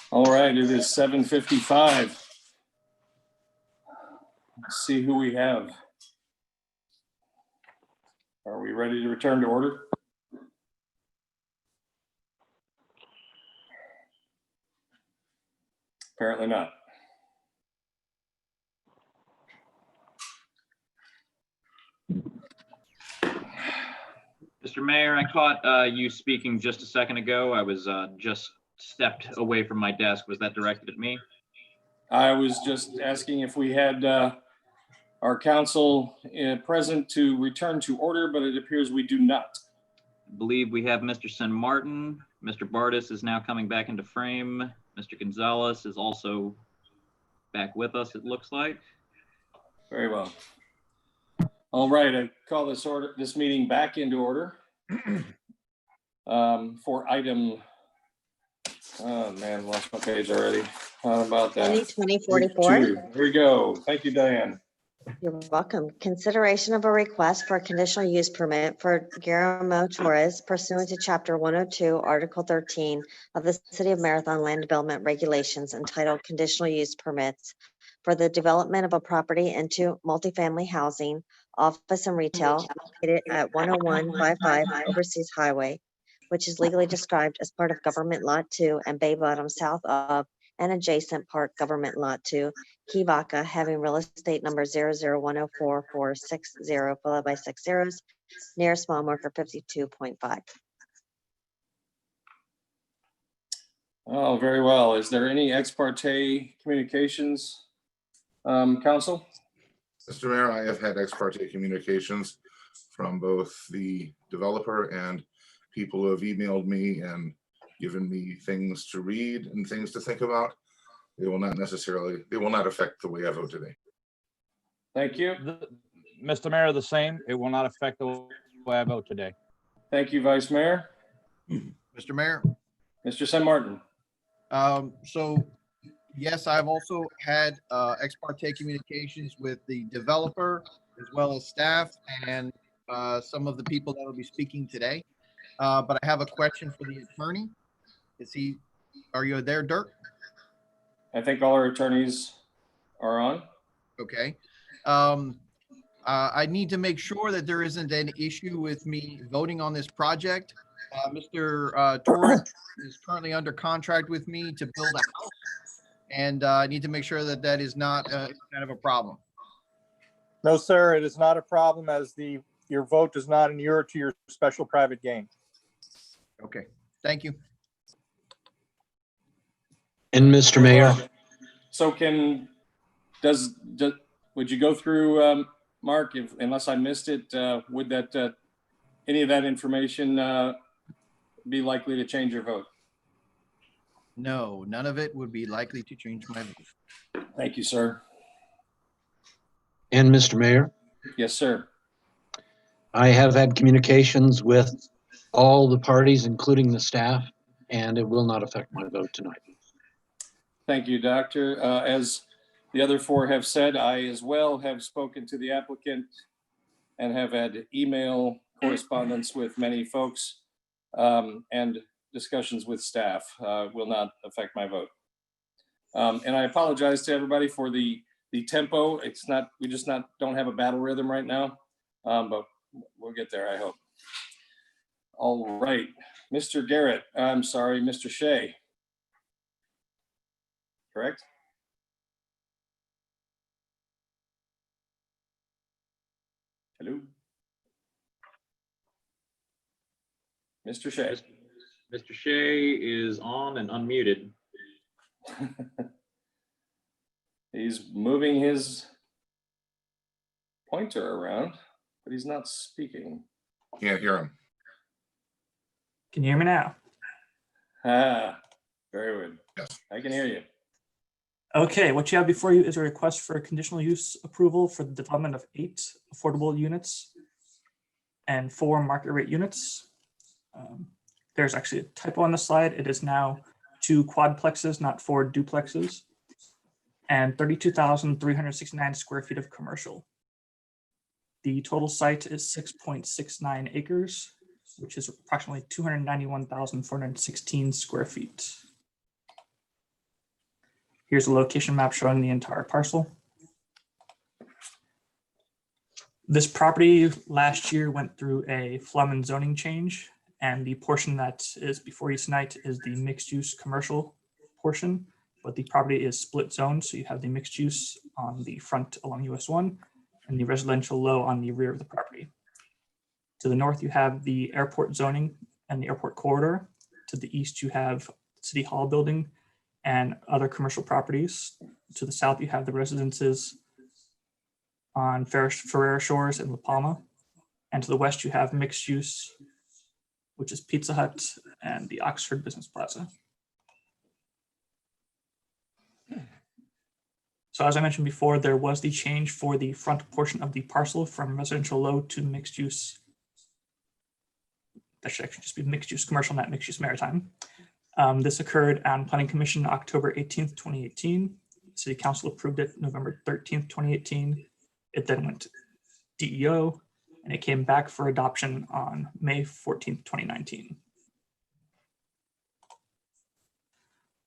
All right, it is 7:55. Let's see who we have. Are we ready to return to order? Apparently not. Mr. Mayor, I caught you speaking just a second ago. I was just stepped away from my desk. Was that directed at me? I was just asking if we had our council present to return to order, but it appears we do not. I believe we have Mr. San Martin. Mr. Bardis is now coming back into frame. Mr. Gonzalez is also back with us, it looks like. Very well. All right, I call this meeting back into order for item. Oh man, lost my page already. How about that? 2044. Here we go. Thank you, Diane. You're welcome. Consideration of a request for a conditional use permit for Guillermo Torres pursuant to Chapter 102, Article 13 of the City of Marathon Land Development Regulations entitled Conditional Use Permits for the development of a property into multifamily housing, office and retail located at 10155 Overseas Highway, which is legally described as part of Government Lot 2 and Bay Bottom south of and adjacent Park Government Lot 2, Key Vaca, having real estate number 001044460 followed by 6 zeros, nearest mile marker 52.5. Oh, very well. Is there any ex parte communications, council? Mr. Mayor, I have had ex parte communications from both the developer and people who have emailed me and given me things to read and things to think about. They will not affect the way I vote today. Thank you. Mr. Mayor, the same. It will not affect the way I vote today. Thank you, Vice Mayor. Mr. Mayor. Mr. San Martin. So yes, I've also had ex parte communications with the developer as well as staff and some of the people that will be speaking today. But I have a question for the attorney. Are you there, Dirk? I think all our attorneys are on. Okay. I need to make sure that there isn't an issue with me voting on this project. Mr. Torres is currently under contract with me to build a house, and I need to make sure that that is not kind of a problem. No, sir, it is not a problem as your vote does not inure to your special private gain. Okay, thank you. And Mr. Mayor, So would you go through, Mark, unless I missed it, would that, any of that information be likely to change your vote? No, none of it would be likely to change my vote. Thank you, sir. and Mr. Mayor, Yes, sir. I have had communications with all the parties, including the staff, and it will not affect my vote tonight. Thank you, Doctor. As the other four have said, I as well have spoken to the applicant and have had email correspondence with many folks and discussions with staff. Will not affect my vote. And I apologize to everybody for the tempo. It's not, we just don't have a battle rhythm right now, but we'll get there, I hope. All right, Mr. Garrett, I'm sorry, Mr. Shea. Correct? Hello? Mr. Shea. Mr. Shea is on and unmuted. He's moving his pointer around, but he's not speaking. Can't hear him. Can you hear me now? Ah, very good. Yes. I can hear you. Okay, what you have before you is a request for a conditional use approval for the development of 8 affordable units and 4 market rate units. There's actually a typo on the slide. It is now 2 quadplexes, not 4 duplexes, and 32,369 square feet of commercial. The total site is 6.69 acres, which is approximately 291,416 square feet. Here's a location map showing the entire parcel. This property last year went through a FLUM and zoning change, and the portion that is before you tonight is the mixed use commercial portion, but the property is split zone. So you have the mixed use on the front along US 1 and the residential low on the rear of the property. To the north, you have the airport zoning and the airport corridor. To the east, you have City Hall building and other commercial properties. To the south, you have the residences on Ferrera Shores and La Palma. And to the west, you have mixed use, which is Pizza Hut and the Oxford Business Plaza. So as I mentioned before, there was the change for the front portion of the parcel from residential low to mixed use. That should actually just be mixed use commercial, not mixed use maritime. This occurred on Planning Commission October 18th, 2018. City Council approved it November 13th, 2018. It then went to DEO and it came back for adoption on May 14th, 2019.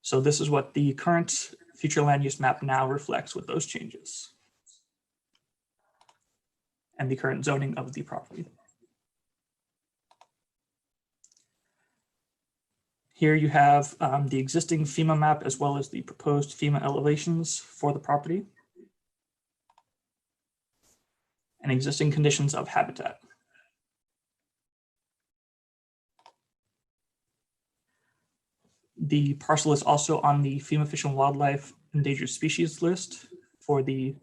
So this is what the current future land use map now reflects with those changes and the current zoning of the property. Here you have the existing FEMA map as well as the proposed FEMA elevations for the property and existing conditions of habitat. The parcel is also on the FEMA Fish and Wildlife Endangered Species list for the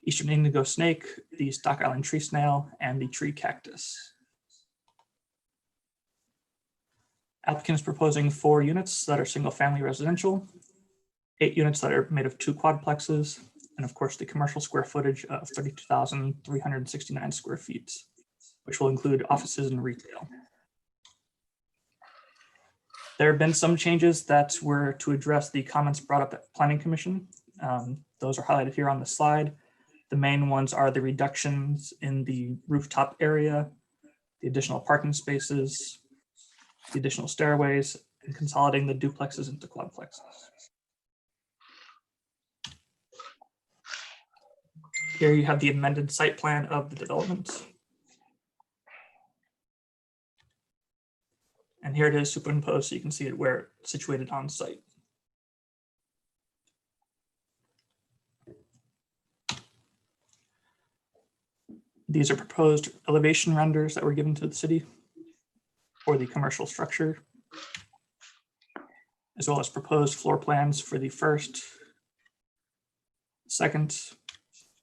eastern indigo snake, the Stock Island tree snail, and the tree cactus. Applicant is proposing 4 units that are single-family residential, 8 units that are made of 2 quadplexes, and of course the commercial square footage of 32,369 square feet, which will include offices and retail. There have been some changes that were to address the comments brought up at Planning Commission. Those are highlighted here on the slide. The main ones are the reductions in the rooftop area, the additional parking spaces, the additional stairways, and consolidating the duplexes into quadplexes. Here you have the amended site plan of the development. And here it is superimposed so you can see it where it's situated on site. These are proposed elevation renders that were given to the city for the commercial structure, as well as proposed floor plans for the first, second,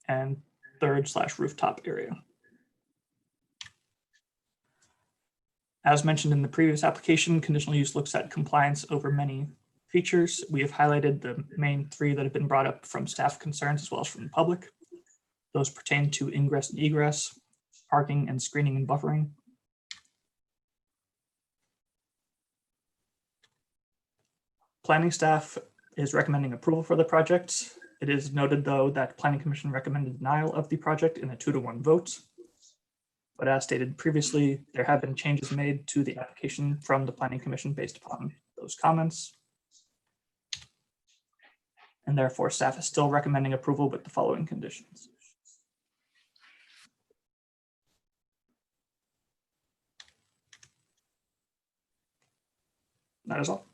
and third/rooftop area. As mentioned in the previous application, conditional use looks at compliance over many features. We have highlighted the main 3 that have been brought up from staff concerns as well as from the public. Those pertain to ingress and egress, parking and screening and buffering. Planning staff is recommending approval for the project. It is noted, though, that Planning Commission recommended denial of the project in a 2-to-1 vote. But as stated previously, there have been changes made to the application from the Planning Commission based upon those comments. And therefore, staff is still recommending approval with the following conditions. That is all.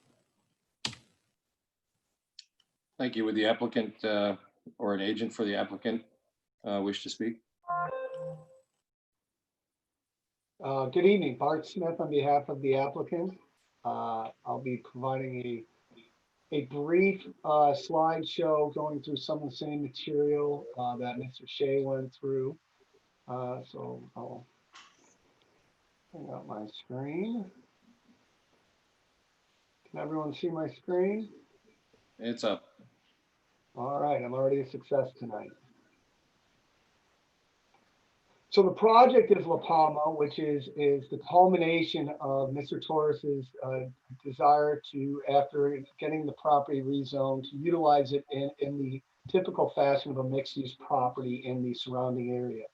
Thank you. Would the applicant or an agent for the applicant wish to speak? Good evening, Bart Smith on behalf of the applicant. I'll be providing a brief slideshow going through some of the same material that Mr. Shea went through. So I'll bring up my screen. Can everyone see my screen? It's up. All right, I'm already a success tonight. So the project is La Palma, which is the culmination of Mr. Torres's desire to, after getting the property rezoned, to utilize it in the typical fashion of a mixed-use property in the surrounding area.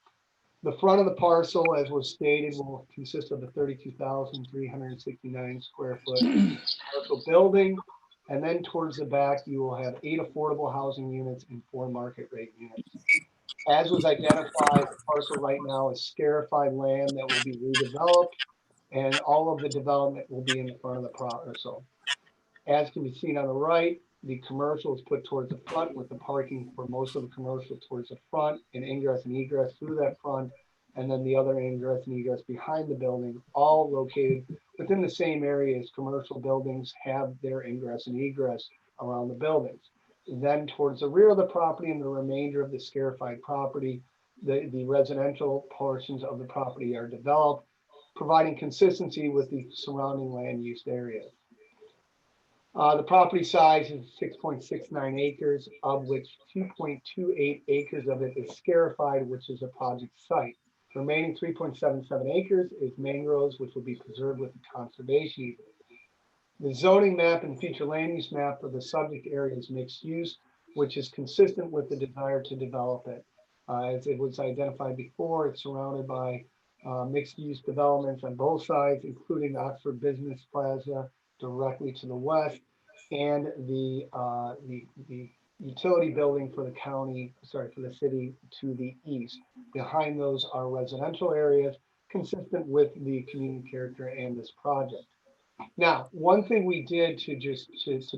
The front of the parcel, as was stated, will consist of a 32,369 square foot commercial building. And then towards the back, you will have 8 affordable housing units and 4 market rate units. As was identified, the parcel right now is scarified land that will be redeveloped, and all of the development will be in the front of the parcel. As can be seen on the right, the commercial is put towards the front, with the parking for most of the commercial towards the front, and ingress and egress through that front, and then the other ingress and egress behind the building, all located within the same area as commercial buildings have their ingress and egress around the buildings. Then towards the rear of the property and the remainder of the scarified property, the residential portions of the property are developed, providing consistency with the surrounding land use areas. The property size is 6.69 acres, of which 2.28 acres of it is scarified, which is a project site. The remaining 3.77 acres is mangroves, which will be preserved with the conservation easement. The zoning map and future land use map for the subject area is mixed use, which is consistent with the desire to develop it. As it was identified before, it's surrounded by mixed use developments on both sides, including the Oxford Business Plaza directly to the west, and the utility building for the county, for the city to the east. Behind those are residential areas consistent with the community character and this project. Now, one thing we did to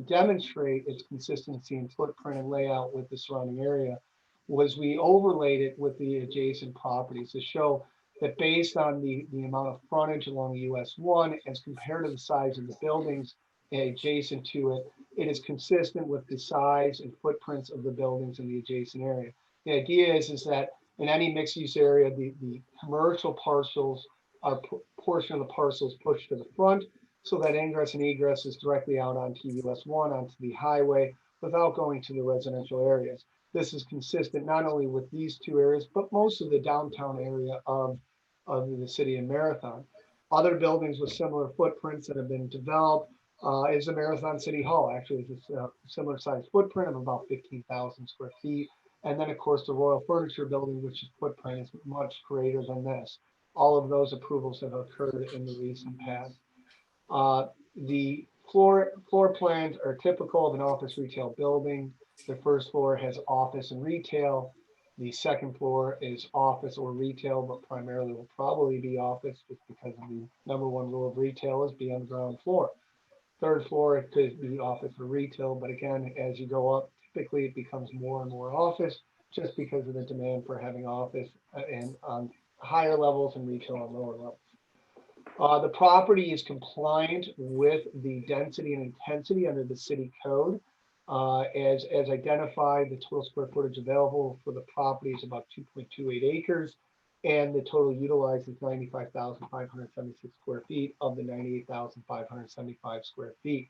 demonstrate its consistency in footprint and layout with the surrounding area was we overlaid it with the adjacent properties to show that based on the amount of frontage along US 1 as compared to the size of the buildings adjacent to it, it is consistent with the size and footprints of the buildings in the adjacent area. The idea is that in any mixed use area, the commercial parcels are portion of the parcels pushed to the front, so that ingress and egress is directly out onto US 1, onto the highway, without going to the residential areas. This is consistent not only with these two areas, but most of the downtown area of the city of Marathon. Other buildings with similar footprints that have been developed is the Marathon City Hall. Actually, it's a similar size footprint of about 15,000 square feet. And then, of course, the Royal Furniture Building, which footprint is much greater than this. All of those approvals have occurred in the recent past. The floor plans are typical of an office retail building. The first floor has office and retail. The second floor is office or retail, but primarily will probably be office, just because of the number one rule of retail is be on the ground floor. Third floor, it could be office or retail, but again, as you go up, typically it becomes more and more office, just because of the demand for having office and on higher levels and retail on lower levels. The property is compliant with the density and intensity under the city code. As identified, the total square footage available for the property is about 2.28 acres, and the total utilized is 95,576 square feet of the 98,575 square feet.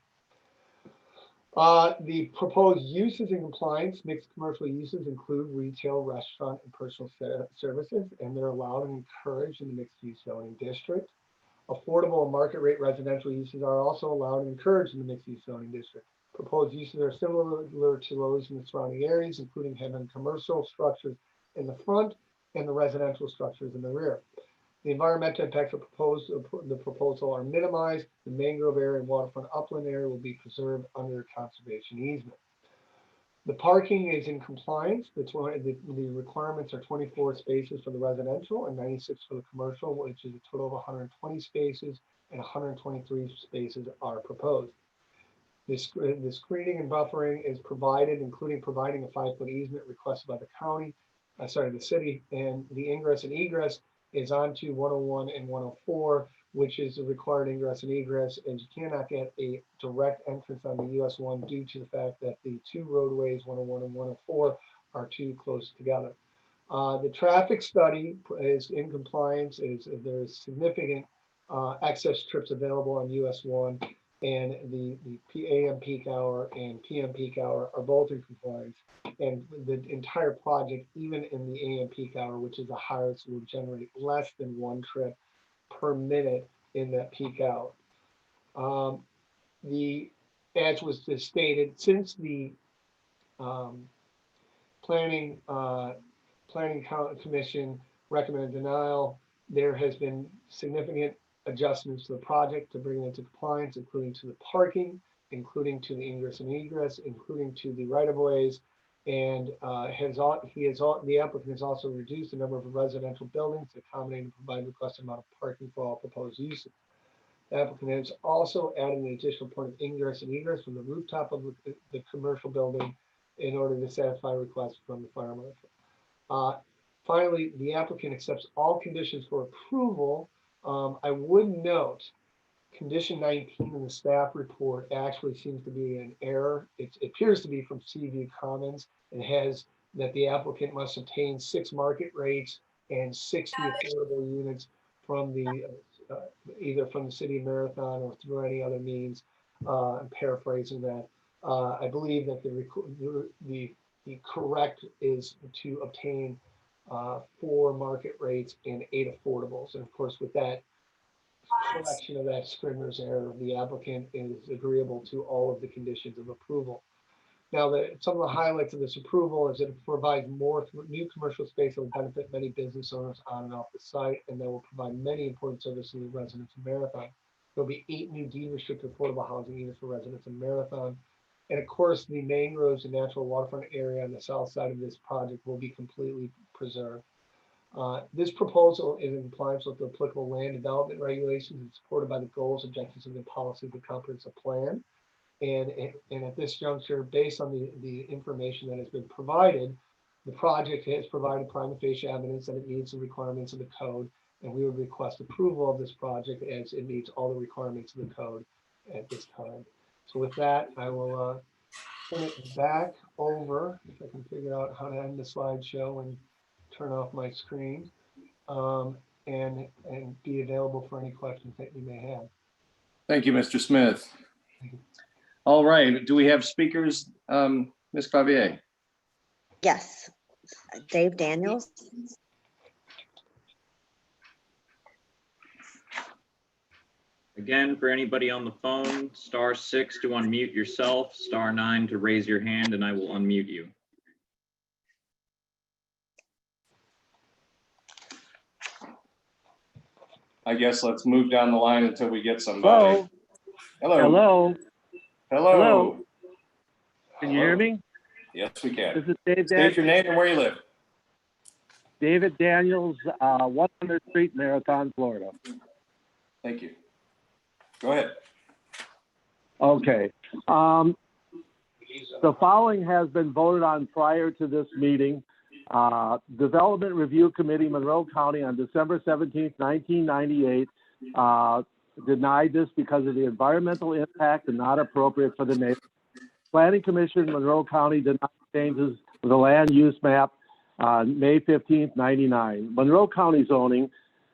The proposed uses in compliance, mixed commercial uses include retail, restaurant, and personal services, and they're allowed and encouraged in the mixed use zoning district. Affordable and market rate residential uses are also allowed and encouraged in the mixed use zoning district. Proposed uses are similar to those in the surrounding areas, including having commercial structures in the front and the residential structures in the rear. The environmental impacts of the proposal are minimized. The mangrove area and waterfront upland area will be preserved under a conservation easement. The parking is in compliance. The requirements are 24 spaces for the residential and 96 for the commercial, which is a total of 120 spaces, and 123 spaces are proposed. The screening and buffering is provided, including providing a 5-foot easement requested by the county, the city, and the ingress and egress is onto 101 and 104, which is a required ingress and egress, and you cannot get a direct entrance on the US 1 due to the fact that the two roadways, 101 and 104, are too close together. The traffic study is in compliance. There's significant excess trips available on US 1, and the AM peak hour and PM peak hour are both in compliance. And the entire project, even in the AM peak hour, which is the highest, will generate less than one trip per minute in that peak hour. As was just stated, since the Planning Commission recommended denial, there has been significant adjustments to the project to bring it into compliance, including to the parking, including to the ingress and egress, including to the right-of-ways, and the applicant has also reduced the number of residential buildings to accommodate and provide the requested amount of parking for all proposed uses. The applicant has also added an additional point of ingress and egress from the rooftop of the commercial building in order to satisfy requests from the fire marshal. Finally, the applicant accepts all conditions for approval. I would note condition 19 in the staff report actually seems to be an error. It appears to be from Seaview Commons. It has that the applicant must obtain 6 market rates and 60 affordable units from the either from the city of Marathon or through any other means. I'm paraphrasing that. I believe that the correct is to obtain 4 market rates and 8 affordables. And of course, with that correction of that Scrivener's error, the applicant is agreeable to all of the conditions of approval. Now, some of the highlights of this approval is that it provides more new commercial space that will benefit many business owners on and off the site, and that will provide many important services to the residents of Marathon. There'll be 8 new deed-restricted affordable housing units for residents of Marathon. And of course, the mangroves and natural waterfront area on the south side of this project will be completely preserved. This proposal is in compliance with the applicable land development regulations and supported by the goals, objectives, and the policy of the comprehensive plan. And at this juncture, based on the information that has been provided, the project has provided prima facie evidence that it meets the requirements of the code, and we would request approval of this project as it meets all the requirements of the code at this time. So with that, I will turn it back over, if I can figure out how to end the slideshow and turn off my screen, and be available for any questions that you may have. Thank you, Mr. Smith. All right, do we have speakers, Ms. Clavier? Yes. Dave Daniels. Again, for anybody on the phone, *6 to unmute yourself, *9 to raise your hand, and I will unmute you. I guess let's move down the line until we get somebody. Hello. Hello. Hello. Hello. Can you hear me? Yes, we can. This is Dave State your name and where you live. David Daniels, 100 Street, Marathon, Florida. Thank you. Go ahead. Okay. The following has been voted on prior to this meeting. Development Review Committee, Monroe County, on December 17th, 1998, denied this because of the environmental impact and not appropriate for the neighborhood. Planning Commission, Monroe County, denied changes to the land use map on May 15th, 99. Monroe County zoning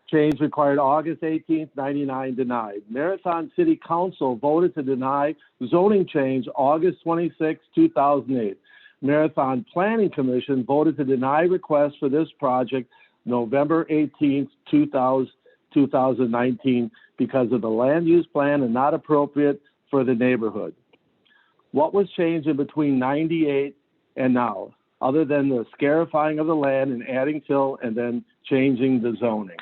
change required August 18th, 99, denied. Marathon City Council voted to deny zoning change August 26, 2008. Marathon Planning Commission voted to deny request for this project November 18th, 2019 because of the land use plan and not appropriate for the neighborhood. What was changed in between 98 and now, other than the scarifying of the land and adding fill and then changing the zoning?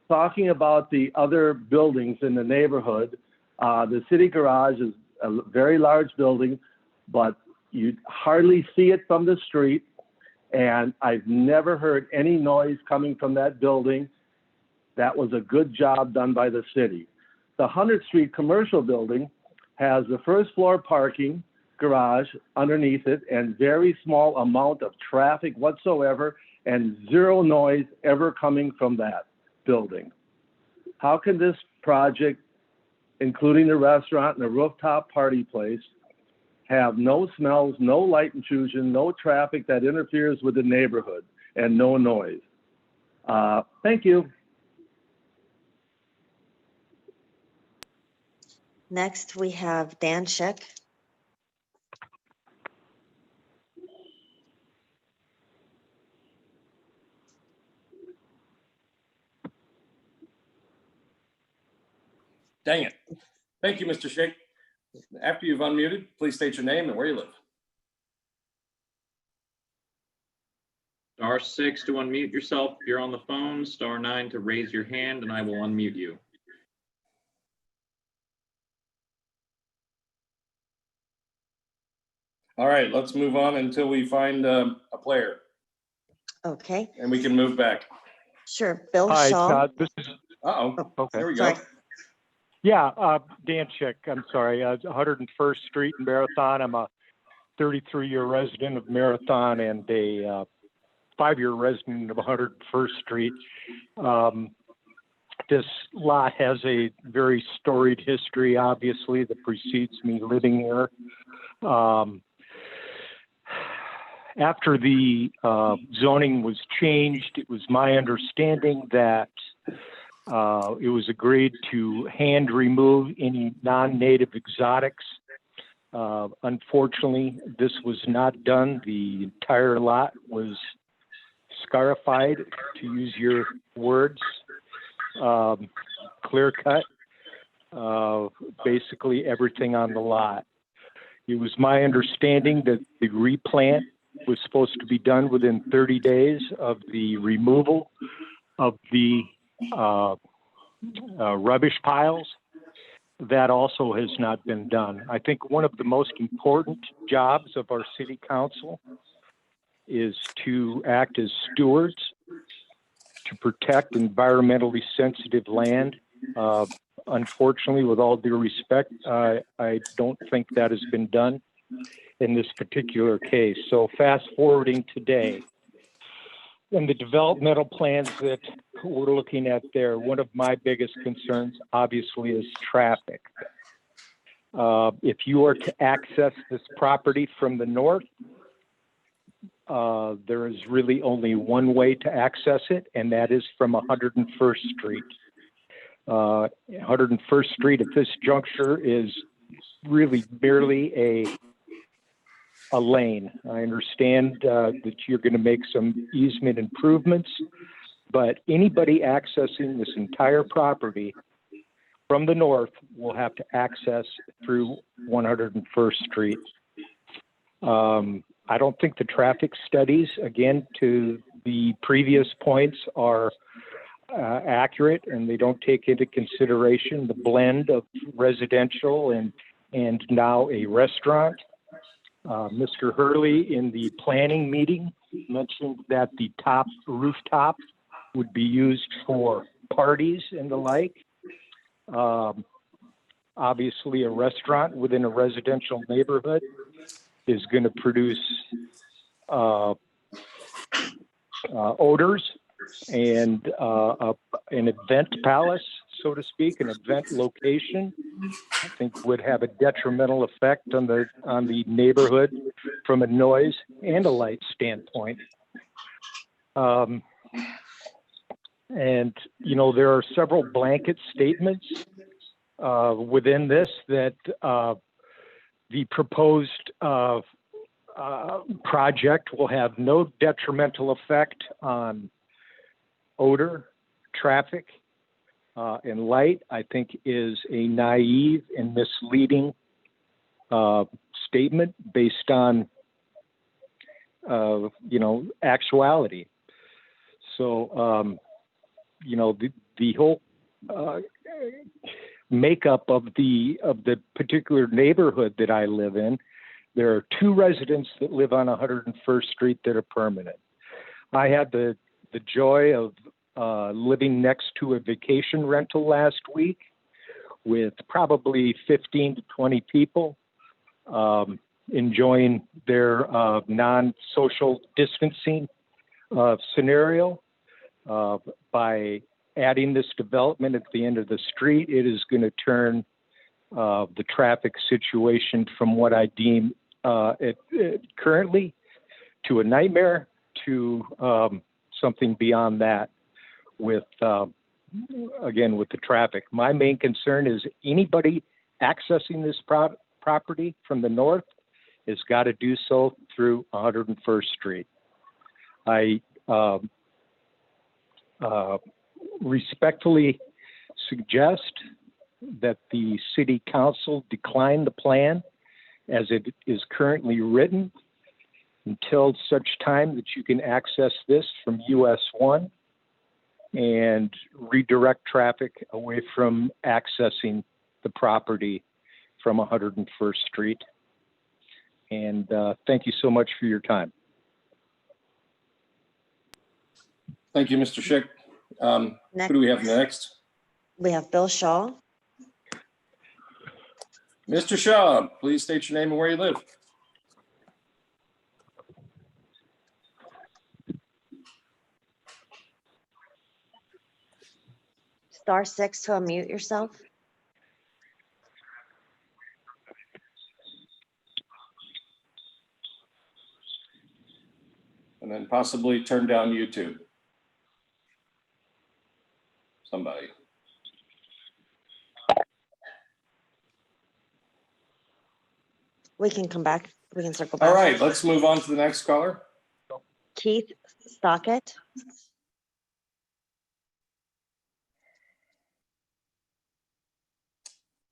Talking about the other buildings in the neighborhood, the city garage is a very large building, but you hardly see it from the street. And I've never heard any noise coming from that building. That was a good job done by the city. The 100th Street commercial building has the first floor parking garage underneath it and very small amount of traffic whatsoever and zero noise ever coming from that building. How can this project, including the restaurant and the rooftop party place, have no smells, no light intrusion, no traffic that interferes with the neighborhood, and no noise? Thank you. Next, we have Dan Schick. Dang it. Thank you, Mr. Schick. After you've unmuted, please state your name and where you live. Star 6 to unmute yourself if you're on the phone, star 9 to raise your hand, and I will unmute you. All right, let's move on until we find a player. Okay. And we can move back. Sure. Bill Hi, Shaw. this is, Uh-oh. okay. There we go. Sorry. Yeah, Dan Schick, I'm sorry, 101st Street in Marathon. I'm a 33-year resident of Marathon and a 5-year resident of 101st Street. This lot has a very storied history, obviously, that precedes me living here. After the zoning was changed, it was my understanding that it was agreed to hand remove any non-native exotics. Unfortunately, this was not done. The entire lot was scarified, to use your words, clear cut, basically everything on the lot. It was my understanding that the replant was supposed to be done within 30 days of the removal of the rubbish piles. That also has not been done. I think one of the most important jobs of our city council is to act as stewards to protect environmentally sensitive land. Unfortunately, with all due respect, I don't think that has been done in this particular case. So fast forwarding today, and the developmental plans that we're looking at there, one of my biggest concerns obviously is traffic. If you are to access this property from the north, there is really only one way to access it, and that is from 101st Street. 101st Street at this juncture is really merely a lane. I understand that you're going to make some easement improvements, but anybody accessing this entire property from the north will have to access through 101st Street. I don't think the traffic studies, again, to the previous points, are accurate, and they don't take into consideration the blend of residential and now a restaurant. Mr. Hurley in the planning meeting mentioned that the top rooftop would be used for parties and the like. Obviously, a restaurant within a residential neighborhood is going to produce odors, and an event palace, so to speak, an event location, I think would have a detrimental effect on the neighborhood from a noise and a light standpoint. And, you know, there are several blanket statements within this that the proposed project will have no detrimental effect on odor, traffic, and light. I think is a naive and misleading statement based on, you know, actuality. So, you know, the whole makeup of the particular neighborhood that I live in, there are 2 residents that live on 101st Street that are permanent. I had the joy of living next to a vacation rental last week with probably 15 to 20 people enjoying their non-social distancing scenario, by adding this development at the end of the street, it is going to turn the traffic situation from what I deem currently to a nightmare to something beyond that with, again, with the traffic. My main concern is anybody accessing this property from the north has got to do so through 101st Street. I respectfully suggest that the city council decline the plan as it is currently written until such time that you can access this from US 1 and redirect traffic away from accessing the property from 101st Street. And thank you so much for your time. Thank you, Mr. Schick. Who do we have next? We have Bill Shaw. Mr. Shaw, please state your name and where you live. *6 to unmute yourself. And then possibly turn down YouTube. Somebody. We can come back. We can circle back. All right, let's move on to the next caller. Keith Stockett.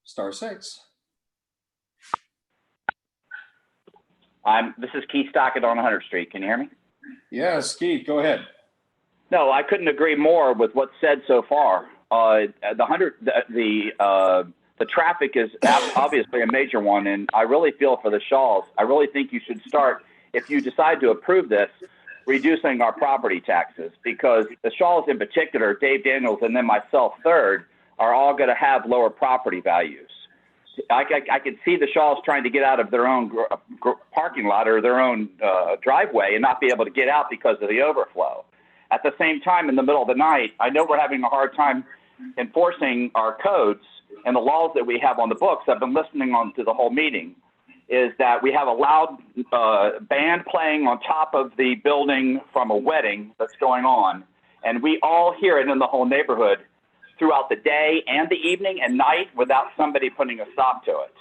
*6. This is Keith Stockett on 100th Street. Can you hear me? Yes, Keith, go ahead. No, I couldn't agree more with what's said so far. The traffic is obviously a major one, and I really feel for the Shaws. I really think you should start, if you decide to approve this, reducing our property taxes, because the Shaws in particular, Dave Daniels and then myself third, are all going to have lower property values. I could see the Shaws trying to get out of their own parking lot or their own driveway and not be able to get out because of the overflow. At the same time, in the middle of the night, I know we're having a hard time enforcing our codes and the laws that we have on the books. I've been listening on to the whole meeting, is that we have a loud band playing on top of the building from a wedding that's going on, and we all hear it in the whole neighborhood throughout the day and the evening and night without somebody putting a stop to it.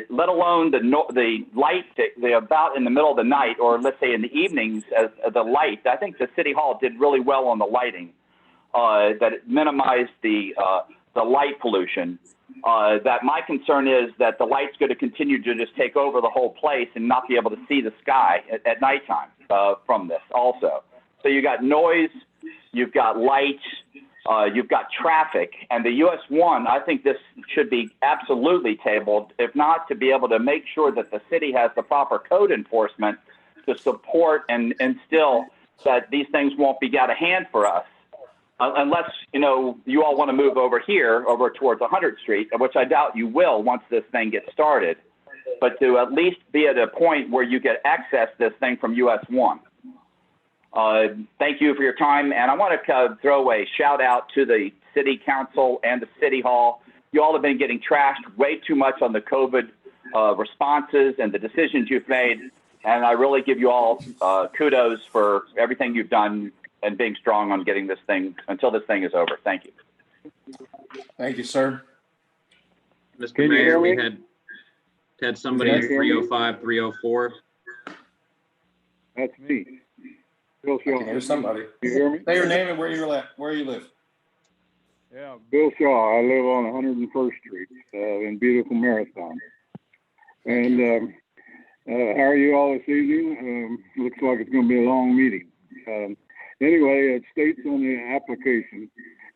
Let alone the light, about in the middle of the night, or let's say in the evenings, as the light. I think the City Hall did really well on the lighting, that it minimized the light pollution. That my concern is that the light's going to continue to just take over the whole place and not be able to see the sky at nighttime from this also. So you got noise, you've got light, you've got traffic, and the US 1, I think this should be absolutely tabled, if not to be able to make sure that the city has the proper code enforcement to support and instill that these things won't be out of hand for us. Unless, you all want to move over here, over towards 100th Street, which I doubt you will once this thing gets started, but to at least be at a point where you can access this thing from US 1. Thank you for your time, and I want to throw a shout out to the City Council and the City Hall. You all have been getting trashed way too much on the COVID responses and the decisions you've made, and I really give you all kudos for everything you've done and being strong on getting this thing until this thing is over. Thank you. Thank you, sir. Mr. Mayor, we had somebody at 305, 304. That's me. Bill Shaw. I can hear somebody. You hear me? Say your name and where you live. Yeah, Bill Shaw. I live on 101st Street in beautiful Marathon. And how are you all this evening? Looks like it's going to be a long meeting. Anyway, it states on the application,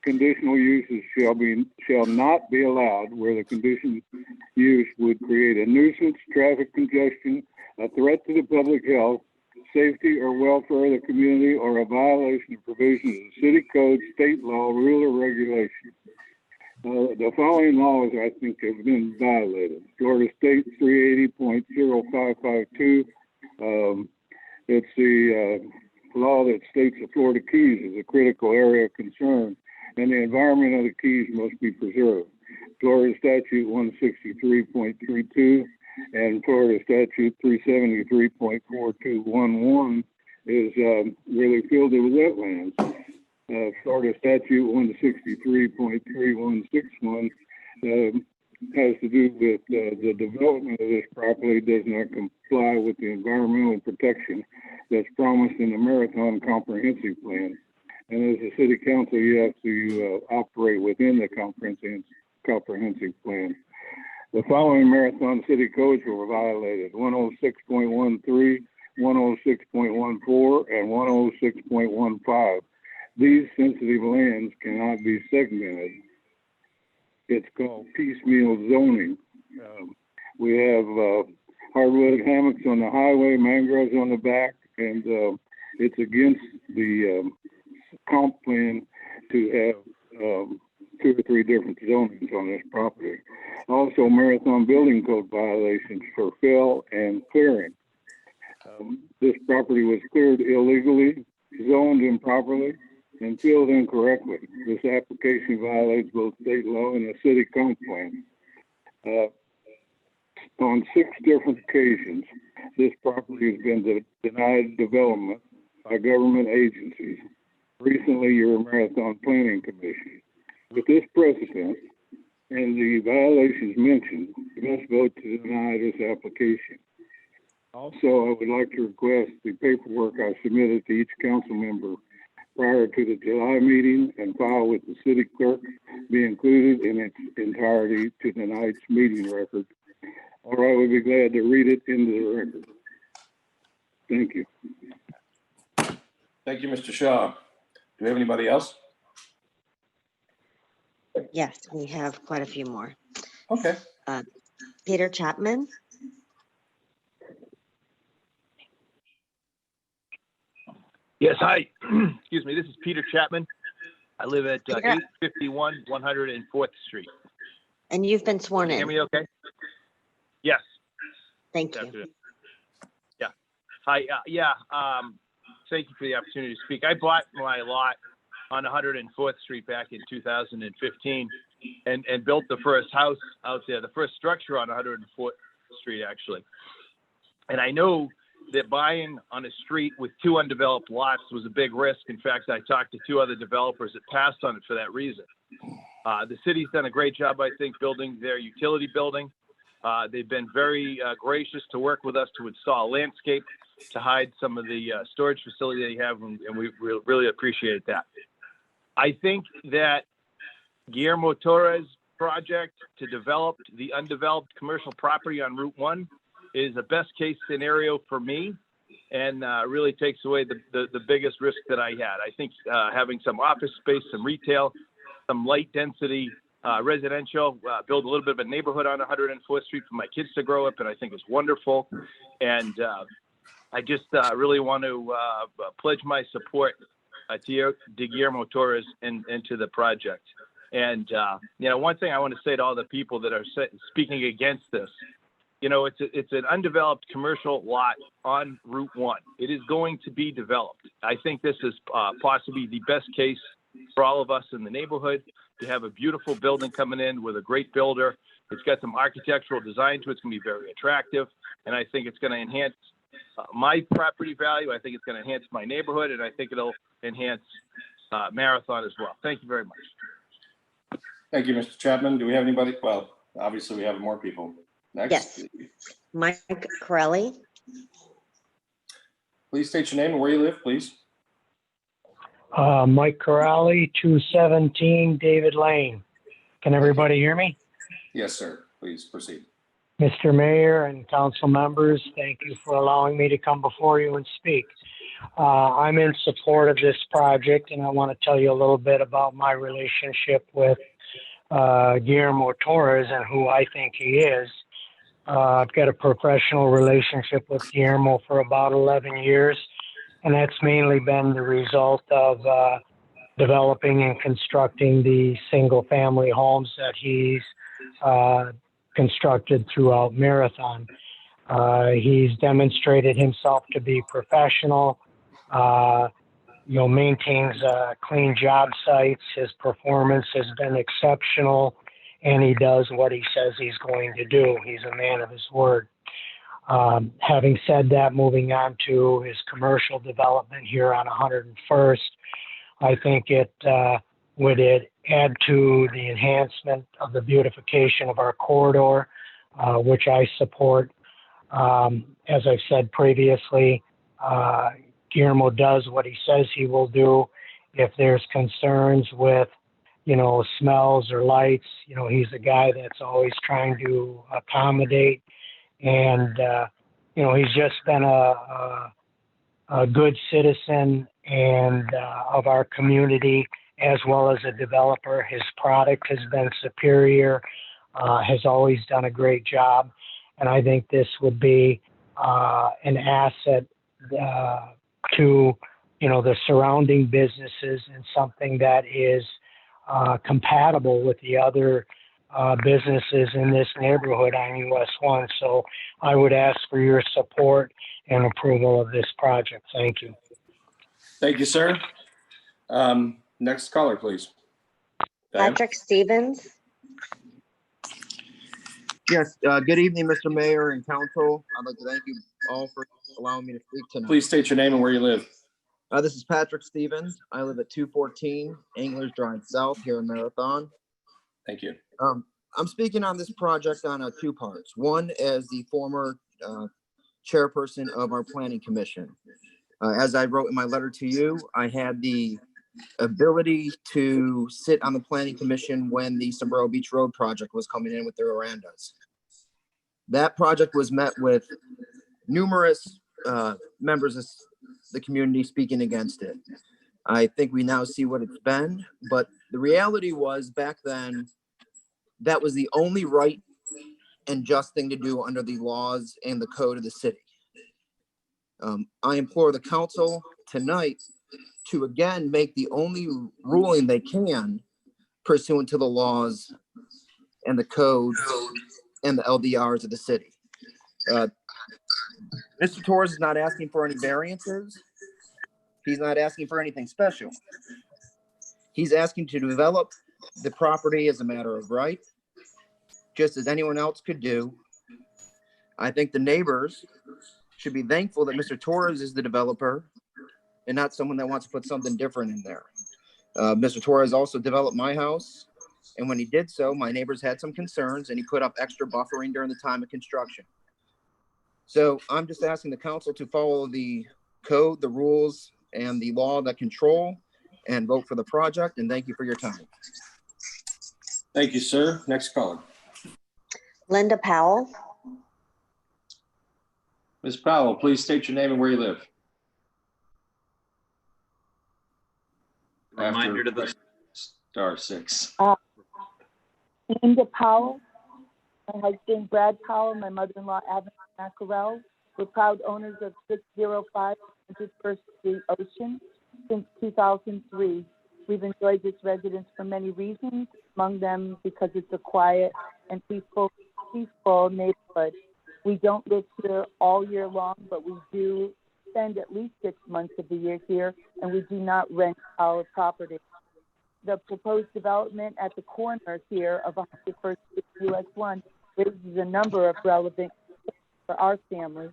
conditional uses shall not be allowed where the conditional use would create a nuisance, traffic congestion, a threat to the public health, safety or welfare of the community, or a violation of provisions of the city code, state law, rule, or regulation. The following laws, I think, have been violated. Florida State 380.0552. It's the law that states the Florida Keys is a critical area of concern and the environment of the Keys must be preserved. Florida Statute 163.32 and Florida Statute 373.4211 is really filled with wetlands. Florida Statute 163.3161 has to do with the development of this property does not comply with the environmental protection that's promised in the Marathon Comprehensive Plan. And as a city council, you have to operate within the comprehensive plan. The following Marathon city codes were violated: 106.13, 106.14, and 106.15. These sensitive lands cannot be segmented. It's called piecemeal zoning. We have hardwood hammocks on the highway, mangroves on the back, and it's against the comp plan to have 2 or 3 different zonings on this property. Also, Marathon Building Code violations for fill and clearing. This property was cleared illegally, zoned improperly, and filled incorrectly. This application violates both state law and the city comp plan. On 6 different occasions, this property has been denied development by government agencies. Recently, your Marathon Planning Commission. With this precedent and the violations mentioned, you must vote to deny this application. Also, I would like to request the paperwork I submitted to each council member prior to the July meeting and file with the city clerk be included in its entirety to tonight's meeting record, or I would be glad to read it into the record. Thank you. Thank you, Mr. Shaw. Do we have anybody else? Yes, we have quite a few more. Okay. Peter Chapman. Yes, hi. Excuse me. This is Peter Chapman. I live at Peter. 851 104th Street. And you've been sworn Can you in. hear me okay? Yes. Thank Good you. afternoon. Yeah. Hi. Thank you for the opportunity to speak. I bought my lot on 104th Street back in 2015 and built the first house out there, the first structure on 104th Street, actually. And I know that buying on a street with 2 undeveloped lots was a big risk. In fact, I talked to 2 other developers that passed on it for that reason. The city's done a great job, I think, building their utility building. They've been very gracious to work with us to install landscape to hide some of the storage facility they have, and we really appreciate that. I think that Guillermo Torres' project to develop the undeveloped commercial property on Route 1 is a best case scenario for me, and really takes away the biggest risk that I had. I think having some office space, some retail, some light density residential, build a little bit of a neighborhood on 104th Street for my kids to grow up, and I think is wonderful. And I just really want to pledge my support to Guillermo Torres and to the project. And one thing I want to say to all the people that are speaking against this, it's an undeveloped commercial lot on Route 1. It is going to be developed. I think this is possibly the best case for all of us in the neighborhood to have a beautiful building coming in with a great builder. It's got some architectural design to it. It's going to be very attractive. And I think it's going to enhance my property value. I think it's going to enhance my neighborhood. And I think it'll enhance Marathon as well. Thank you very much. Thank you, Mr. Chapman. Do we have anybody? Well, obviously we have more people. Next. Yes. Mike Corelli. Please state your name and where you live, please. Mike Corrali, 217 David Lane. Can everybody hear me? Yes, sir. Please proceed. Mr. Mayor and council members, thank you for allowing me to come before you and speak. I'm in support of this project, and I want to tell you a little bit about my relationship with Guillermo Torres and who I think he is. I've got a professional relationship with Guillermo for about 11 years, and that's mainly been the result of developing and constructing the single-family homes that he's constructed throughout Marathon. He's demonstrated himself to be professional, Maintains clean job sites. His performance has been exceptional, and he does what he says he's going to do. He's a man of his word. Having said that, moving on to his commercial development here on 101st, I think it would add to the enhancement of the beautification of our corridor, which I support. As I've said previously, Guillermo does what he says he will do. If there's concerns with, smells or lights, he's a guy that's always trying to accommodate. And, he's just been a good citizen and of our community, as well as a developer. His product has been superior, has always done a great job. And I think this would be an asset to, the surrounding businesses, and something that is compatible with the other businesses in this neighborhood on US 1. So I would ask for your support and approval of this project. Thank you. Thank you, sir. Next caller, please. Diane? Patrick Stevens. Yes, good evening, Mr. Mayor and Council. I'd like to thank you all for allowing me to speak tonight. Please state your name and where you live. This is Patrick Stevens. I live at 214 Anglers Drive South here in Marathon. Thank you. I'm speaking on this project on two parts. One, as the former chairperson of our planning commission. As I wrote in my letter to you, I had the ability to sit on the planning commission when the Sombrero Beach Road project was coming in with their verandas. That project was met with numerous members of the community speaking against it. I think we now see what it's been, but the reality was back then, that was the only right and just thing to do under the laws and the code of the city. I implore the council tonight to again make the only ruling they can pursuant to the laws and the code and the LDRs of the city. Mr. Torres is not asking for any variances. He's not asking for anything special. He's asking to develop the property as a matter of right, just as anyone else could do. I think the neighbors should be thankful that Mr. Torres is the developer and not someone that wants to put something different in there. Mr. Torres also developed my house, and when he did so, my neighbors had some concerns, and he put up extra buffering during the time of construction. So I'm just asking the council to follow the code, the rules, and the law that control, and vote for the project, and thank you for your time. Thank you, sir. Next caller. Linda Powell. Ms. Powell, please state your name and where you live. Reminder to the *6. Linda Powell, my husband Brad Powell, my mother-in-law Avenue Mackerel. We're proud owners of 605 101st Street Ocean since 2003. We've enjoyed this residence for many reasons, among them because it's a quiet and peaceful neighborhood. We don't live here all year long, but we do spend at least 6 months of the year here, and we do not rent our property. The proposed development at the corner here of 101st Street US 1 raises a number of relevant questions for our family.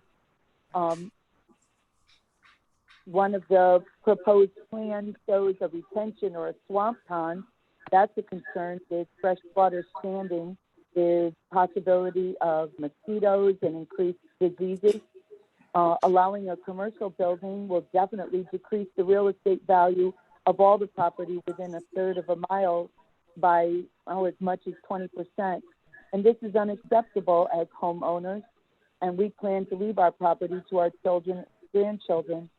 One of the proposed plans shows a retention or a swamp pond. That's a concern with freshwater standing, with possibility of mosquitoes and increased diseases. Allowing a commercial building will definitely decrease the real estate value of all the property within a third of a mile by as much as 20%. And this is unacceptable as homeowners, and we plan to leave our property to our children and grandchildren.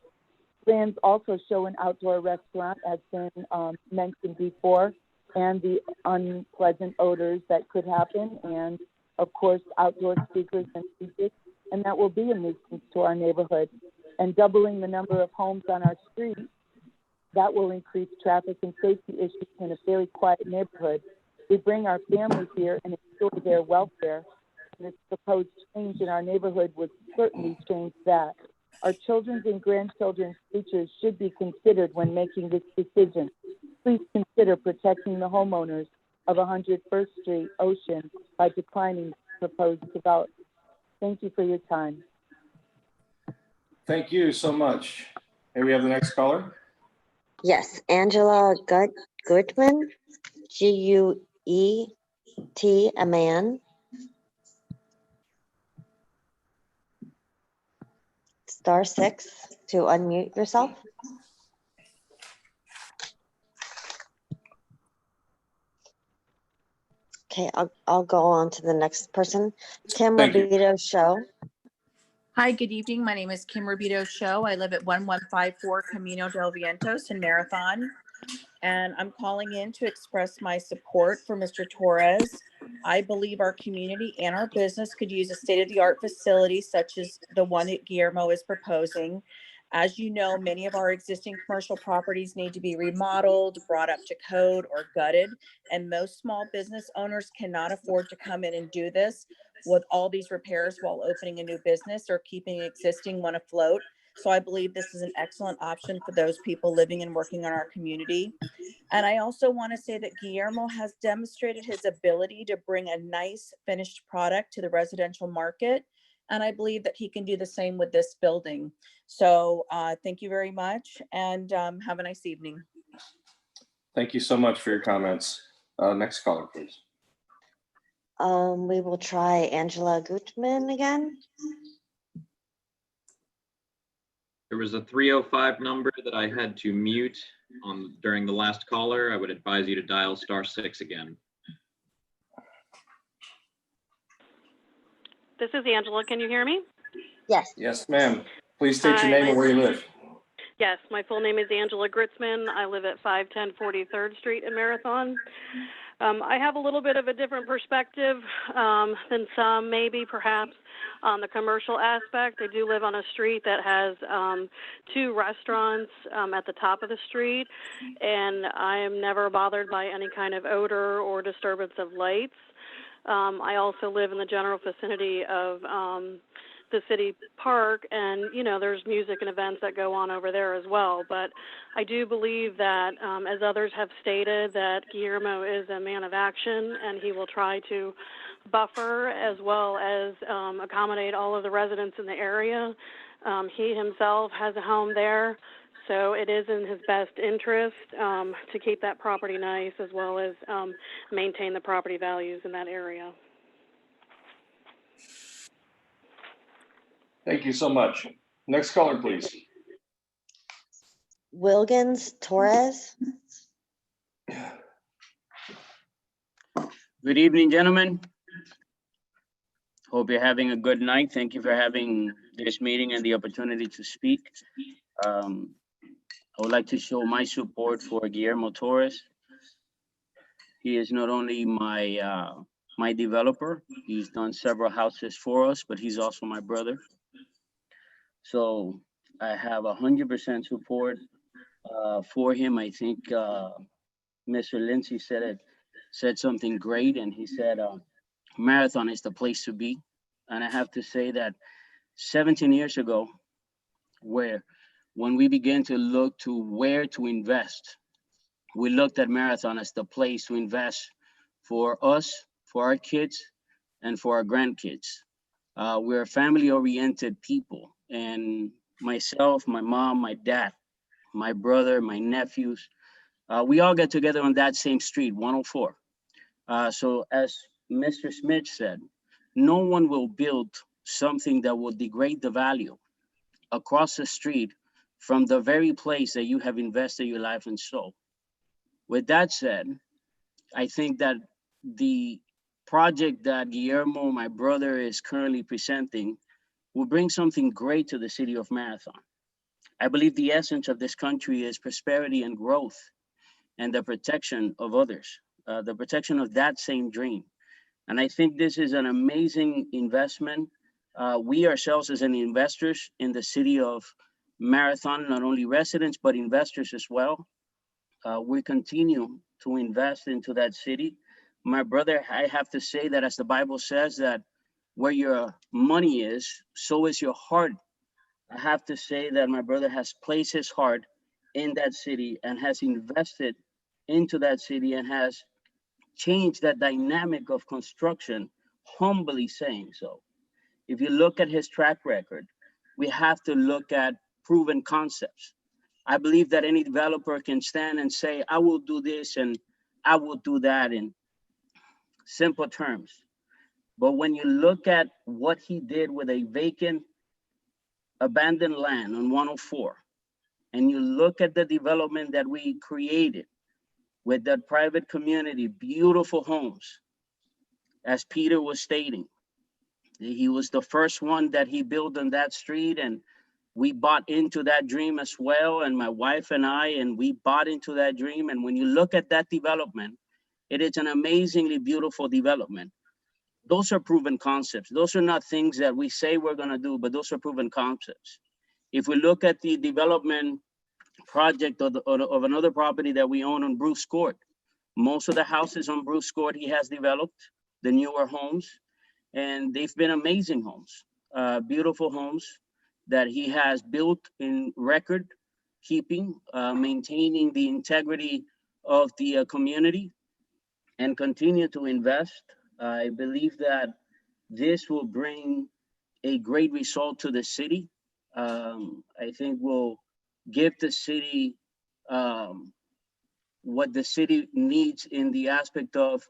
Plans also show an outdoor restaurant, as been mentioned before, and the unpleasant odors that could happen, and of course outdoor speakers and music, and that will be a nuisance to our neighborhood. And doubling the number of homes on our street, that will increase traffic and safety issues in a very quiet neighborhood. We bring our families here and ensure their welfare, and this proposed change in our neighborhood would certainly change that. Our children's and grandchildren's futures should be considered when making this decision. Please consider protecting the homeowners of 101st Street, Ocean, by declining proposed development. Thank you for your time. Thank you so much. May we have the next caller? Yes, Angela Goodman, G-U-E-T, a man. *6 to unmute yourself. Okay, I'll go on to the next person. Kim Rabito Show. Hi, good evening. My name is Kim Rabito Show. I live at 1154 Camino del Vientos in Marathon. And I'm calling in to express my support for Mr. Torres. I believe our community and our business could use a state-of-the-art facility such as the one that Guillermo is proposing. As you know, many of our existing commercial properties need to be remodeled, brought up to code, or gutted, and most small business owners cannot afford to come in and do this with all these repairs while opening a new business or keeping existing one afloat. So I believe this is an excellent option for those people living and working in our community. And I also want to say that Guillermo has demonstrated his ability to bring a nice finished product to the residential market. And I believe that he can do the same with this building. So thank you very much, and have a nice evening. Thank you so much for your comments. Next caller, please. We will try Angela Gutman again. There was a 305 number that I had to mute during the last caller. I would advise you to dial *6 again. This is Angela. Can you hear me? Yes. Yes, ma'am. Please state your Hi, name and where you live. Yes, my full name is Angela Gritzman. I live at 510 43rd Street in Marathon. I have a little bit of a different perspective than some, maybe, perhaps, on the commercial aspect. I do live on a street that has 2 restaurants at the top of the street, and I am never bothered by any kind of odor or disturbance of lights. I also live in the general vicinity of the city park, and there's music and events that go on over there as well. But I do believe that, as others have stated, that Guillermo is a man of action, and he will try to buffer as well as accommodate all of the residents in the area. He himself has a home there, so it is in his best interest to keep that property nice as well as maintain the property values in that area. Thank you so much. Next caller, please. Wilkins Torres. Good evening, gentlemen. Hope you're having a good night. Thank you for having this meeting and the opportunity to speak. I would like to show my support for Guillermo Torres. He is not only my developer, he's done several houses for us, but he's also my brother. So I have 100% support for him. I think Mr. Lindsay said something great, and he said Marathon is the place to be. And I have to say that 17 years ago, when we began to look to where to invest, we looked at Marathon as the place to invest for us, for our kids, and for our grandkids. We're a family-oriented people, and myself, my mom, my dad, my brother, my nephews, we all get together on that same street, 104. So as Mr. Smith said, no one will build something that will degrade the value across the street from the very place that you have invested your life and soul. With that said, I think that the project that Guillermo, my brother, is currently presenting will bring something great to the city of Marathon. I believe the essence of this country is prosperity and growth and the protection of others, the protection of that same dream. And I think this is an amazing investment. We ourselves as investors in the city of Marathon, not only residents, but investors as well, we continue to invest into that city. My brother, I have to say that as the Bible says that where your money is, so is your heart I have to say that my brother has placed his heart in that city and has invested into that city and has changed that dynamic of construction, humbly saying so. If you look at his track record, we have to look at proven concepts. I believe that any developer can stand and say, I will do this and I will do that in simple terms. But when you look at what he did with a vacant, abandoned land on 104, and you look at the development that we created with that private community, beautiful homes, as Peter was stating, he was the first one that he built on that street, and we bought into that dream as well. And my wife and I, and we bought into that dream. And when you look at that development, it is an amazingly beautiful development. Those are proven concepts. Those are not things that we say we're gonna do, but those are proven concepts. If we look at the development project of another property that we own on Bruce Court, most of the houses on Bruce Court he has developed, the newer homes, and they've been amazing homes, beautiful homes that he has built in record keeping, maintaining the integrity of the community, and continue to invest. I believe that this will bring a great result to the city. I think will give the city what the city needs in the aspect of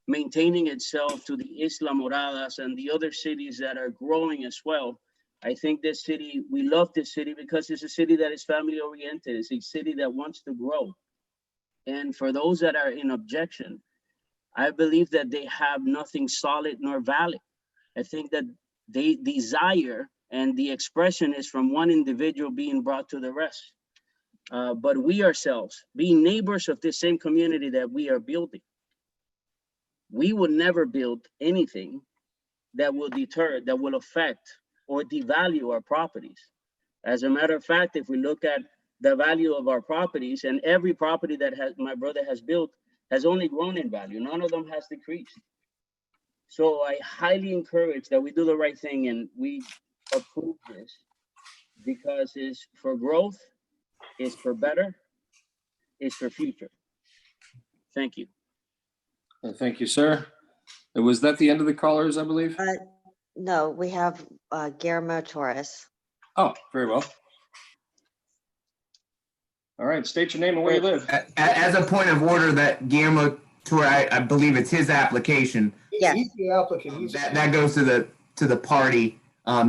maintaining itself to the Isla Moradas and the other cities that are growing as well. I think this city, we love this city because it's a city that is family oriented. It's a city that wants to grow. And for those that are in objection, I believe that they have nothing solid nor valid. I think that they desire, and the expression is from one individual being brought to the rest. But we ourselves, being neighbors of this same community that we are building, we would never build anything that will deter, that will affect or devalue our properties. As a matter of fact, if we look at the value of our properties, and every property that my brother has built has only grown in value. None of them has decreased. So I highly encourage that we do the right thing and we approve this because it's for growth, it's for better, it's for future. Thank you. Thank you, sir. Was that the end of the callers, I believe? No, we have Guillermo Torres. Oh, very well. All right, state your name and where you live. As a point of order, that Guillermo Torres, I believe it's his application. Yes. He's the applicant. That goes to the party.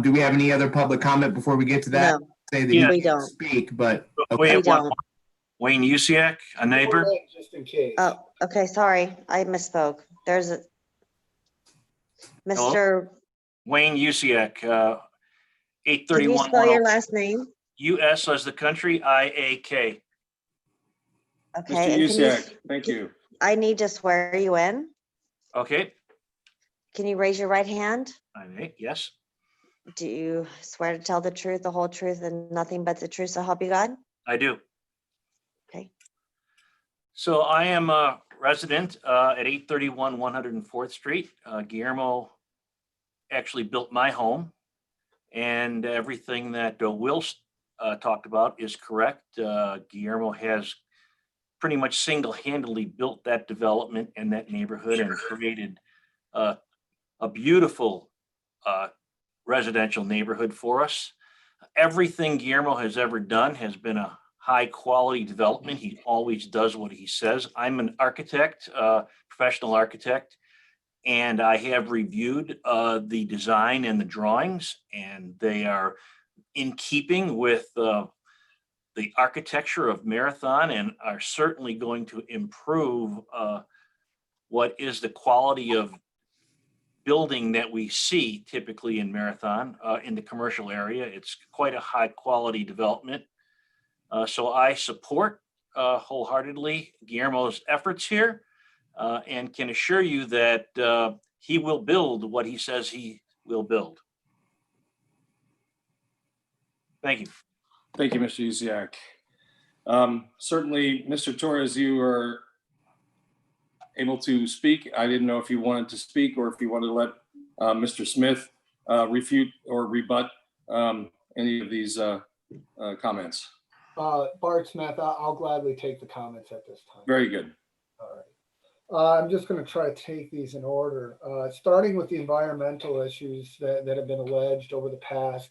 Do we have any other public comment before we get to that? No, Say that we don't. speak, but We don't. Wayne Usiak, a neighbor. Just in case. Oh, okay, sorry, I misspoke. There's a Mr. Wayne Usiak, Can you 831. spell your last name? US as the country, IAK. Okay. Mr. and can you- Usiak, thank you. I need to swear you in. Okay, Can you raise your right hand? I may, yes, Do you swear to tell the truth, the whole truth, and nothing but the truth, so help you God? I do. Okay. So I am a resident at 831 104th Street. Guillermo actually built my home, and everything that Will talked about is correct. Guillermo has pretty much single-handedly built that development in that neighborhood and created a beautiful residential neighborhood for us. Everything Guillermo has ever done has been a high-quality development. He always does what he says. I'm an architect, professional architect, and I have reviewed the design and the drawings, and they are in keeping with the architecture of Marathon and are certainly going to improve what is the quality of building that we see typically in Marathon in the commercial area. It's quite a high quality development. So I support wholeheartedly Guillermo's efforts here and can assure you that he will build what he says he will build. Thank you. Thank you, Mr. Usiak. Certainly, Mr. Torres, you are able to speak. I didn't know if you wanted to speak or if you wanted to let Mr. Smith refute or rebut any of these comments? Bart Smith, I'll gladly take the comments at this time. Very good. All right. I'm just going to try to take these in order, starting with the environmental issues that have been alleged over the past.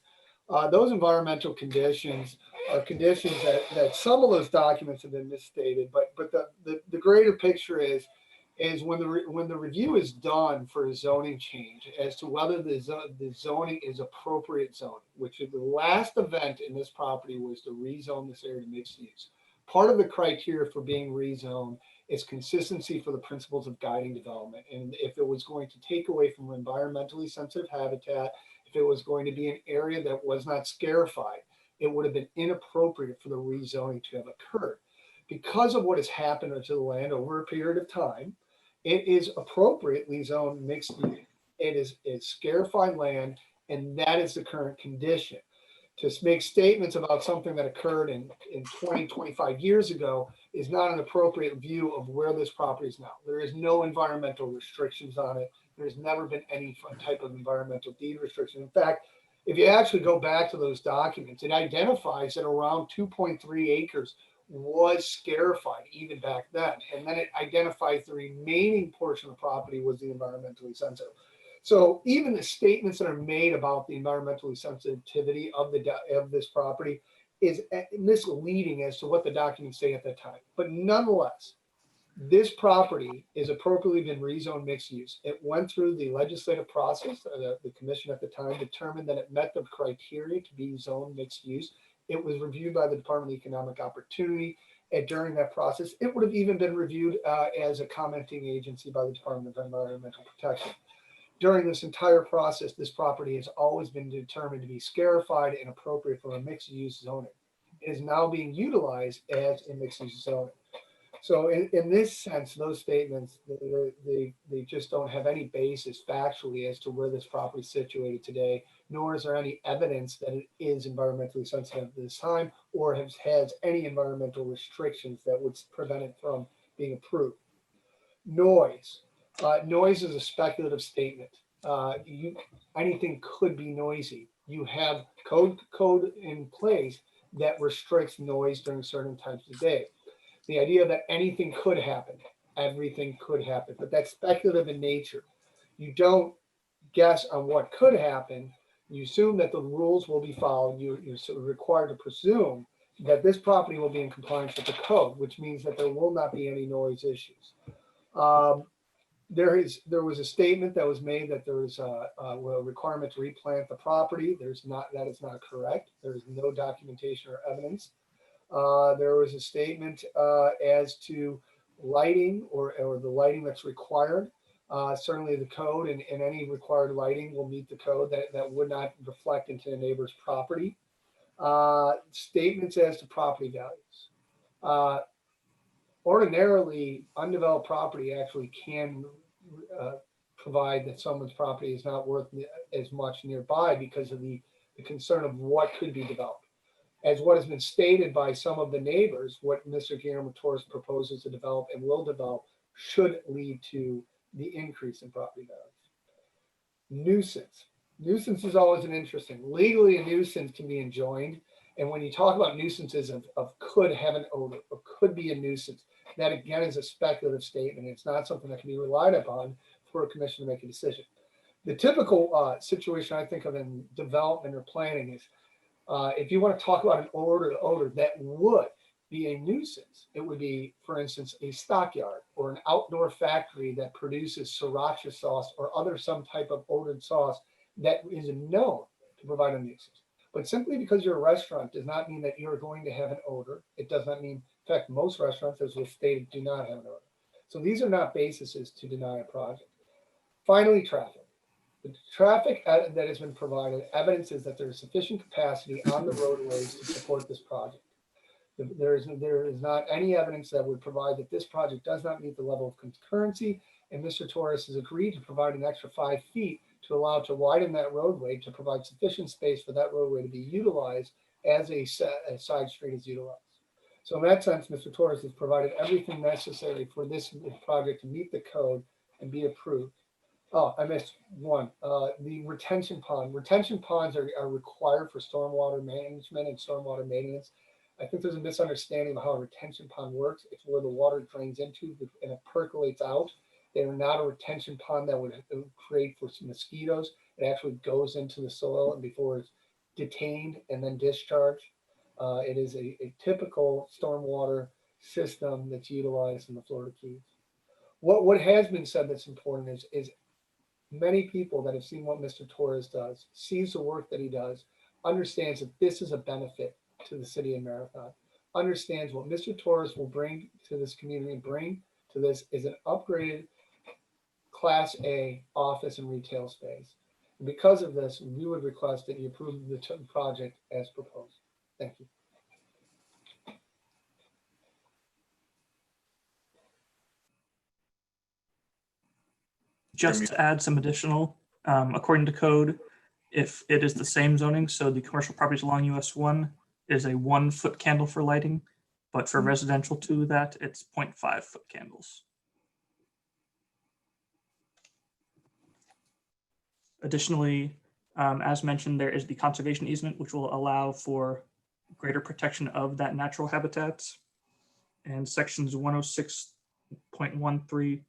Those environmental conditions are conditions that some of those documents have been misstated, but the greater picture is when the review is done for a zoning change as to whether the zoning is appropriate zoning, which is the last event in this property was to rezone this area to mixed use. Part of the criteria for being rezoned is consistency for the principles of guiding development. And if it was going to take away from environmentally sensitive habitat, if it was going to be an area that was not scarified, it would have been inappropriate for the rezoning to have occurred. Because of what has happened to the land over a period of time, it is appropriately zoned mixed use. It's scarified land, and that is the current condition. To make statements about something that occurred in 20, 25 years ago is not an appropriate view of where this property is now. There is no environmental restrictions on it. There's never been any type of environmental deed restriction. In fact, if you actually go back to those documents, it identifies that around 2.3 acres was scarified even back then. And then it identifies the remaining portion of the property was the environmentally sensitive. So even the statements that are made about the environmentally sensitivity of this property is misleading as to what the documents say at that time. But nonetheless, this property is appropriately been rezoned mixed use. It went through the legislative process. The commission at the time determined that it met the criteria to be zoned mixed use. It was reviewed by the Department of Economic Opportunity. And during that process, it would have even been reviewed as a commenting agency by the Department of Environmental Protection. During this entire process, this property has always been determined to be scarified and appropriate for a mixed use zoning. It is now being utilized as a mixed use zoning. So in this sense, those statements, they just don't have any basis factually as to where this property is situated today, nor is there any evidence that it is environmentally sensitive at this time or has any environmental restrictions that would prevent it from being approved. Noise. Noise is a speculative statement. Anything could be noisy. You have code in place that restricts noise during certain times of day. The idea that anything could happen, everything could happen, but that's speculative in nature. You don't guess on what could happen. You assume that the rules will be followed. You're required to presume that this property will be in compliance with the code, which means that there will not be any noise issues. There was a statement that was made that there is a requirement to replant the property. That is not correct. There is no documentation or evidence. There was a statement as to lighting or the lighting that's required. Certainly the code and any required lighting will meet the code that would not reflect into the neighbor's property. Statements as to property values. Ordinarily, undeveloped property actually can provide that someone's property is not worth as much nearby because of the concern of what could be developed. As what has been stated by some of the neighbors, what Mr. Guillermo Torres proposes to develop and will develop should lead to the increase in property values. Nuisance. Nuisance is always an interesting. Legally, a nuisance can be enjoined. And when you talk about nuisances of could have an odor or could be a nuisance, that again is a speculative statement. It's not something that can be relied upon for a commission to make a decision. The typical situation I think of in development or planning is if you want to talk about an odor that would be a nuisance, it would be, for instance, a stockyard or an outdoor factory that produces sriracha sauce or some type of odored sauce that is known to provide a nuisance. But simply because you're a restaurant does not mean that you're going to have an odor. It does not mean, in fact, most restaurants, as was stated, do not have an odor. So these are not bases to deny a project. Finally, traffic. The traffic that has been provided evidences that there is sufficient capacity on the roadways to support this project. There is not any evidence that would provide that this project does not meet the level of concurrency, and Mr. Torres has agreed to provide an extra 5 feet to allow to widen that roadway to provide sufficient space for that roadway to be utilized as a side street is utilized. So in that sense, Mr. Torres has provided everything necessary for this project to meet the code and be approved. Oh, I missed one. The retention pond. Retention ponds are required for stormwater management and stormwater maintenance. I think there's a misunderstanding of how a retention pond works. It's where the water drains into and it percolates out. They are not a retention pond that would create for mosquitoes. It actually goes into the soil and before it's detained and then discharged. It is a typical stormwater system that's utilized in the Florida Keys. What has been said that's important is many people that have seen what Mr. Torres does, sees the work that he does, understands that this is a benefit to the city of Marathon, understands what Mr. Torres will bring to this community and bring to this is an upgraded Class A office and retail space. And because of this, we would request that you approve the project as proposed. Thank you. Just to add some additional, according to code, if it is the same zoning, so the commercial properties along US 1 is a 1 foot candle for lighting, but for residential 2, that it's 0.5 foot candles. Additionally, as mentioned, there is the conservation easement, which will allow for greater protection of that natural habitat. And sections 106.13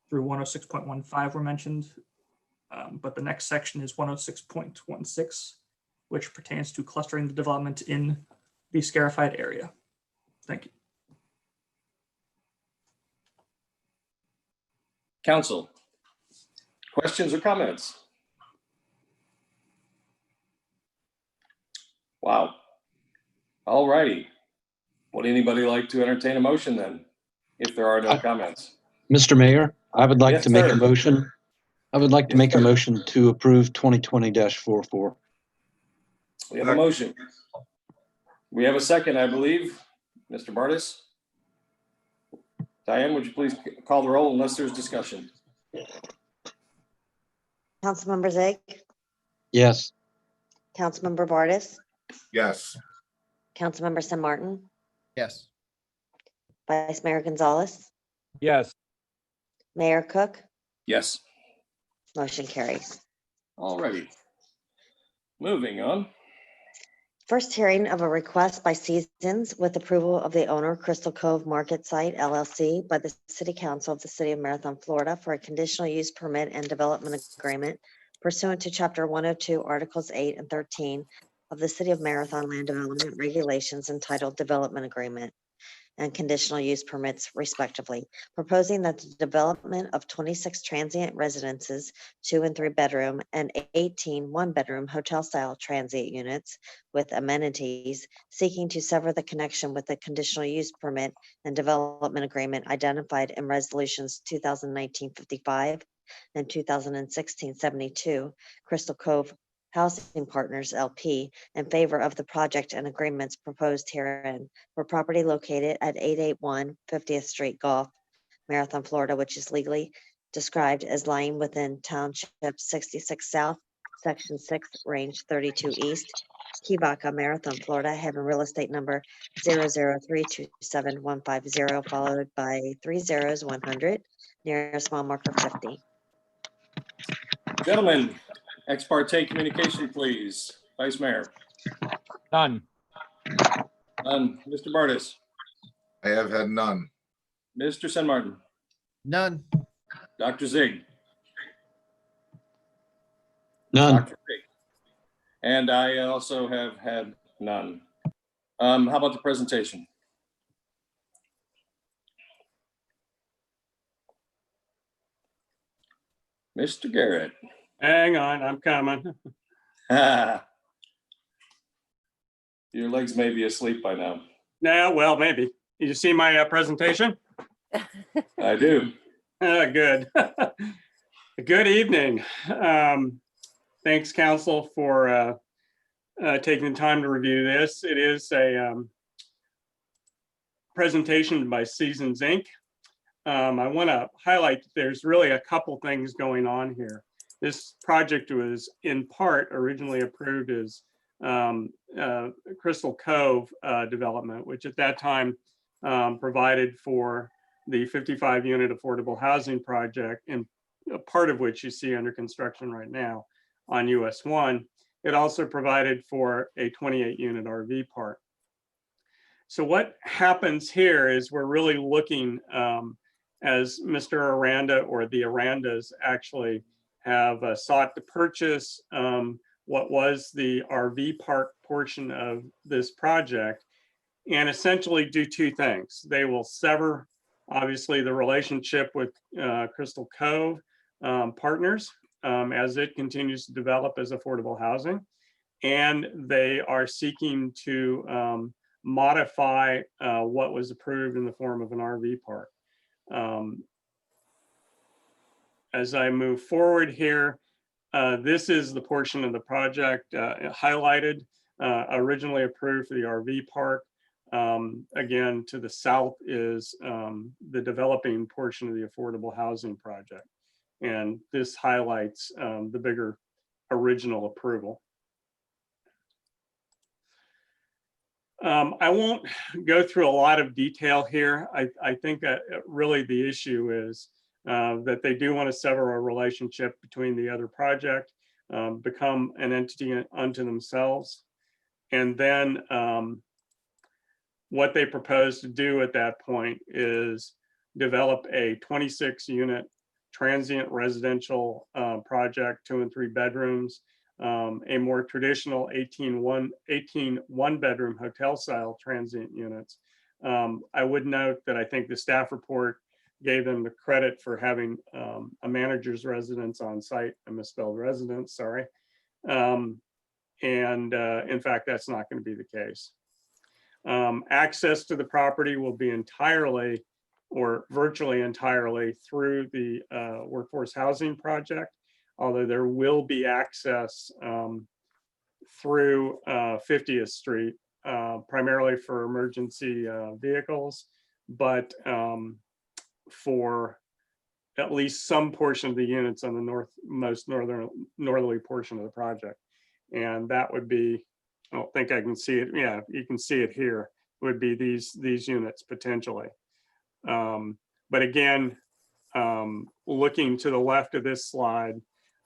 through 106.15 were mentioned. But the next section is 106.16, which pertains to clustering the development in the scarified area. Thank you. Council, questions or comments? Wow. All righty. Would anybody like to entertain a motion then, if there are no comments? Mr. Mayor, I would like Yes, to make sir. a motion. I would like to Yes, make a sir. motion to approve 2020-44. We have a motion. We have a second, I believe. Mr. Bartis? Diane, would you please call the roll unless there's discussion? Councilmember Zig, Yes. Councilmember Bartis, Yes. Councilmember San Martin, Yes. Vice Mayor Gonzalez, Yes. Mayor Cook, Yes. motion carries. All righty. Moving on. First hearing of a request by Seasons with approval of the owner Crystal Cove Market Site LLC by the City Council of the City of Marathon, Florida for a conditional use permit and development agreement pursuant to Chapter 102, Articles 8 and 13 of the City of Marathon Land Development Regulations entitled Development Agreement and conditional use permits respectively, proposing that the development of 26 transient residences, 2 and 3 bedroom, and 18 one-bedroom hotel-style transient units with amenities, seeking to sever the connection with the conditional use permit and development agreement identified in resolutions 2019-55 and 2016-72, Crystal Cove Housing Partners LP, in favor of the project and agreements proposed herein for property located at 881 50th Street Gulf, Marathon, Florida, which is legally described as lying within Township 66 South, Section 6, Range 32 East, Key Baca, Marathon, Florida, having real estate number 003275150, followed by 3 zeros 100, near a small marker 50. Gentlemen, ex parte communication, please. Vice Mayor. None. None. Mr. Bartis. I have had none. Mr. San Martin. None. Dr. Zig. None. Dr. Zig. And I also have had none. How about the presentation? Mr. Garrett. Hang on, I'm coming. Your legs may be asleep by now. Now, well, maybe. Did you see my presentation? I do. Good. Good evening. Thanks, Council, for taking the time to review this. It is a presentation by Seasons Inc. I want to highlight there's really a couple things going on here. This project was in part originally approved as Crystal Cove development, which at that time provided for the 55 unit affordable housing project a part of which you see under construction right now on US 1. It also provided for a 28-unit RV park. So what happens here is we're really looking, as Mr. Aranda or the Arandas actually have sought to purchase what was the RV park portion of this project, and essentially do two things. They will sever, obviously, the relationship with Crystal Cove Partners as it continues to develop as affordable housing. And they are seeking to modify what was approved in the form of an RV park. As I move forward here, this is the portion of the project highlighted, originally approved for the RV park. Again, to the south is the developing portion of the affordable housing project. And this highlights the bigger original approval. I won't go through a lot of detail here. I think really the issue is that they do want to sever a relationship between the other project, become an entity unto themselves. And then what they propose to do at that point is develop a 26-unit transient residential project, 2 and 3 bedrooms, a more traditional 18 one-bedroom hotel style transient units. I would note that I think the staff report gave them the credit for having a manager's residence on site, a misspelled residence, sorry. In fact, that's not going to be the case. Access to the property will be entirely or virtually entirely through the workforce housing project, although there will be access through 50th Street, primarily for emergency vehicles, but for at least some portion of the units on the most northerly portion of the project. And that would be, I don't think I can see it. Yeah, you can see it here, would be these units potentially. But again, looking to the left of this slide,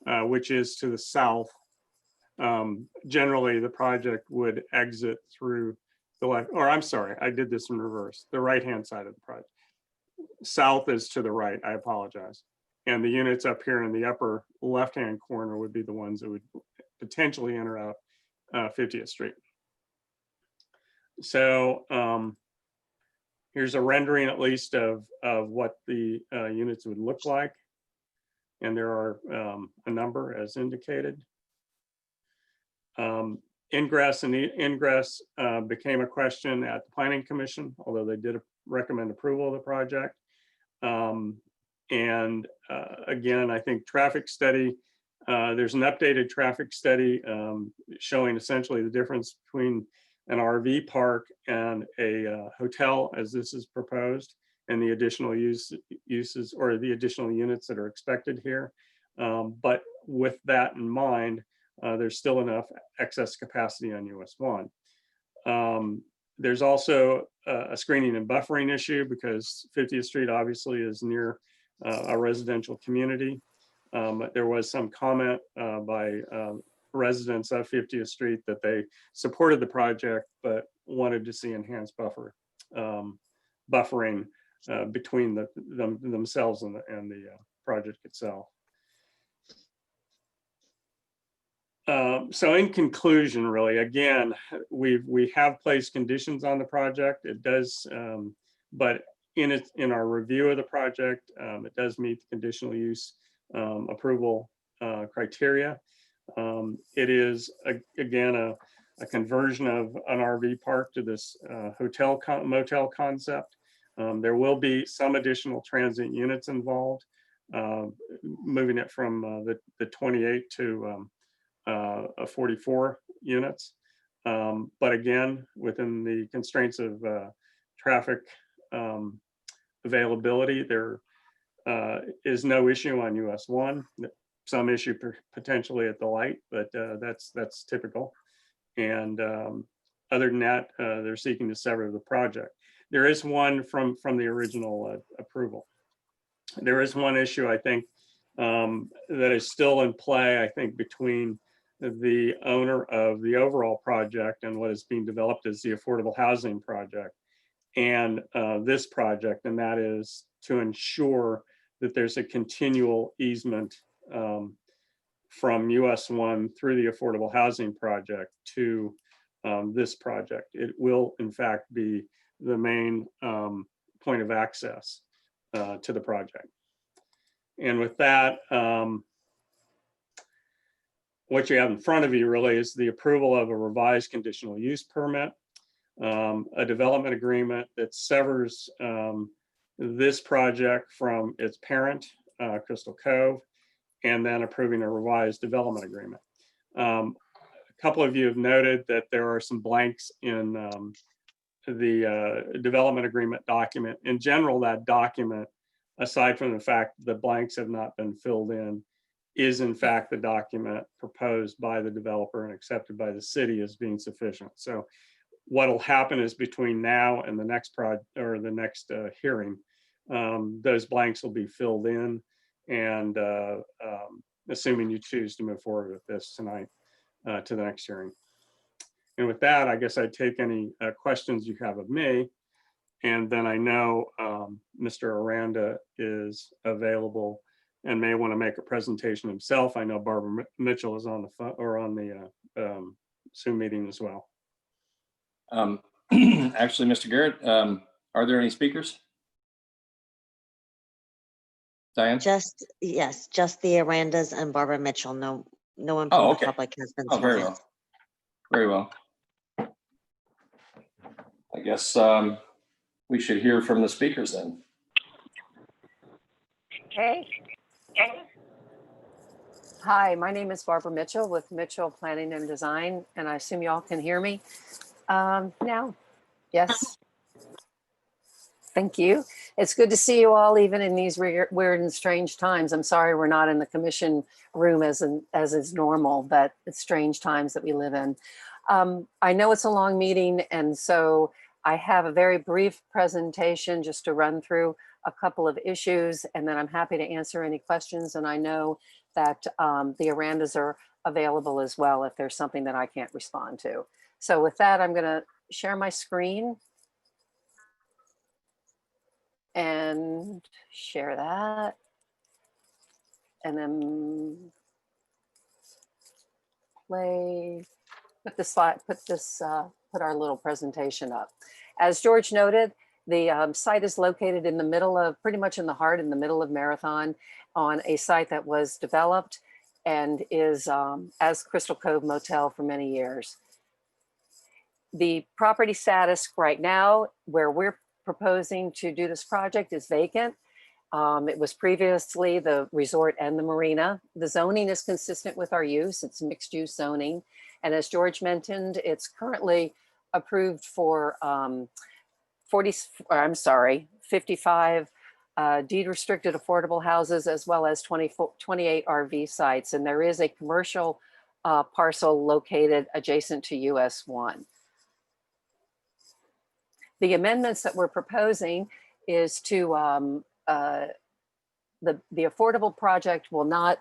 which is to the south, generally the project would exit through the left, or I'm sorry, I did this in reverse, the right-hand side of the project. South is to the right, I apologize. And the units up here in the upper left-hand corner would be the ones that would potentially enter out 50th Street. So here's a rendering at least of what the units would look like. And there are a number as indicated. Ingress and egress became a question at the Planning Commission, although they did recommend approval of the project. Again, I think traffic study, there's an updated traffic study showing essentially the difference between an RV park and a hotel as this is proposed, and the additional uses or the additional units that are expected here. But with that in mind, there's still enough excess capacity on US 1. There's also a screening and buffering issue because 50th Street obviously is near a residential community. There was some comment by residents of 50th Street that they supported the project, but wanted to see enhanced buffering between themselves and the project itself. So in conclusion, really, again, we have placed conditions on the project. It does, but in our review of the project, it does meet the conditional use approval criteria. It is again a conversion of an RV park to this hotel motel concept. There will be some additional transient units involved, moving it from the 28 to 44 units. But again, within the constraints of traffic availability, there is no issue on US 1. Some issue potentially at the light, but that's typical. And other than that, they're seeking to sever the project. There is one from the original approval. There is one issue I think that is still in play, I think, between the owner of the overall project and what is being developed as the affordable housing project and this project, and that is to ensure that there's a continual easement from US 1 through the affordable housing project to this project. It will, in fact, be the main point of access to the project. And with that, what you have in front of you really is the approval of a revised conditional use permit, a development agreement that severs this project from its parent, Crystal Cove, and then approving a revised development agreement. A couple of you have noted that there are some blanks in the development agreement document. In general, that document, aside from the fact that the blanks have not been filled in, is in fact the document proposed by the developer and accepted by the city as being sufficient. So what'll happen is between now and the next hearing, those blanks will be filled in, and assuming you choose to move forward with this tonight to the next hearing. And with that, I guess I'd take any questions you have of me. And then I know Mr. Aranda is available and may want to make a presentation himself. I know Barbara Mitchell is on the phone or on the Zoom meeting as well. Actually, Mr. Garrett, are there any speakers? Diane? Yes, just the Arandas and Barbara Mitchell. No one from the public has been. Oh, very well. Very well. I guess we should hear from the speakers then. Hey. Hi, my name is Barbara Mitchell with Mitchell Planning and Design, and I assume y'all can hear me now. Yes. Thank you. It's good to see you all, even in these weird and strange times. I'm sorry we're not in the commission room as is normal, but it's strange times that we live in. I know it's a long meeting, and so I have a very brief presentation just to run through a couple of issues, and then I'm happy to answer any questions. And I know that the Arandas are available as well if there's something that I can't respond to. So with that, I'm going to share my screen and share that, and then put our little presentation up. As George noted, the site is located in the middle of, pretty much in the middle of Marathon, on a site that was developed and is as Crystal Cove Motel for many years. The property status right now, where we're proposing to do this project, is vacant. It was previously the resort and the marina. The zoning is consistent with our use. It's mixed use zoning. And as George mentioned, it's currently approved for 55 deed restricted affordable houses, as well as 28 RV sites. And there is a commercial parcel located adjacent to US 1. The amendments that we're proposing is to the affordable project will not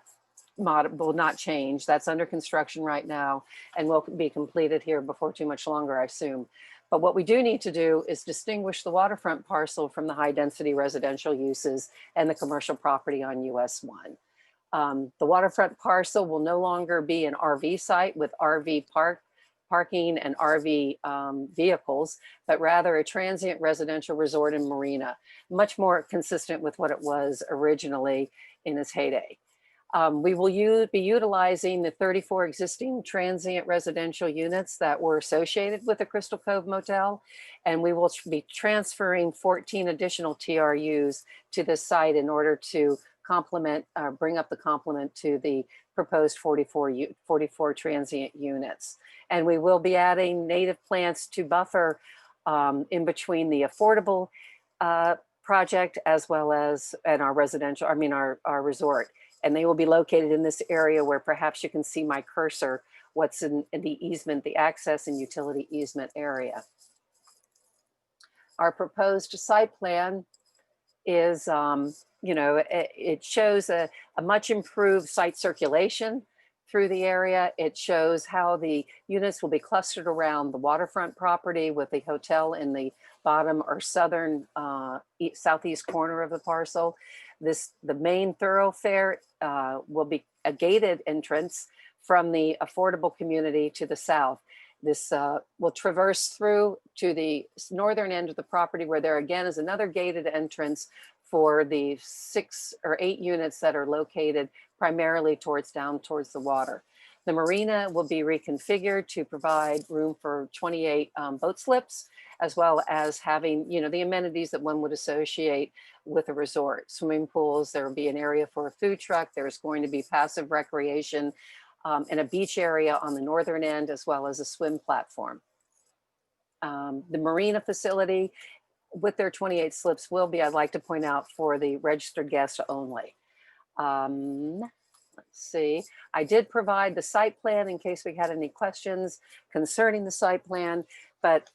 change. That's under construction right now and will be completed here before too much longer, I assume. But what we do need to do is distinguish the waterfront parcel from the high density residential uses and the commercial property on US 1. The waterfront parcel will no longer be an RV site with RV parking and RV vehicles, but rather a transient residential resort and marina, much more consistent with what it was originally in its heyday. We will be utilizing the 34 existing transient residential units that were associated with the Crystal Cove Motel, and we will be transferring 14 additional TRUs to this site in order to complement, bring up the complement to the proposed 44 transient units. And we will be adding native plants to buffer in between the affordable project as well as our residential, our resort. And they will be located in this area where perhaps you can see my cursor, what's in the easement, the access and utility easement area. Our proposed site plan is you know, it shows a much improved site circulation through the area. It shows how the units will be clustered around the waterfront property with the hotel in the bottom or southern southeast corner of the parcel. The main thoroughfare will be a gated entrance from the affordable community to the south. This will traverse through to the northern end of the property, where there again is another gated entrance for the 6 or 8 units that are located primarily down towards the water. The marina will be reconfigured to provide room for 28 boat slips, as well as having, you know, the amenities that one would associate with a resort. Swimming pools, there will be an area for a food truck. There's going to be passive recreation and a beach area on the northern end, as well as a swim platform. The marina facility with their 28 slips will be, I'd like to point out, for the registered guests only. Let's see, I did provide the site plan in case we had any questions concerning the site plan, but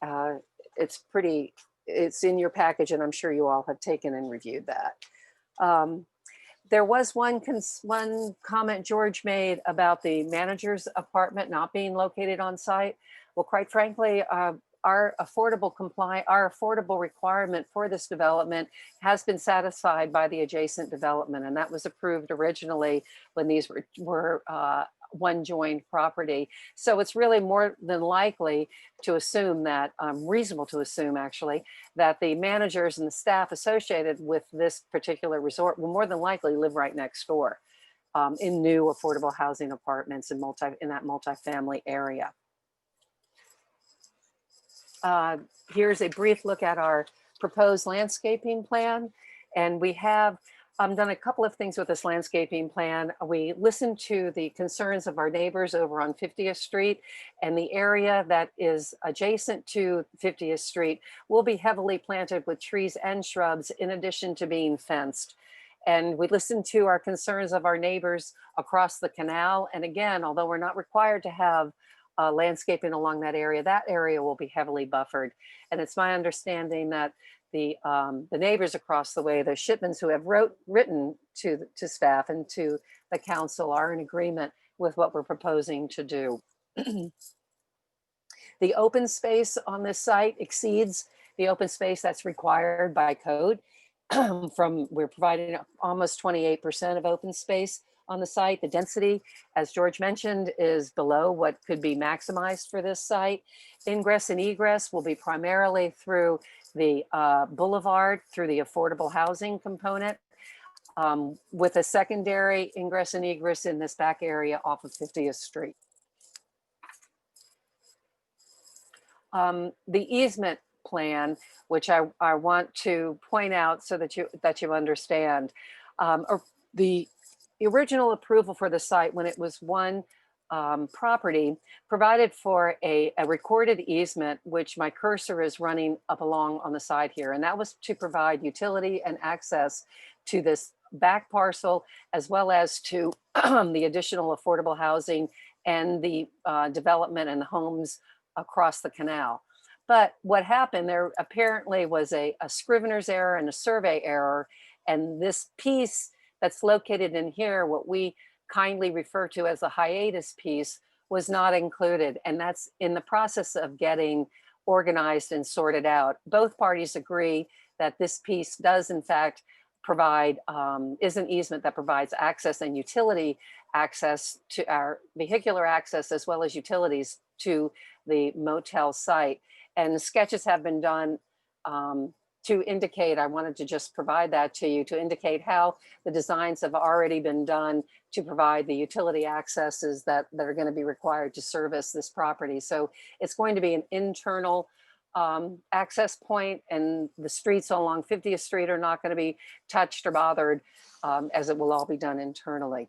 it's in your package, and I'm sure you all have taken and reviewed that. There was one comment George made about the manager's apartment not being located on site. Well, quite frankly, our affordable requirement for this development has been satisfied by the adjacent development, and that was approved originally when these were one joined property. So it's really more than likely to assume that, reasonable to assume actually, that the managers and the staff associated with this particular resort will more than likely live right next door in new affordable housing apartments in that multifamily area. Here's a brief look at our proposed landscaping plan. And we have done a couple of things with this landscaping plan. We listened to the concerns of our neighbors over on 50th Street, and the area that is adjacent to 50th Street will be heavily planted with trees and shrubs in addition to being fenced. And we listened to our concerns of our neighbors across the canal. And again, although we're not required to have landscaping along that area will be heavily buffered. And it's my understanding that the neighbors across the way, the Shipmans who have written to staff and to the council, are in agreement with what we're proposing to do. The open space on this site exceeds the open space that's required by code. We're providing almost 28% of open space on the site. The density, as George mentioned, is below what could be maximized for this site. Ingress and egress will be primarily through the boulevard, through the affordable housing component, with a secondary ingress and egress in this back area off of 50th Street. The easement plan, which I want to point out so that you understand, the original approval for the site, when it was one property, provided for a recorded easement, which my cursor is running up along on the side here. And that was to provide utility and access to this back parcel, as well as to the additional affordable housing and the development and the homes across the canal. But what happened, there apparently was a scrivener's error and a survey error. And this piece that's located in here, what we kindly refer to as a hiatus piece, was not included. And that's in the process of getting organized and sorted out. Both parties agree that this piece does in fact provide, is an easement that provides access and utility access to our vehicular access, as well as utilities to the motel site. And sketches have been done to indicate, I wanted to just provide that to you, to indicate how the designs have already been done to provide the utility accesses that are going to be required to service this property. So it's going to be an internal access point, and the streets along 50th Street are not going to be touched or bothered, as it will all be done internally.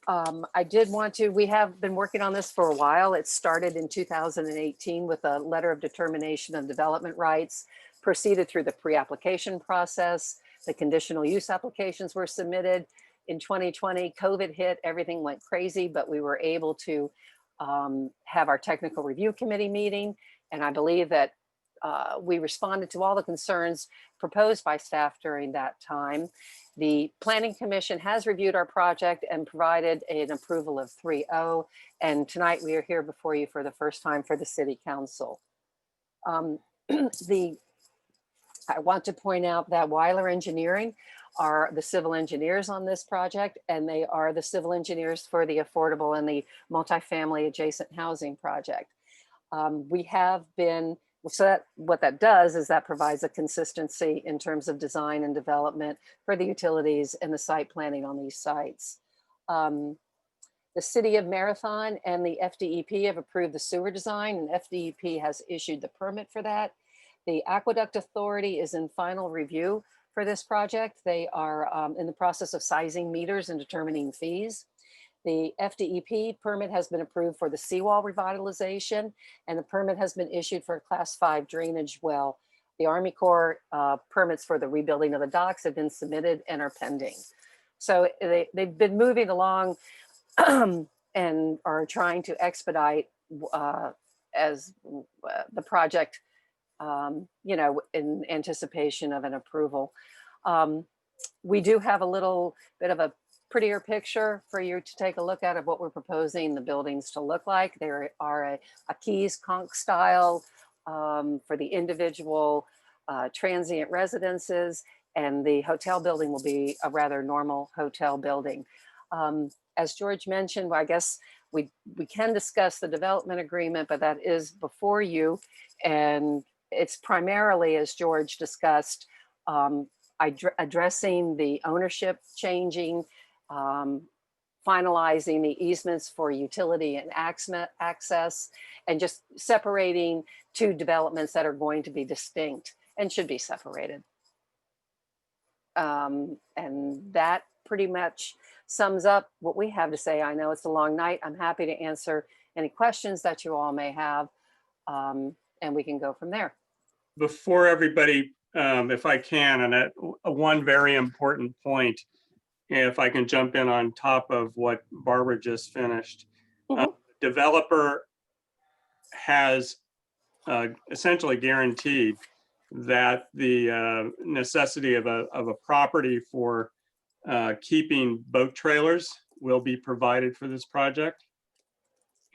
We have been working on this for a while. It started in 2018 with a letter of determination of development rights, proceeded through the pre-application process. The conditional use applications were submitted. In 2020, COVID hit, everything went crazy, but we were able to have our technical review committee meeting. And I believe that we responded to all the concerns proposed by staff during that time. The Planning Commission has reviewed our project and provided an approval of 3-0. And tonight we are here before you for the first time for the City Council. I want to point out that Weiler Engineering are the civil engineers on this project, and they are the civil engineers for the affordable and the multifamily adjacent housing project. We have been, so what that does is that provides a consistency in terms of design and development for the utilities and the site planning on these sites. The City of Marathon and the FDEP have approved the sewer design, and FDEP has issued the permit for that. The Aqueduct Authority is in final review for this project. They are in the process of sizing meters and determining fees. The FDEP permit has been approved for the seawall revitalization, and the permit has been issued for a Class 5 drainage well. The Army Corps permits for the rebuilding of the docks have been submitted and are pending. So they've been moving along and are trying to expedite as the project, you know, in anticipation of an approval. We do have a little bit of a prettier picture for you to take a look at of what we're proposing the buildings to look like. There are a Keys Conch style for the individual transient residences, and the hotel building will be a rather normal hotel building. As George mentioned, well, I guess we can discuss the development agreement, but that is before you. And it's primarily, as George discussed, addressing the ownership changing, finalizing the easements for utility and access, and just separating two developments that are going to be distinct and should be separated. And that pretty much sums up what we have to say. I know it's a long night. I'm happy to answer any questions that you all may have, and we can go from there. Before everybody, if I can, and at one very important point, if I can jump in on top of what Barbara just finished. Developer has essentially guaranteed that the necessity of a property for keeping boat trailers will be provided for this project.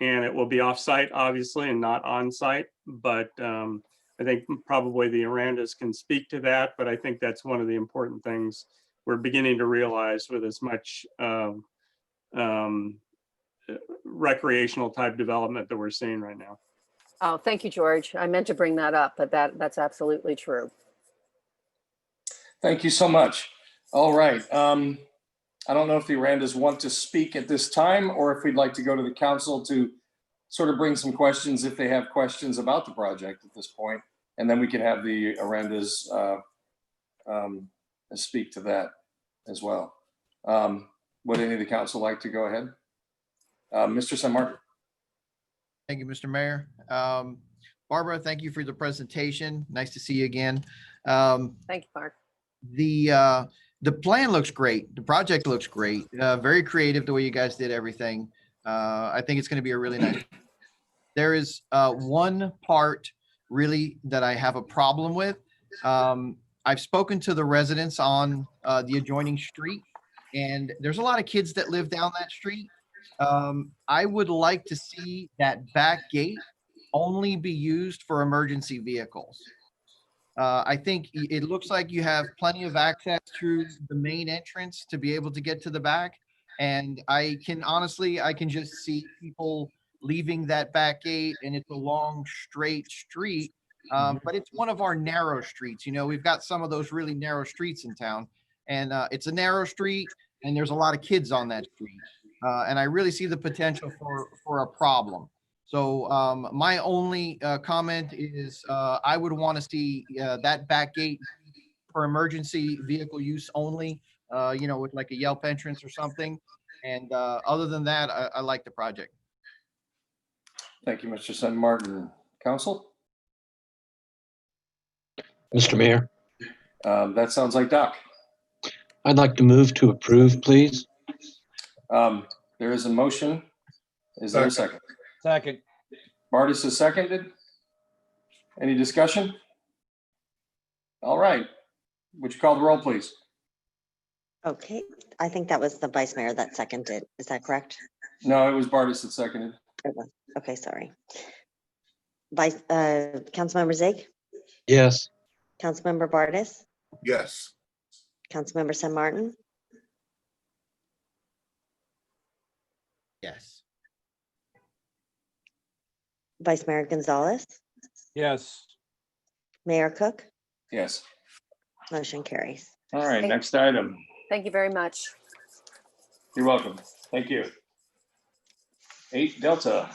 And it will be off-site, obviously, and not on-site, but I think probably the Arandas can speak to that, but I think that's one of the important things we're beginning to realize with as much recreational type development that we're seeing right now. Oh, thank you, George. I meant to bring that up, but that's absolutely true. Thank you so much. All right. I don't know if the Arandas want to speak at this time, or if we'd like to go to the council to sort of bring some questions if they have questions about the project at this point, and then we can have the Arandas speak to that as well. Would any of the council like to go ahead? Mr. San Martin. Thank you, Mr. Mayor. Barbara, thank you for the presentation. Nice to see you again. Thank you, Mark. The plan looks great. The project looks great. Very creative the way you guys did everything. I think it's going to be a really nice. There is one part really that I have a problem with. I've spoken to the residents on the adjoining street, and there's a lot of kids that live down that street. I would like to see that back gate only be used for emergency vehicles. I think it looks like you have plenty of access through the main entrance to be able to get to the back. And I can just see people leaving that back gate, and it's a long, straight street. But it's one of our narrow streets. You know, we've got some of those really narrow streets in town, and it's a narrow street, and there's a lot of kids on that street. And I really see the potential for a problem. So my only comment is I would want to see that back gate for emergency vehicle use only, you know, with like a Yelp entrance or something. And other than that, I like the project. Thank you, Mr. San Martin. Council? Mr. Mayor, that sounds like Doc. I'd like to move to approve, please. There is a motion. Is there a second? Second. Bartis is seconded. Any discussion? All right. Would you call the roll, please? Okay, I think that was the vice mayor that seconded. Is that correct? No, it was Bartis that seconded. It was. Okay, sorry. Councilmember Zig, Yes. Councilmember Bartis, Yes. Councilmember San Martin, Yes. Vice Mayor Gonzalez, Yes. Mayor Cook, Yes. motion carries. All right, next item. Thank you very much. You're welcome. Thank you. 8 Delta.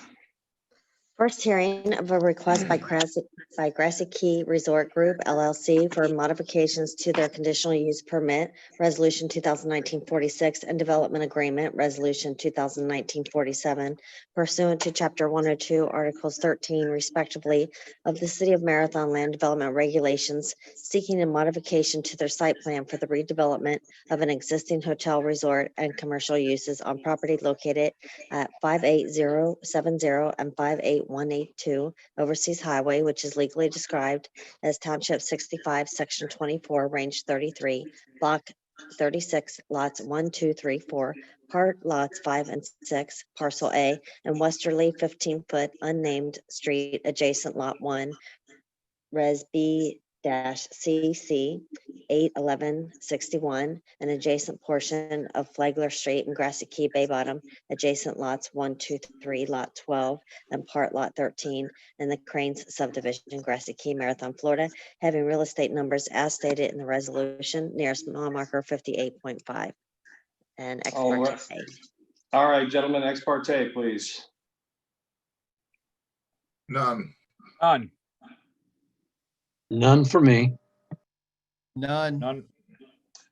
First hearing of a request by Grassy Key Resort Group LLC for modifications to their conditional use permit, Resolution 2019-46, and Development Agreement, Resolution 2019-47, pursuant to Chapter 102, Articles 13, respectively, of the City of Marathon Land Development Regulations, seeking a modification to their site plan for the redevelopment of an existing hotel resort and commercial uses on property located at 58070 and 58182 Overseas Highway, which is legally described as Township 65, Section 24, Range 33, Block 36, Lots 1, 2, 3, 4, Part Lots 5 and 6, Parcel A, and westerly 15-foot unnamed street adjacent Lot 1, Res B-CC 81161, an adjacent portion of Flagler Street and Grassy Key Bay Bottom, adjacent lots 1, 2, 3, Lot 12, and Part Lot 13, in the Cranes subdivision, Grassy Key, Marathon, Florida, having real estate numbers as stated in the resolution, nearest mile marker 58.5. And ex All parte. right. All right, gentlemen, ex parte, please. None. None. None for me. None. None.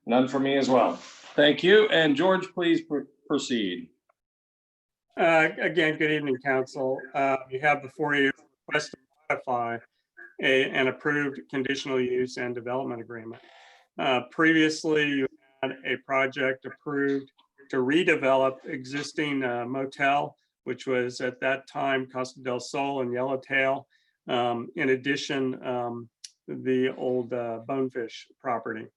None for me as well. Thank you. And George, please proceed. Again, good evening, council. You have before you a request to modify an approved conditional use and development agreement. Previously, you had a project approved to redevelop existing motel, which was at that time Costa del Sol and Yellowtail. In addition, the old Bonefish property.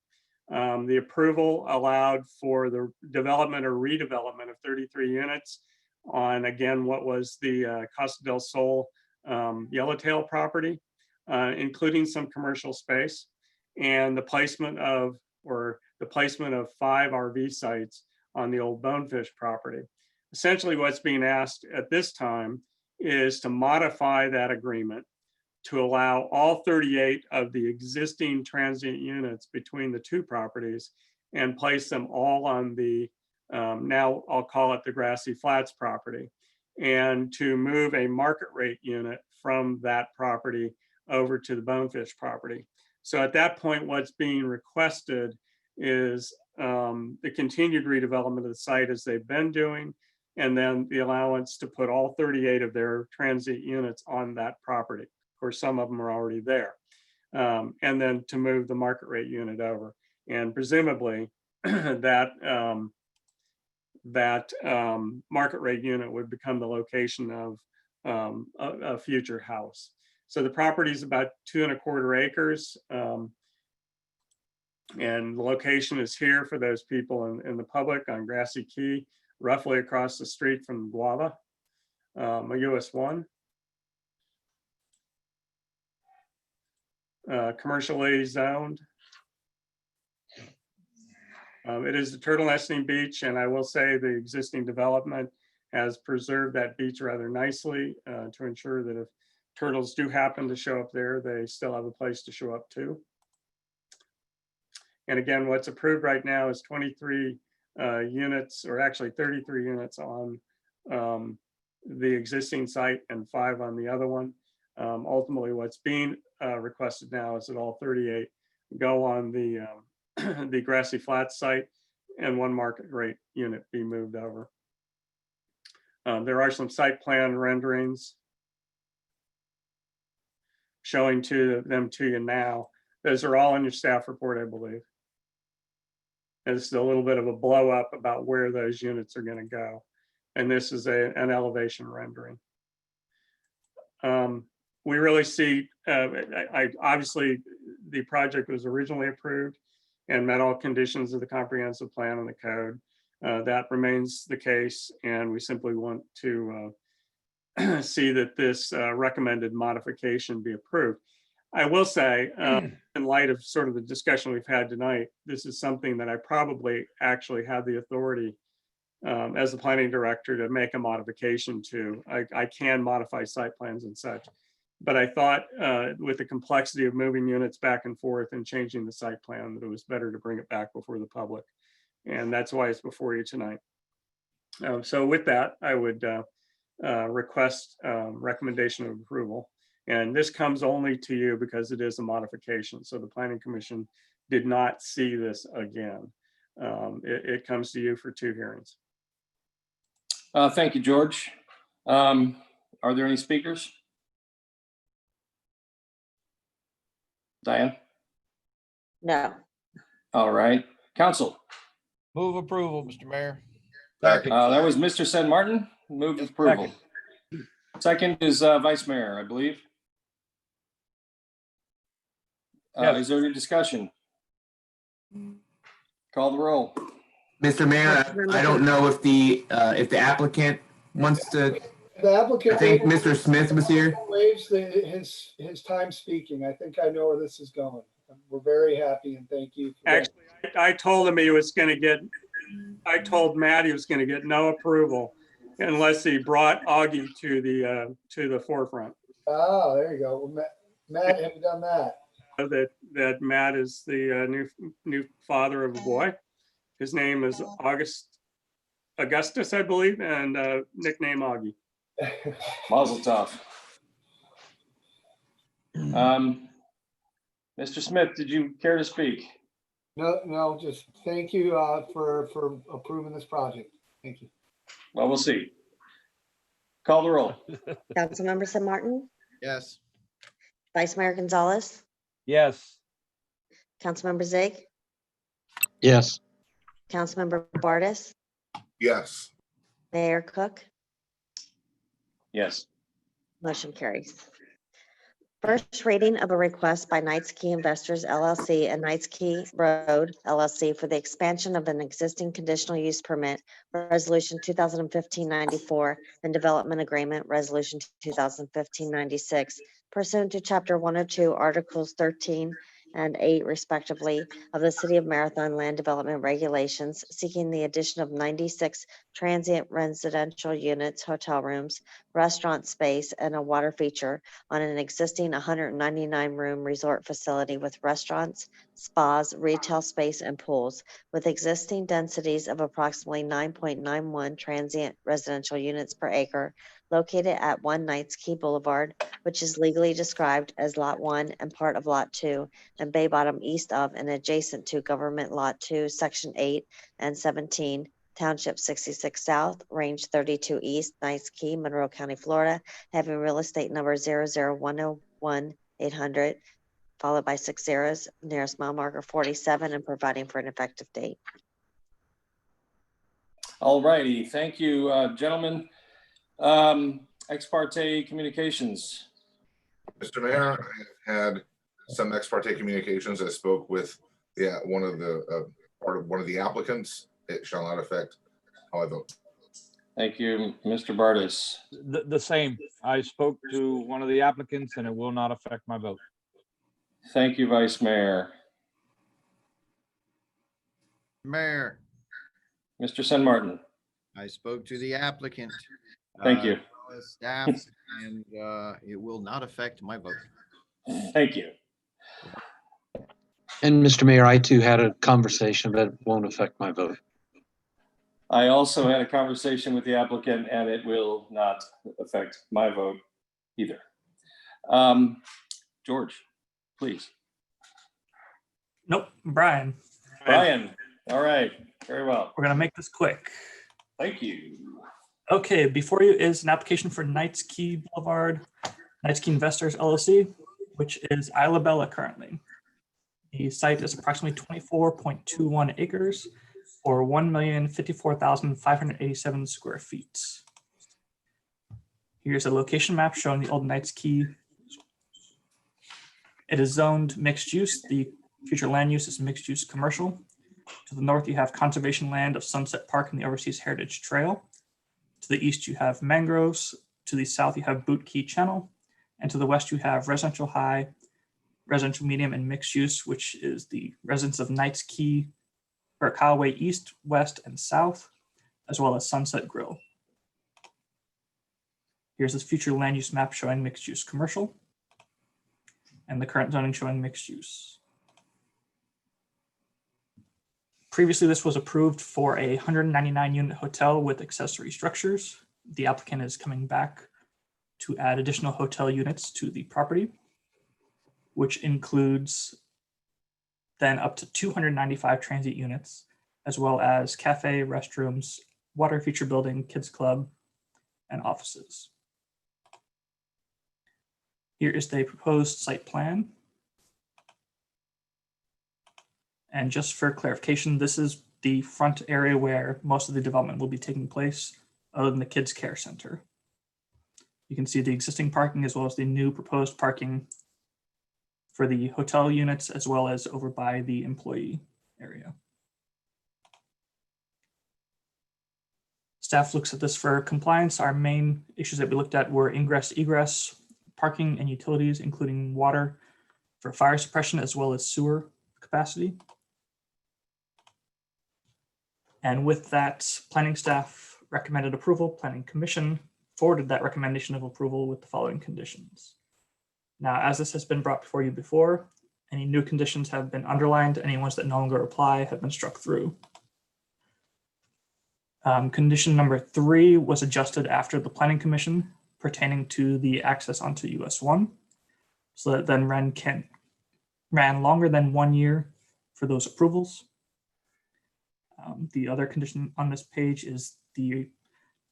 The approval allowed for the development or redevelopment of 33 units on, again, what was the Costa del Sol Yellowtail property, including some commercial space, and the placement of 5 RV sites on the old Bonefish property. Essentially, what's being asked at this time is to modify that agreement to allow all 38 of the existing transient units between the two properties and place them all on the, now I'll call it the Grassy Flats property, and to move a market rate unit from that property over to the Bonefish property. So at that point, what's being requested is the continued redevelopment of the site as they've been doing, and then the allowance to put all 38 of their transient units on that property. Of course, some of them are already there. And then to move the market rate unit over. And presumably that market rate unit would become the location of a future house. So the property is about 2¼ acres. And the location is here for those people in the public on Grassy Key, roughly across the street from Guava, US 1. Commercially zoned. It is the turtle nesting beach, and I will say the existing development has preserved that beach rather nicely to ensure that if turtles do happen to show up there, they still have a place to show up to. And again, what's approved right now is 23 units, or actually 33 units on the existing site and 5 on the other one. Ultimately, what's being requested now is that all 38 go on the the Grassy Flats site and 1 market rate unit be moved over. There are some site plan renderings showing them to you now. Those are all in your staff report, I believe. And this is a little bit of a blow up about where those units are going to go. And this is an elevation rendering. we really see, obviously, the project was originally approved and met all conditions of the comprehensive plan and the code. That remains the case, and we simply want to see that this recommended modification be approved. I will say, in light of sort of the discussion we've had tonight, this is something that I probably actually have the authority as the planning director to make a modification to. I can modify site plans and such, but I thought with the complexity of moving units back and forth and changing the site plan, that it was better to bring it back before the public. And that's why it's before you tonight. So with that, I would request recommendation of approval. And this comes only to you because it is a modification. So the Planning Commission did not see this again. It comes to you for 2 hearings. Thank you, George. Are there any speakers? Diane? No. All right. Council? Move approval, Mr. Mayor. That was Mr. Sen Martin. Move approval. Second is Vice Mayor, I believe. Yes. Is there any discussion? Call the roll. Mr. Mayor, I don't know if the applicant wants to, The applicant. I think Mr. Smith was here. Waives his time speaking. I think I know where this is going. We're very happy and thank you. Actually, I told him he was going to get, I told Matt he was going to get no approval unless he brought Augie to the forefront. Oh, there you go. Well, Matt, have you done that? That Matt is the new father of a boy. His name is Augustus, I believe, and nickname Augie. Mazel tov. Mr. Smith, did you care to speak? No, just thank you for approving this project. Thank you. Well, we'll see. Call the roll. Councilmember San Martin, Yes. Vice Mayor Gonzalez, Yes. Councilmember Zig, Yes. Councilmember Bartis, Yes. Mayor Cook, Yes. motion carries. First reading of a request by Knights Key Investors LLC and Knights Key Road LLC for the expansion of an existing conditional use permit, Resolution 2015-94, and Development Agreement, Resolution 2015-96, pursuant to Chapter 102, Articles 13 and 8 respectively of the City of Marathon Land Development Regulations, seeking the addition of 96 transient residential units, hotel rooms, restaurant space, and a water feature on an existing 199-room resort facility with restaurants, spas, retail space, and pools, with existing densities of approximately 9.91 transient residential units per acre, located at 1 Knights Key Boulevard, which is legally described as Lot 1 and part of Lot 2, and Bay Bottom east of and adjacent to Government Lot 2, Section 8 and 17, Township 66 South, Range 32 East, Knights Key, Monroe County, Florida, having real estate number 00101-800, followed by 6 zeros, nearest mile marker 47, and providing for an effective date. All righty. Thank you, gentlemen. Ex parte communications. Mr. Mayor, I have had some ex parte communications. I spoke with one of the applicants. It shall not affect how I vote. Thank you, Mr. Bartis. The same. I spoke to one of the applicants and it will not affect my vote. Thank you, Vice Mayor. Mayor, Mr. Sen Martin. I spoke to the applicant. Thank you. Staff, and it will not affect my vote. Thank you. And Mr. Mayor, I too had a conversation that won't affect my vote. I also had a conversation with the applicant and it will not affect my vote either. George, please. Nope, Brian. Brian, all right, very well. We're gonna make this quick. Thank you. Okay, before you is an application for Knights Key Boulevard, Knights Key Investors LLC, which is Isla Bella currently. The site is approximately 24.21 acres or 1,054,587 square feet. Here's a location map showing the old Knights Key It is zoned mixed use. The future land use is mixed use commercial. To the north, you have conservation land of Sunset Park and the Overseas Heritage Trail. To the east, you have mangroves. To the south, you have Boot Key Channel. And to the west, you have residential high, residential medium, and mixed use, which is the residents of Knights Key, or Callaway East, West, and South, as well as Sunset Grill. Here's this future land use map showing mixed use commercial, and the current zoning showing mixed use. Previously, this was approved for a 199 unit hotel with accessory structures. The applicant is coming back to add additional hotel units to the property, which includes then up to 295 transient units, as well as cafe, restrooms, water feature building, kids club, and offices. Here is the proposed site plan. And just for clarification, this is the front area where most of the development will be taking place, other than the Kids Care Center. You can see the existing parking as well as the new proposed parking for the hotel units, as well as over by the employee area. Staff looks at this for compliance. Our main issues that we looked at were ingress, egress, parking and utilities, including water for fire suppression, as well as sewer capacity. And with that, planning staff recommended approval. Planning commission forwarded that recommendation of approval with the following conditions. Now, as this has been brought before you before, any new conditions have been underlined. Any ones that no longer apply have been struck through. Condition number 3 was adjusted after the planning commission pertaining to the access onto US 1. So that then ran longer than 1 year for those approvals. The other condition on this page is the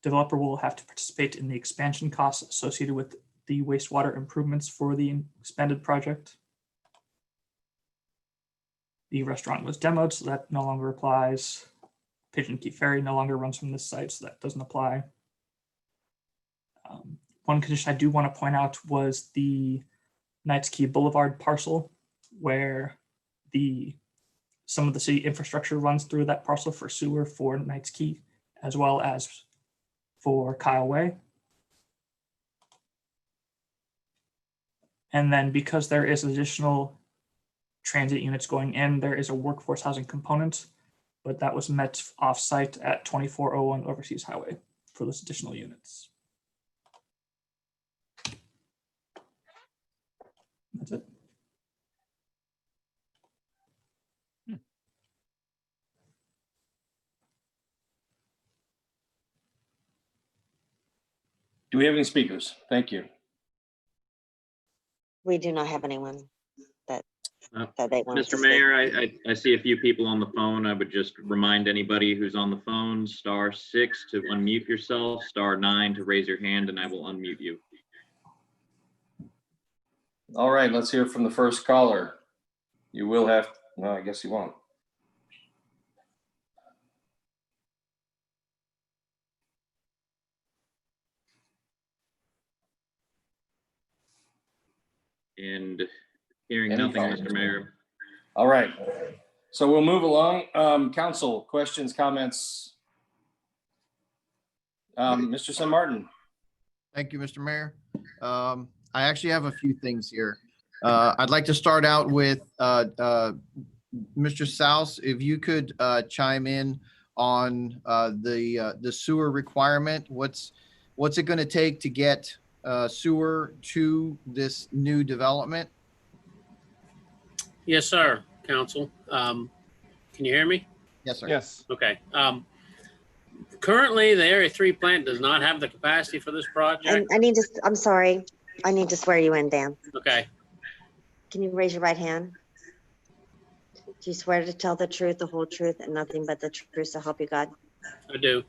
developer will have to participate in the expansion costs associated with the wastewater improvements for the expanded project. The restaurant was demoed, so that no longer applies. Pigeon Key Ferry no longer runs from this site, so that doesn't apply. One condition I do want to point out was the Knights Key Boulevard parcel, where some of the city infrastructure runs through that parcel for sewer for Knights Key, as well as for Kyle Way. And then because there is additional transit units going in, there is a workforce housing component, but that was met off-site at 2401 Overseas Highway for those additional units. That's it. Do we have any speakers? Thank you. We do not have anyone that they want to Mr. Mayor, I see a few people on the phone. I would just remind anybody who's on the phone, *6 to unmute yourself, *9 to raise your hand, and I will unmute you. All right, let's hear from the first caller. You will have, no, I guess you won't. And hearing nothing, Mr. Mayor. All right, so we'll move along. Council, questions, comments? Mr. San Martin. Thank you, Mr. Mayor. I actually have a few things here. I'd like to start out with Mr. Souse, if you could chime in on the sewer requirement. What's it going to take to get sewer to this new development? Yes, sir, Council. Can you hear me? Yes, sir. Yes. Okay. Currently, the Area 3 plant does not have the capacity for this project. I'm sorry. I need to swear you in, Dan. Okay. Can you raise your right hand? Do you swear to tell the truth, the whole truth, and nothing but the truth, so help you God? I do.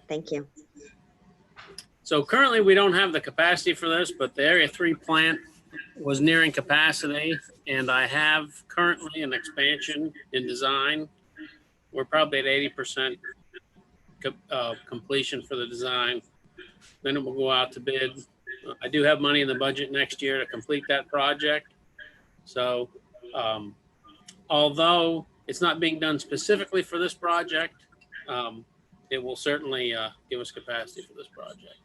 Thank you. So currently, we don't have the capacity for this, but the Area 3 plant was nearing capacity, and I have currently an expansion in design. We're probably at 80% completion for the design. Then it will go out to bid. I do have money in the budget next year to complete that project. So although it's not being done specifically for this project, it will certainly give us capacity for this project.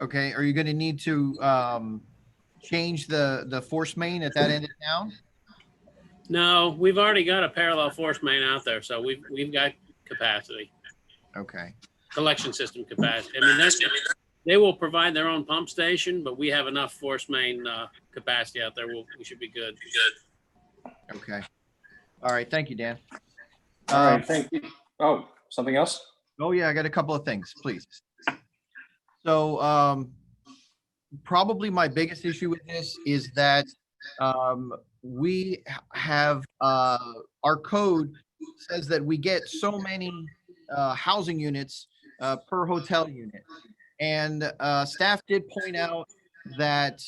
Okay, are you gonna need to change the force main at that end of town? No, we've already got a parallel force main out there, so we've got capacity, Okay, collection system capacity. I mean, they will provide their own pump station, but we have enough force main capacity out there. We should be good. okay. All right, thank you, Dan. All right, thank you. Oh, something else? Oh, yeah, I got a couple of things, please. So probably my biggest issue with this is that we have our code says that we get so many housing units per hotel unit. And staff did point out that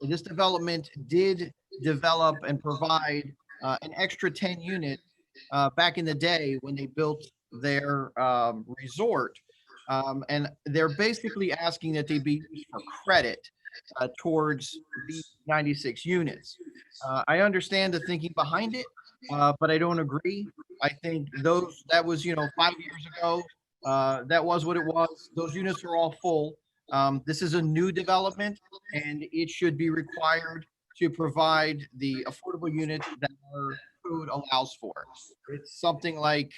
this development did develop and provide an extra 10 unit back in the day when they built their resort. And they're basically asking that they be used for credit towards these 96 units. I understand the thinking behind it, but I don't agree. I think that was, 5 years ago. That was what it was. Those units are all full. This is a new development, and it should be required to provide the affordable units that our code allows for. It's something like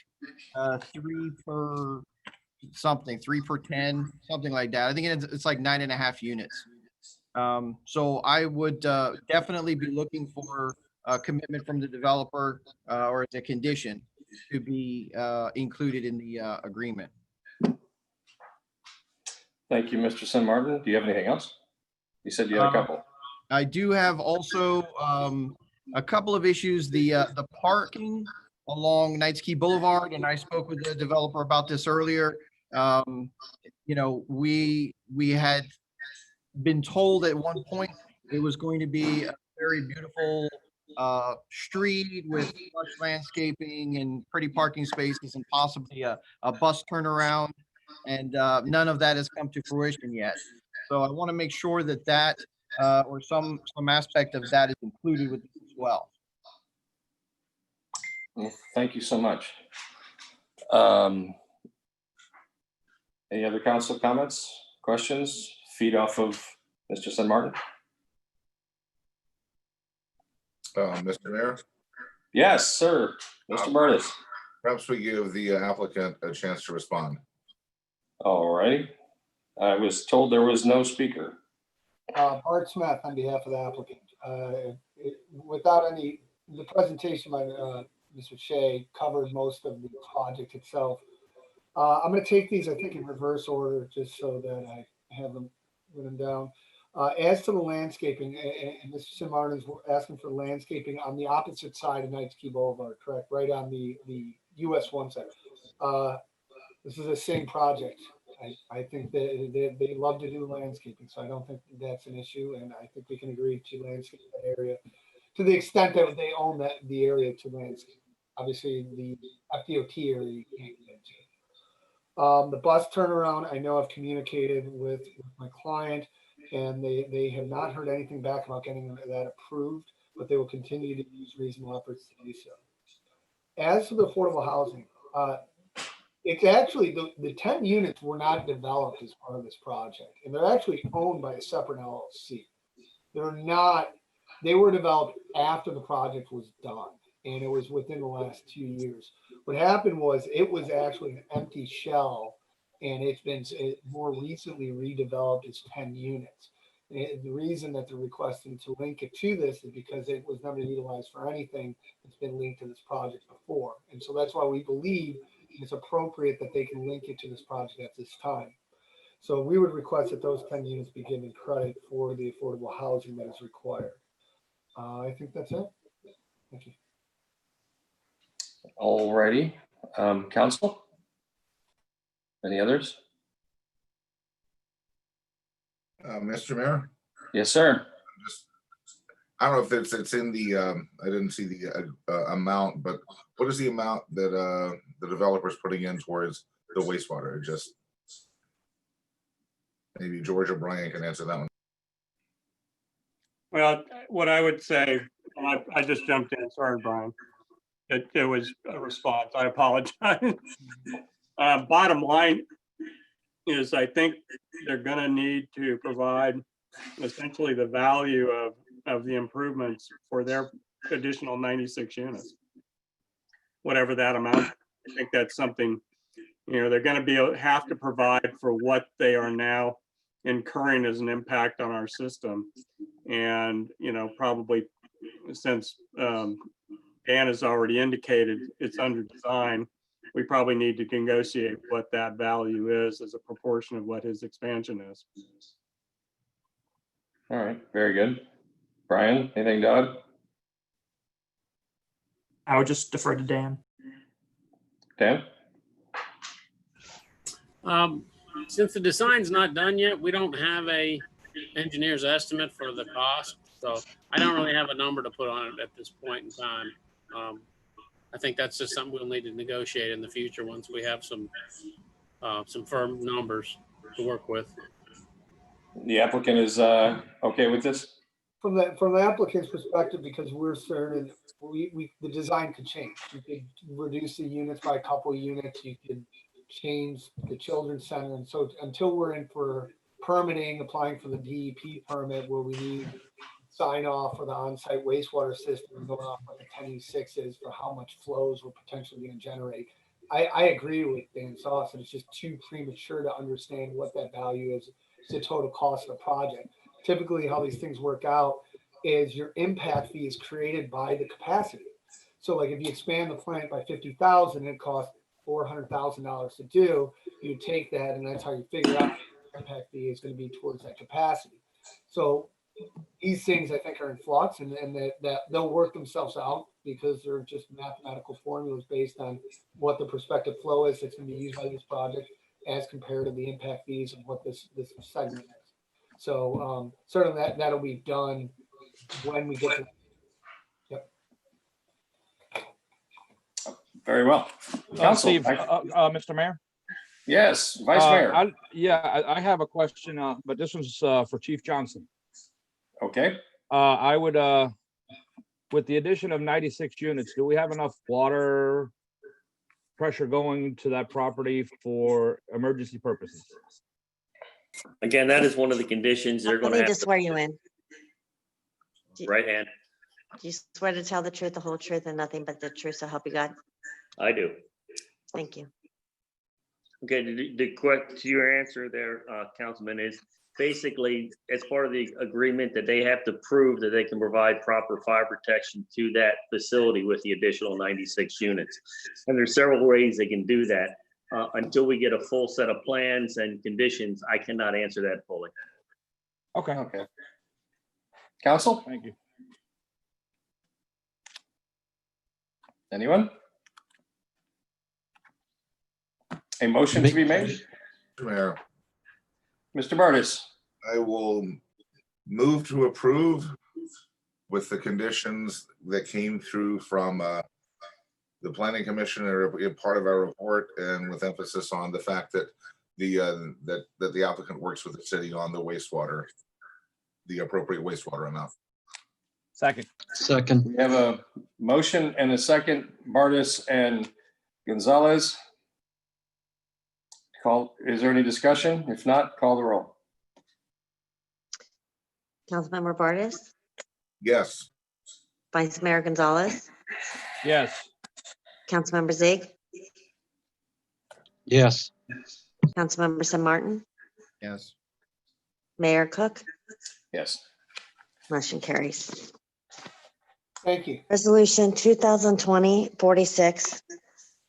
3 per 10, something like that. I think it's like 9.5 units. So I would definitely be looking for a commitment from the developer or as a condition to be included in the agreement. Thank you, Mr. San Martin. Do you have anything else? You said you had a couple. I do have also a couple of issues. The parking along Knights Key Boulevard, and I spoke with the developer about this earlier. We had been told at one point it was going to be a very beautiful street with lush landscaping and pretty parking spaces and possibly a bus turnaround. And none of that has come to fruition yet. So I want to make sure that or some aspect of that is included with this as well. Well, thank you so much. Any other council comments, questions, feed off of Mr. San Martin? Mr. Mayor? Yes, sir. Mr. Burtis. Perhaps we give the applicant a chance to respond. All right. I was told there was no speaker. Bart Smith on behalf of the applicant. The presentation by Mr. Shea covered most of the project itself. I'm going to take these, I think, in reverse order, just so that I have them written down. As to the landscaping, and Mr. San Martin's asking for landscaping on the opposite side of Knights Key Boulevard, correct? Right on the US 1 side. This is the same project. I think that they love to do landscaping, so I don't think that's an issue, and I think we can agree to landscape that area to the extent that they own the area to landscape. Obviously, the FDOT area you can't get into. The bus turnaround, I know I've communicated with my client, and they have not heard anything back about getting that approved, but they will continue to use reasonable efforts to do so. As for the affordable housing, it's actually the 10 units were not developed as part of this project, and they're actually owned by a separate LLC. They were developed after the project was done, and it was within the last 2 years. What happened was it was actually an empty shell, and it's been more recently redeveloped as 10 units. And the reason that they're requesting to link it to this is because it was never utilized for anything that's been linked to this project before. And so that's why we believe it's appropriate that they can link it to this project at this time. So we would request that those 10 units be given credit for the affordable housing that is required. I think that's it. Thank you. All righty. Council? Any others? Mr. Mayor? Yes, sir. I don't know if it's in the, I didn't see the amount, but what is the amount that the developer's putting in towards the wastewater? Just maybe George or Brian can answer that one. Well, what I would say, and I just jumped in, sorry, Brian. It was a response, I apologize. Bottom line is I think they're gonna need to provide essentially the value of the improvements for their additional 96 units. Whatever that amount, I think that's something, they're gonna have to provide for what they are now incurring as an impact on our system. And, probably since Dan has already indicated it's under design, we probably need to negotiate what that value is as a proportion of what his expansion is. All right, very good. Brian, anything to add? I would just defer to Dan. Dan? Since the design's not done yet, we don't have a engineer's estimate for the cost. So I don't really have a number to put on it at this point in time. I think that's just something we'll need to negotiate in the future once we have some firm numbers to work with. The applicant is okay with this? From the applicant's perspective, because we're certain the design could change. You could reduce the units by a couple of units. You could change the children's center. And so until we're in for permitting, applying for the DEP permit where we need sign off for the on-site wastewater system, going off what the 10E6 is for how much flows we're potentially going to generate. I agree with Dan Sauce, and it's just too premature to understand what that value is, the total cost of the project. Typically how these things work out is your impact fee is created by the capacity. So like if you expand the plant by 50,000, it costs $400,000 to do, you take that and that's how you figure out the impact fee is going to be towards that capacity. So these things I think are in flux and that they'll work themselves out because they're just mathematical formulas based on what the prospective flow is that's going to be used by this project as compared to the impact fees of what this segment is. So certainly that'll be done when we get to. Yep. Very well. Council, Steve, Mr. Mayor? Yes, Vice Mayor. I have a question, but this one's for Chief Johnson. Okay. I would, with the addition of 96 units, do we have enough water pressure going to that property for emergency purposes? Again, that is one of the conditions they're going to have. To swear you in. Right hand. Do you swear to tell the truth, the whole truth, and nothing but the truth, so help you God? I do. Thank you. Okay, to your answer there, Councilman, is basically as part of the agreement that they have to prove that they can provide proper fire protection to that facility with the additional 96 units. And there's several ways they can do that. Until we get a full set of plans and conditions, I cannot answer that fully. Okay. Okay. Council? Thank you. Anyone? A motion to be made? Mayor, Mr. Bartis. I will move to approve with the conditions that came through from the Planning Commission are part of our report, and with emphasis on the fact that the applicant works with the city on the wastewater, the appropriate wastewater amount. Second. Second. We have a motion and a second. Bartis and Gonzalez. Is there any discussion? If not, call the roll. Councilmember Bartis, Yes. Vice Mayor Gonzalez, Yes. Councilmember Zieg, Yes. Councilmember San Martin, Yes. Mayor Cook, Yes. motion carries. Thank you. Resolution 2020-46,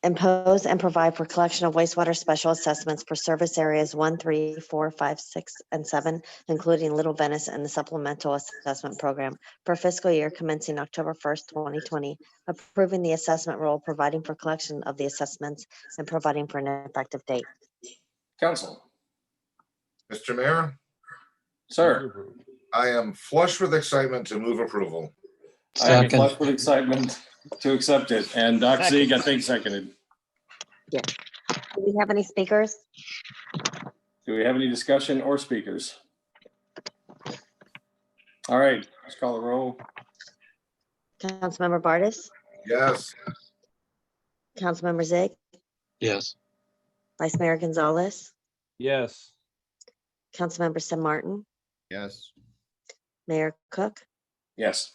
impose and provide for collection of wastewater special assessments for service areas 1, 3, 4, 5, 6, and 7, including Little Venice and the supplemental assessment program for fiscal year commencing October 1st, 2020, approving the assessment role, providing for collection of the assessments, and providing for an effective date. Council. Mr. Mayor, Sir. I am flush with excitement to move approval. I am flushed with excitement to accept it. And Doc Zieg, I think, seconded. Yeah. Do we have any speakers? Do we have any discussion or speakers? All right, let's call the roll. Councilmember Bartis, Yes. Councilmember Zig, Yes. Vice Mayor Gonzalez, Yes. Councilmember Sim Martin, Yes. Mayor Cook, Yes.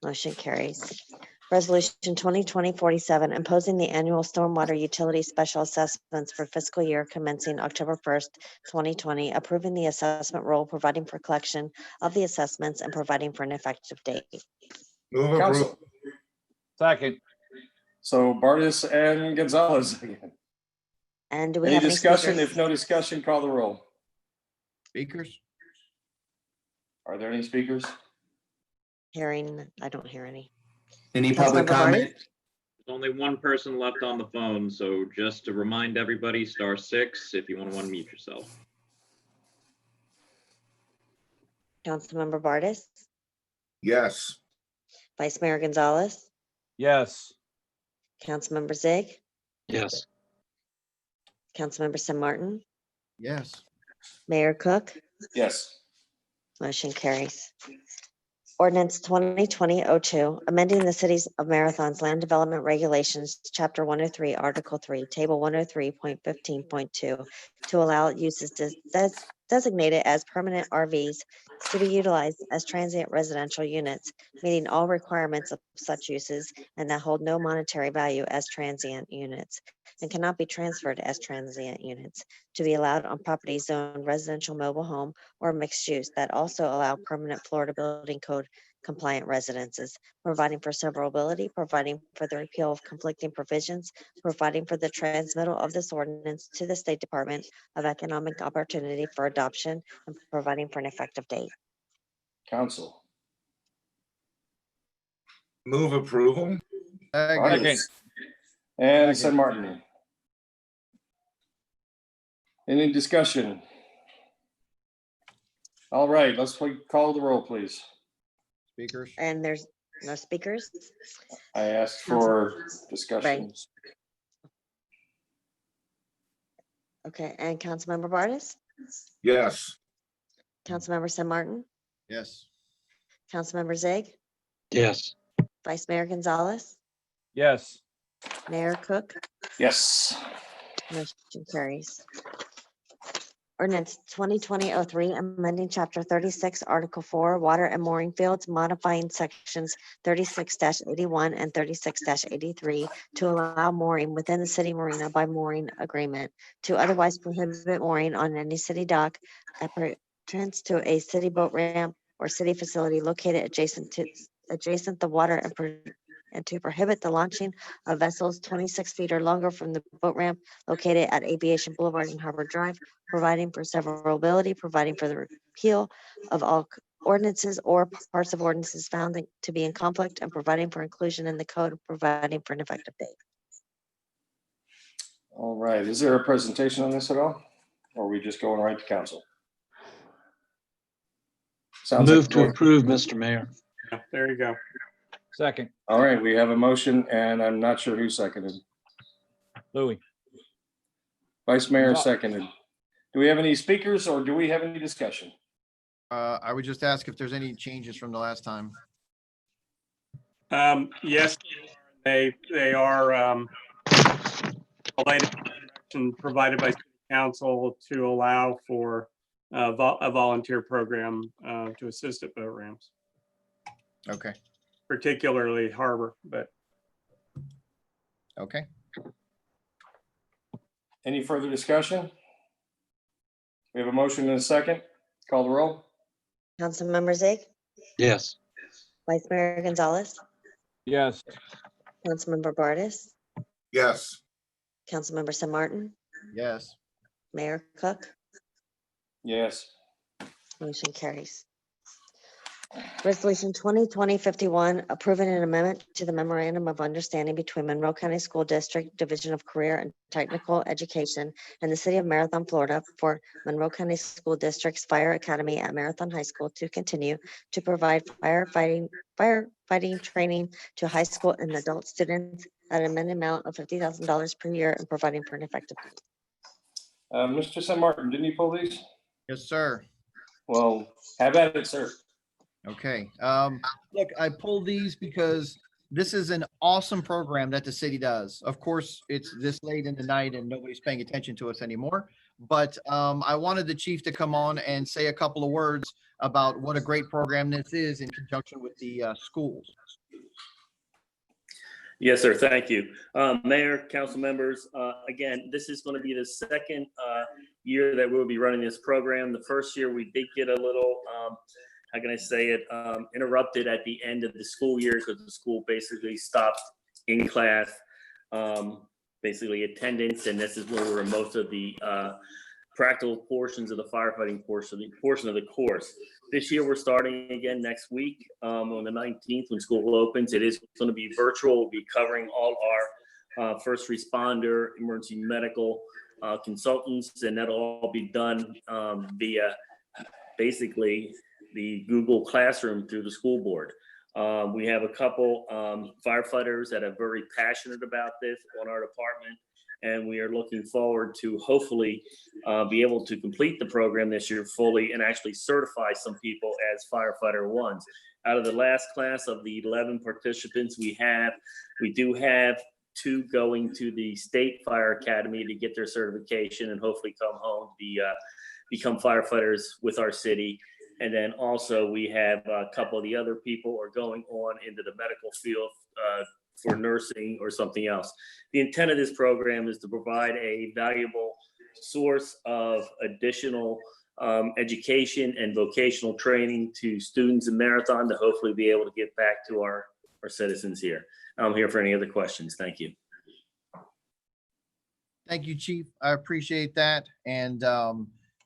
motion carries. Resolution 2020-47, imposing the annual stormwater utility special assessments for fiscal year commencing October 1st, 2020, approving the assessment roll, providing for collection of the assessments, and providing for an effective date. Move Council. approval. Second. So Bartis and Gonzalez again. And do we Any have any discussion? speakers? If no discussion, call the roll. Speakers? Are there any speakers? Hearing, I don't hear any. Any public Councilmember Bartis? comment? There's only one person left on the phone, so just to remind everybody, *6 if you want to unmute yourself. Councilmember Bartis, Yes. Vice Mayor Gonzalez, Yes. Councilmember Zig, Yes. Councilmember Sim Martin, Yes. Mayor Cook, Yes. motion carries. Ordinance 2020-02, amending the Cities of Marathon's Land Development Regulations, Chapter 103, Article 3, Table 103.15.2, to allow uses designated as permanent RVs to be utilized as transient residential units, meeting all requirements of such uses and that hold no monetary value as transient units and cannot be transferred as transient units, to be allowed on properties zoned residential mobile home or mixed use that also allow permanent Florida Building Code compliant residences, providing for severability, providing for the repeal of conflicting provisions, providing for the transmittal of this ordinance to the State Department of Economic Opportunity for adoption, and providing for an effective date. Council. Move approval. Bartis. And San Martin. Any discussion? All right, let's call the roll, please. Speakers? And there's no speakers. I asked for discussions. Okay, and Councilmember Bartis, Yes. Councilmember Sim Martin, Yes. Councilmember Zig, Yes. Vice Mayor Gonzalez, Yes. Mayor Cook, Yes. motion carries. Ordinance 2020-03, amending Chapter 36, Article 4, Water and Mooring Fields, modifying Sections 36-81 and 36-83 to allow mooring within the city marina by mooring agreement, to otherwise prohibit mooring on any city dock, entrance to a city boat ramp or city facility located adjacent the water, and to prohibit the launching of vessels 26 feet or longer from the boat ramp located at Aviation Boulevard and Harbor Drive, providing for severability, providing for the repeal of all ordinances or parts of ordinances found to be in conflict, and providing for inclusion in the code, providing for an effective date. All right, is there a presentation on this at all? Or are we just going right to council? Sounds Move like to approve, Mr. Mayor. There you go. Second. All right, we have a motion and I'm not sure who seconded. Louis. Vice Mayor seconded. Do we have any speakers or do we have any discussion? I would just ask if there's any changes from the last time. Yes, they are related to direction provided by City Council to allow for a volunteer program to assist at boat ramps, Okay. particularly harbor, but Okay. Any further discussion? We have a motion and a second. Call the roll. Councilmember Zig, Yes. Vice Mayor Gonzalez, Yes. Councilmember Bartis, Yes. Councilmember Sim Martin, Yes. Mayor Cook, Yes. motion carries. Resolution 2020-51, approving an amendment to the memorandum of understanding between Monroe County School District Division of Career and Technical Education and the City of Marathon, Florida, for Monroe County School District's Fire Academy at Marathon High School to continue to provide firefighting training to high school and adult students at an amended amount of $50,000 per year, and providing for an effective date. Mr. San Martin, didn't you pull these? Yes, sir. Well, have at it, sir. Okay. Look, I pulled these because this is an awesome program that the city does. Of course, it's this late in the night and nobody's paying attention to us anymore. But I wanted the chief to come on and say a couple of words about what a great program this is in conjunction with the schools. Yes, sir. Thank you. Mayor, council members, again, this is going to be the second year that we'll be running this program. The first year we did get a little, how can I say it, interrupted at the end of the school year because the school basically stopped in class, basically attendance, and this is where most of the practical portions of the firefighting portion of the course. This year, we're starting again next week on the 19th when school opens. It is going to be virtual. We'll be covering all our first responder, emergency medical consultants, and that'll all be done via basically the Google Classroom through the school board. We have a couple firefighters that are very passionate about this on our department, and we are looking forward to hopefully be able to complete the program this year fully and actually certify some people as firefighter ones. Out of the last class of the 11 participants we do have 2 going to the State Fire Academy to get their certification and hopefully come home to become firefighters with our city. And then also we have a couple of the other people are going on into the medical field for nursing or something else. The intent of this program is to provide a valuable source of additional education and vocational training to students in Marathon to hopefully be able to get back to our citizens here. I'm here for any other questions. Thank you. Thank you, Chief. I appreciate that. And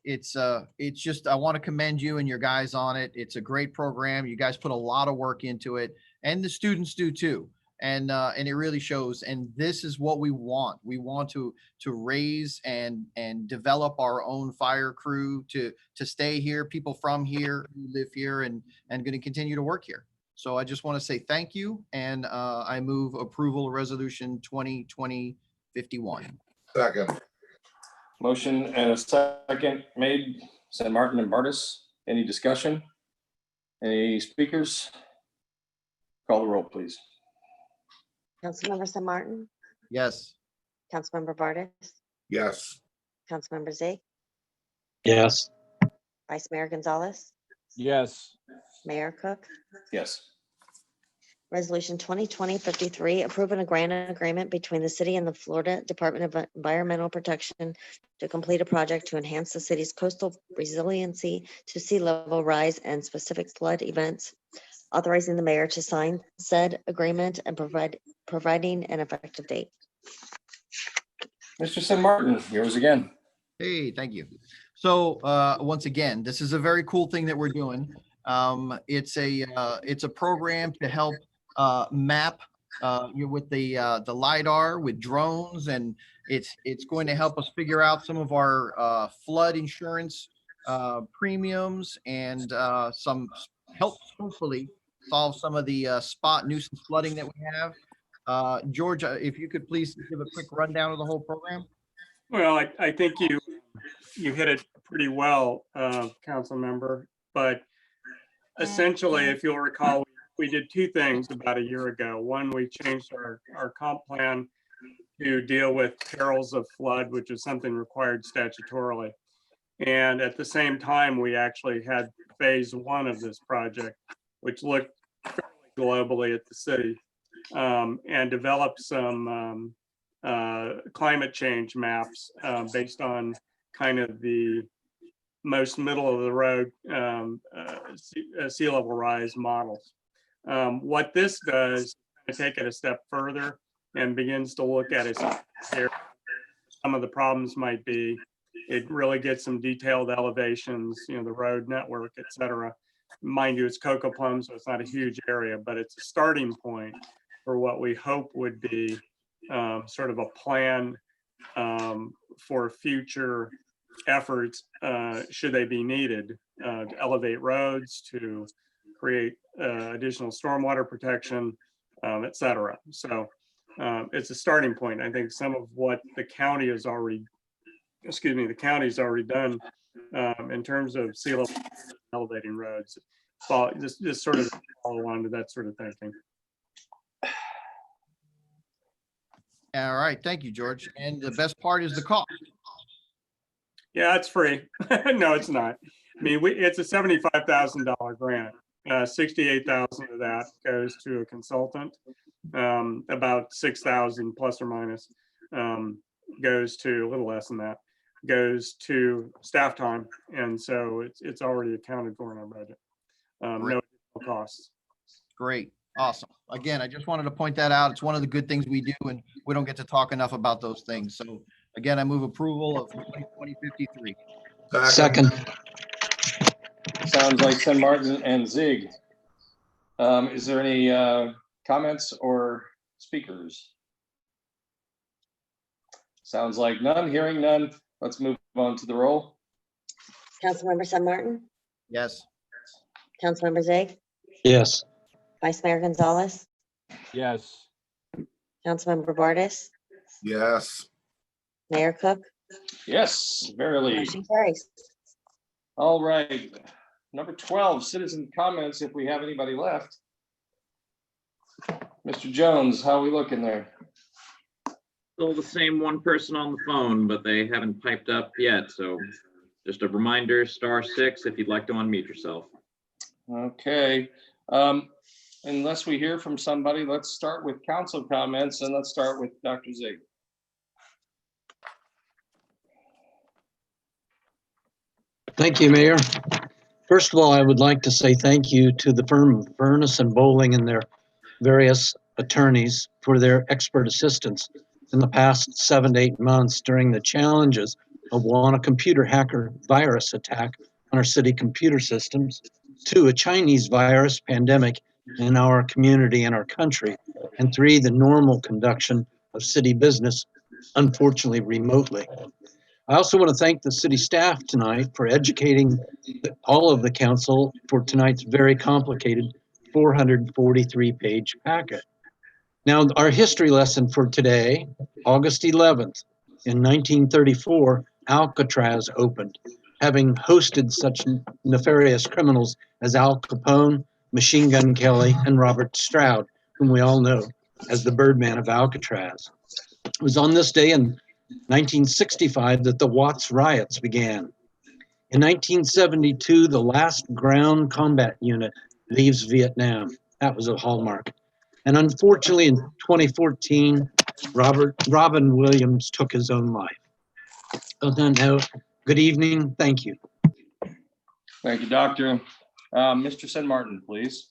it's just, I want to commend you and your guys on it. It's a great program. You guys put a lot of work into it, and the students do too. And it really shows. And this is what we want. We want to raise and develop our own fire crew to stay here, people from here who live here and going to continue to work here. So I just want to say thank you. And I move approval of resolution 2020-51. Second. Motion and a second made, San Martin and Bartis. Any discussion? Any speakers? Call the roll, please. Councilmember San Martin, Yes. Councilmember Vardas, Yes. Councilmember Zake, Yes. Vice Mayor Gonzalez, Yes. Mayor Cook. Yes. Resolution 2020-53, approving a grant agreement between the city and the Florida Department of Environmental Protection to complete a project to enhance the city's coastal resiliency to sea level rise and specific flood events, authorizing the mayor to sign said agreement and providing an effective date. Mr. San Martin, yours again. Hey, thank you. So once again, this is a very cool thing that we're doing. It's a program to help map with the LiDAR with drones, and it's going to help us figure out some of our flood insurance premiums and some help hopefully solve some of the spot nuisance flooding that we have. George, if you could please give a quick rundown of the whole program. Well, I think you hit it pretty well, council member, but essentially, if you'll recall, we did 2 things about a year ago. One, we changed our comp plan to deal with perils of flood, which is something required statutorily. And at the same time, we actually had phase 1 of this project, which looked globally at the city and developed some climate change maps based on kind of the most middle of the road sea level rise models. What this does is take it a step further and begins to look at it. Some of the problems might be, it really gets some detailed elevations, the road network, et cetera. Mind you, it's Cocoa Plum, so it's not a huge area, but it's a starting point for what we hope would be sort of a plan for future efforts, should they be needed, to elevate roads, to create additional stormwater protection, et cetera. So it's a starting point. I think some of what the county has already, the county's already done in terms of sea level elevating roads just sort of follow along to that sort of thinking. All right, thank you, George. And the best part is the cost. Yeah, it's free. No, it's not. I mean, it's a $75,000 grant. 68,000 of that goes to a consultant. About 6,000 plus or minus goes to, a little less than that, goes to staff time. And so it's already accounted for in our budget. No additional costs. Great, awesome. Again, I just wanted to point that out. It's one of the good things we do, and we don't get to talk enough about those things. So again, I move approval of 2053. Second. Sounds like San Martin and Zig. Is there any comments or speakers? Sounds like none. Hearing none. Let's move on to the roll. Councilmember San Martin, Yes. Councilmember Zig, Yes. Vice Mayor Gonzalez, Yes. Councilmember Bartis, Yes. Mayor Cook, Yes, verily. motion carries. All right. Number 12, citizen comments, if we have anybody left. Mr. Jones, how are we looking there? Still the same one person on the phone, but they haven't piped up yet. So just a reminder, *6 if you'd like to unmute yourself. Okay. Unless we hear from somebody, let's start with council comments, and let's start with Dr. Zig. Thank you, Mayor. First of all, I would like to say thank you to the firm of Furness and Bowling and their various attorneys for their expert assistance in the past 7 to 8 months during the challenges of, one, a computer hacker virus attack on our city computer systems, two, a Chinese virus pandemic in our community and our country, and three, the normal conduction of city business, unfortunately remotely. I also want to thank the city staff tonight for educating all of the council for tonight's very complicated 443-page packet. Now, our history lesson for today, August 11th, in 1934, Alcatraz opened, having hosted such nefarious criminals as Al Capone, Machine Gun Kelly, and Robert Stroud, whom we all know as the Birdman of Alcatraz. It was on this day in 1965 that the Watts riots began. In 1972, the last ground combat unit leaves Vietnam. That was a hallmark. And unfortunately, in 2014, Robin Williams took his own life. On that note, good evening. Thank you. Thank you, Doctor. Mr. San Martin, please.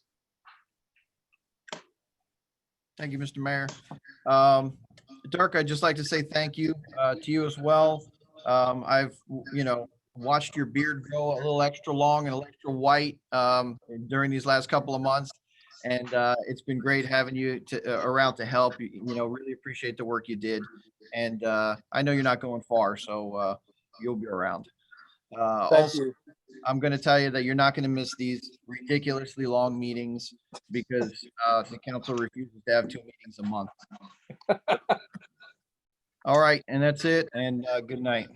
Thank you, Mr. Mayor. Dirk, I'd just like to say thank you to you as well. I've, watched your beard grow a little extra long and a little extra white during these last couple of months. And it's been great having you around to help. Really appreciate the work you did. And I know you're not going far, so you'll be around. Thank you. I'm going to tell you that you're not going to miss these ridiculously long meetings because the council refuses to have 2 meetings a month. All right, and that's it. And good night.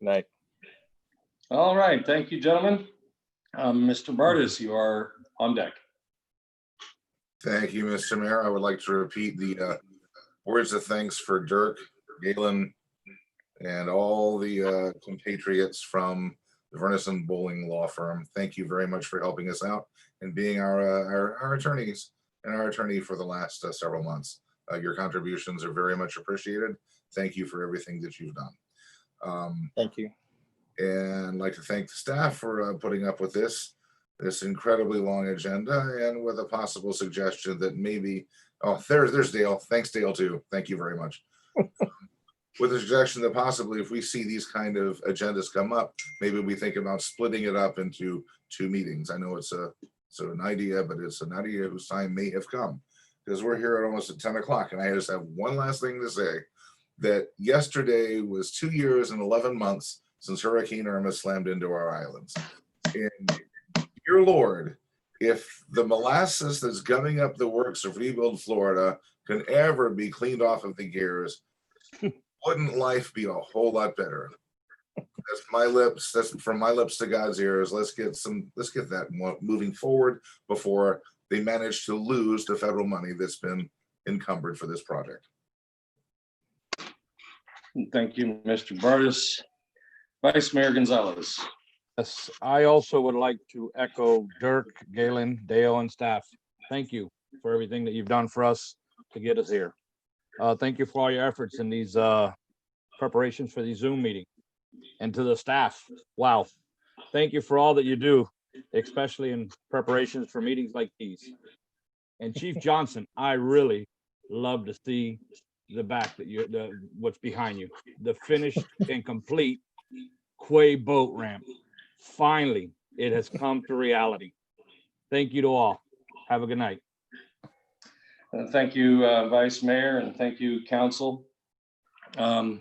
Night. All right, thank you, gentlemen. Mr. Bartis, you are on deck. Thank you, Mr. Mayor. I would like to repeat the words of thanks for Dirk, Galen, and all the compatriots from the Furness and Bowling law firm. Thank you very much for helping us out and being our attorneys and our attorney for the last several months. Your contributions are very much appreciated. Thank you for everything that you've done. Thank you. And I'd like to thank the staff for putting up with this incredibly long agenda, and with a possible suggestion that maybe, there's Dale. Thanks, Dale, too. Thank you very much. With a suggestion that possibly if we see these kind of agendas come up, maybe we think about splitting it up into 2 meetings. I know it's an idea, but it's an idea whose time may have come, because we're here at almost at 10 o'clock. And I just have one last thing to say, that yesterday was 2 years and 11 months since Hurricane Irma slammed into our islands. And dear Lord, if the molasses that's gumming up the works of Rebuild Florida can ever be cleaned off of the gears, wouldn't life be a whole lot better? That's my lips. That's from my lips to God's ears. Let's get that moving forward before they manage to lose the federal money that's been encumbered for this project. Thank you, Mr. Bartis. Vice Mayor Gonzalez. Yes, I also would like to echo Dirk, Galen, Dale, and staff. Thank you for everything that you've done for us to get us here. Thank you for all your efforts in these preparations for the Zoom meeting. And to the staff, wow. Thank you for all that you do, especially in preparations for meetings like these. And Chief Johnson, I really love to see the back that what's behind you, the finished and complete Quay boat ramp. Finally, it has come to reality. Thank you to all. Have a good night. Thank you, Vice Mayor, and thank you, Council. I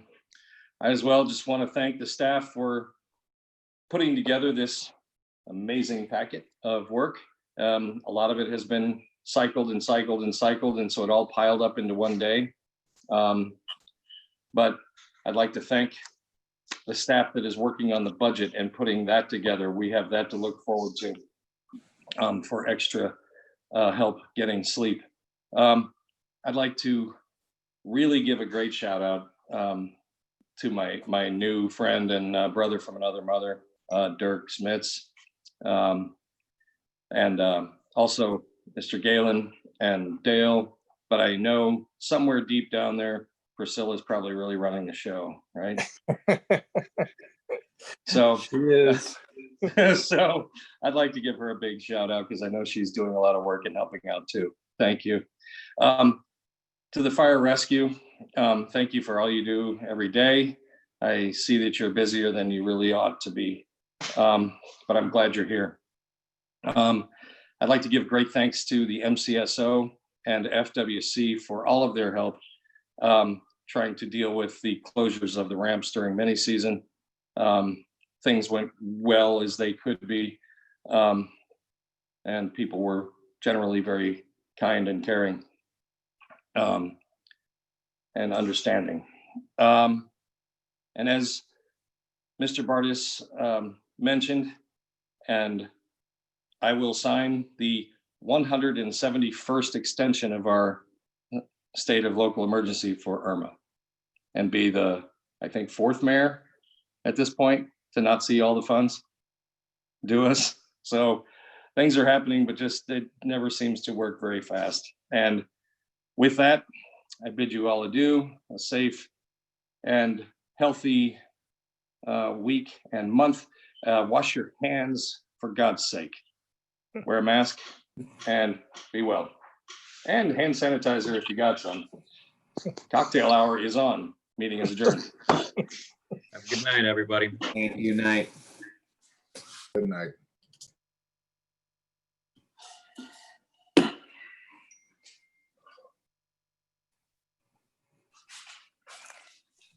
as well just want to thank the staff for putting together this amazing packet of work. A lot of it has been cycled and cycled and cycled, and so it all piled up into one day. But I'd like to thank the staff that is working on the budget and putting that together. We have that to look forward to for extra help getting sleep. I'd like to really give a great shout out to my new friend and brother from another mother, Dirk Smits, and also Mr. Galen and Dale. But I know somewhere deep down there, Priscilla's probably really running the show, right? So she is. So I'd like to give her a big shout out because I know she's doing a lot of work and helping out too. Thank you. To the fire rescue, thank you for all you do every day. I see that you're busier than you really ought to be, but I'm glad you're here. I'd like to give great thanks to the MCSO and FWC for all of their help trying to deal with the closures of the ramps during many season. Things went well as they could be, and people were generally very kind and caring and understanding. And as Mr. Bartis mentioned, and I will sign the 171st extension of our state of local emergency for Irma and be the, I think, 4th mayor at this point to not see all the funds do us. So things are happening, but just it never seems to work very fast. And with that, I bid you all adieu, a safe and healthy week and month. Wash your hands for God's sake. Wear a mask and be well. And hand sanitizer if you got some. Cocktail hour is on. Meeting is adjourned. Have a good night, everybody. Thank you. Night. Good night.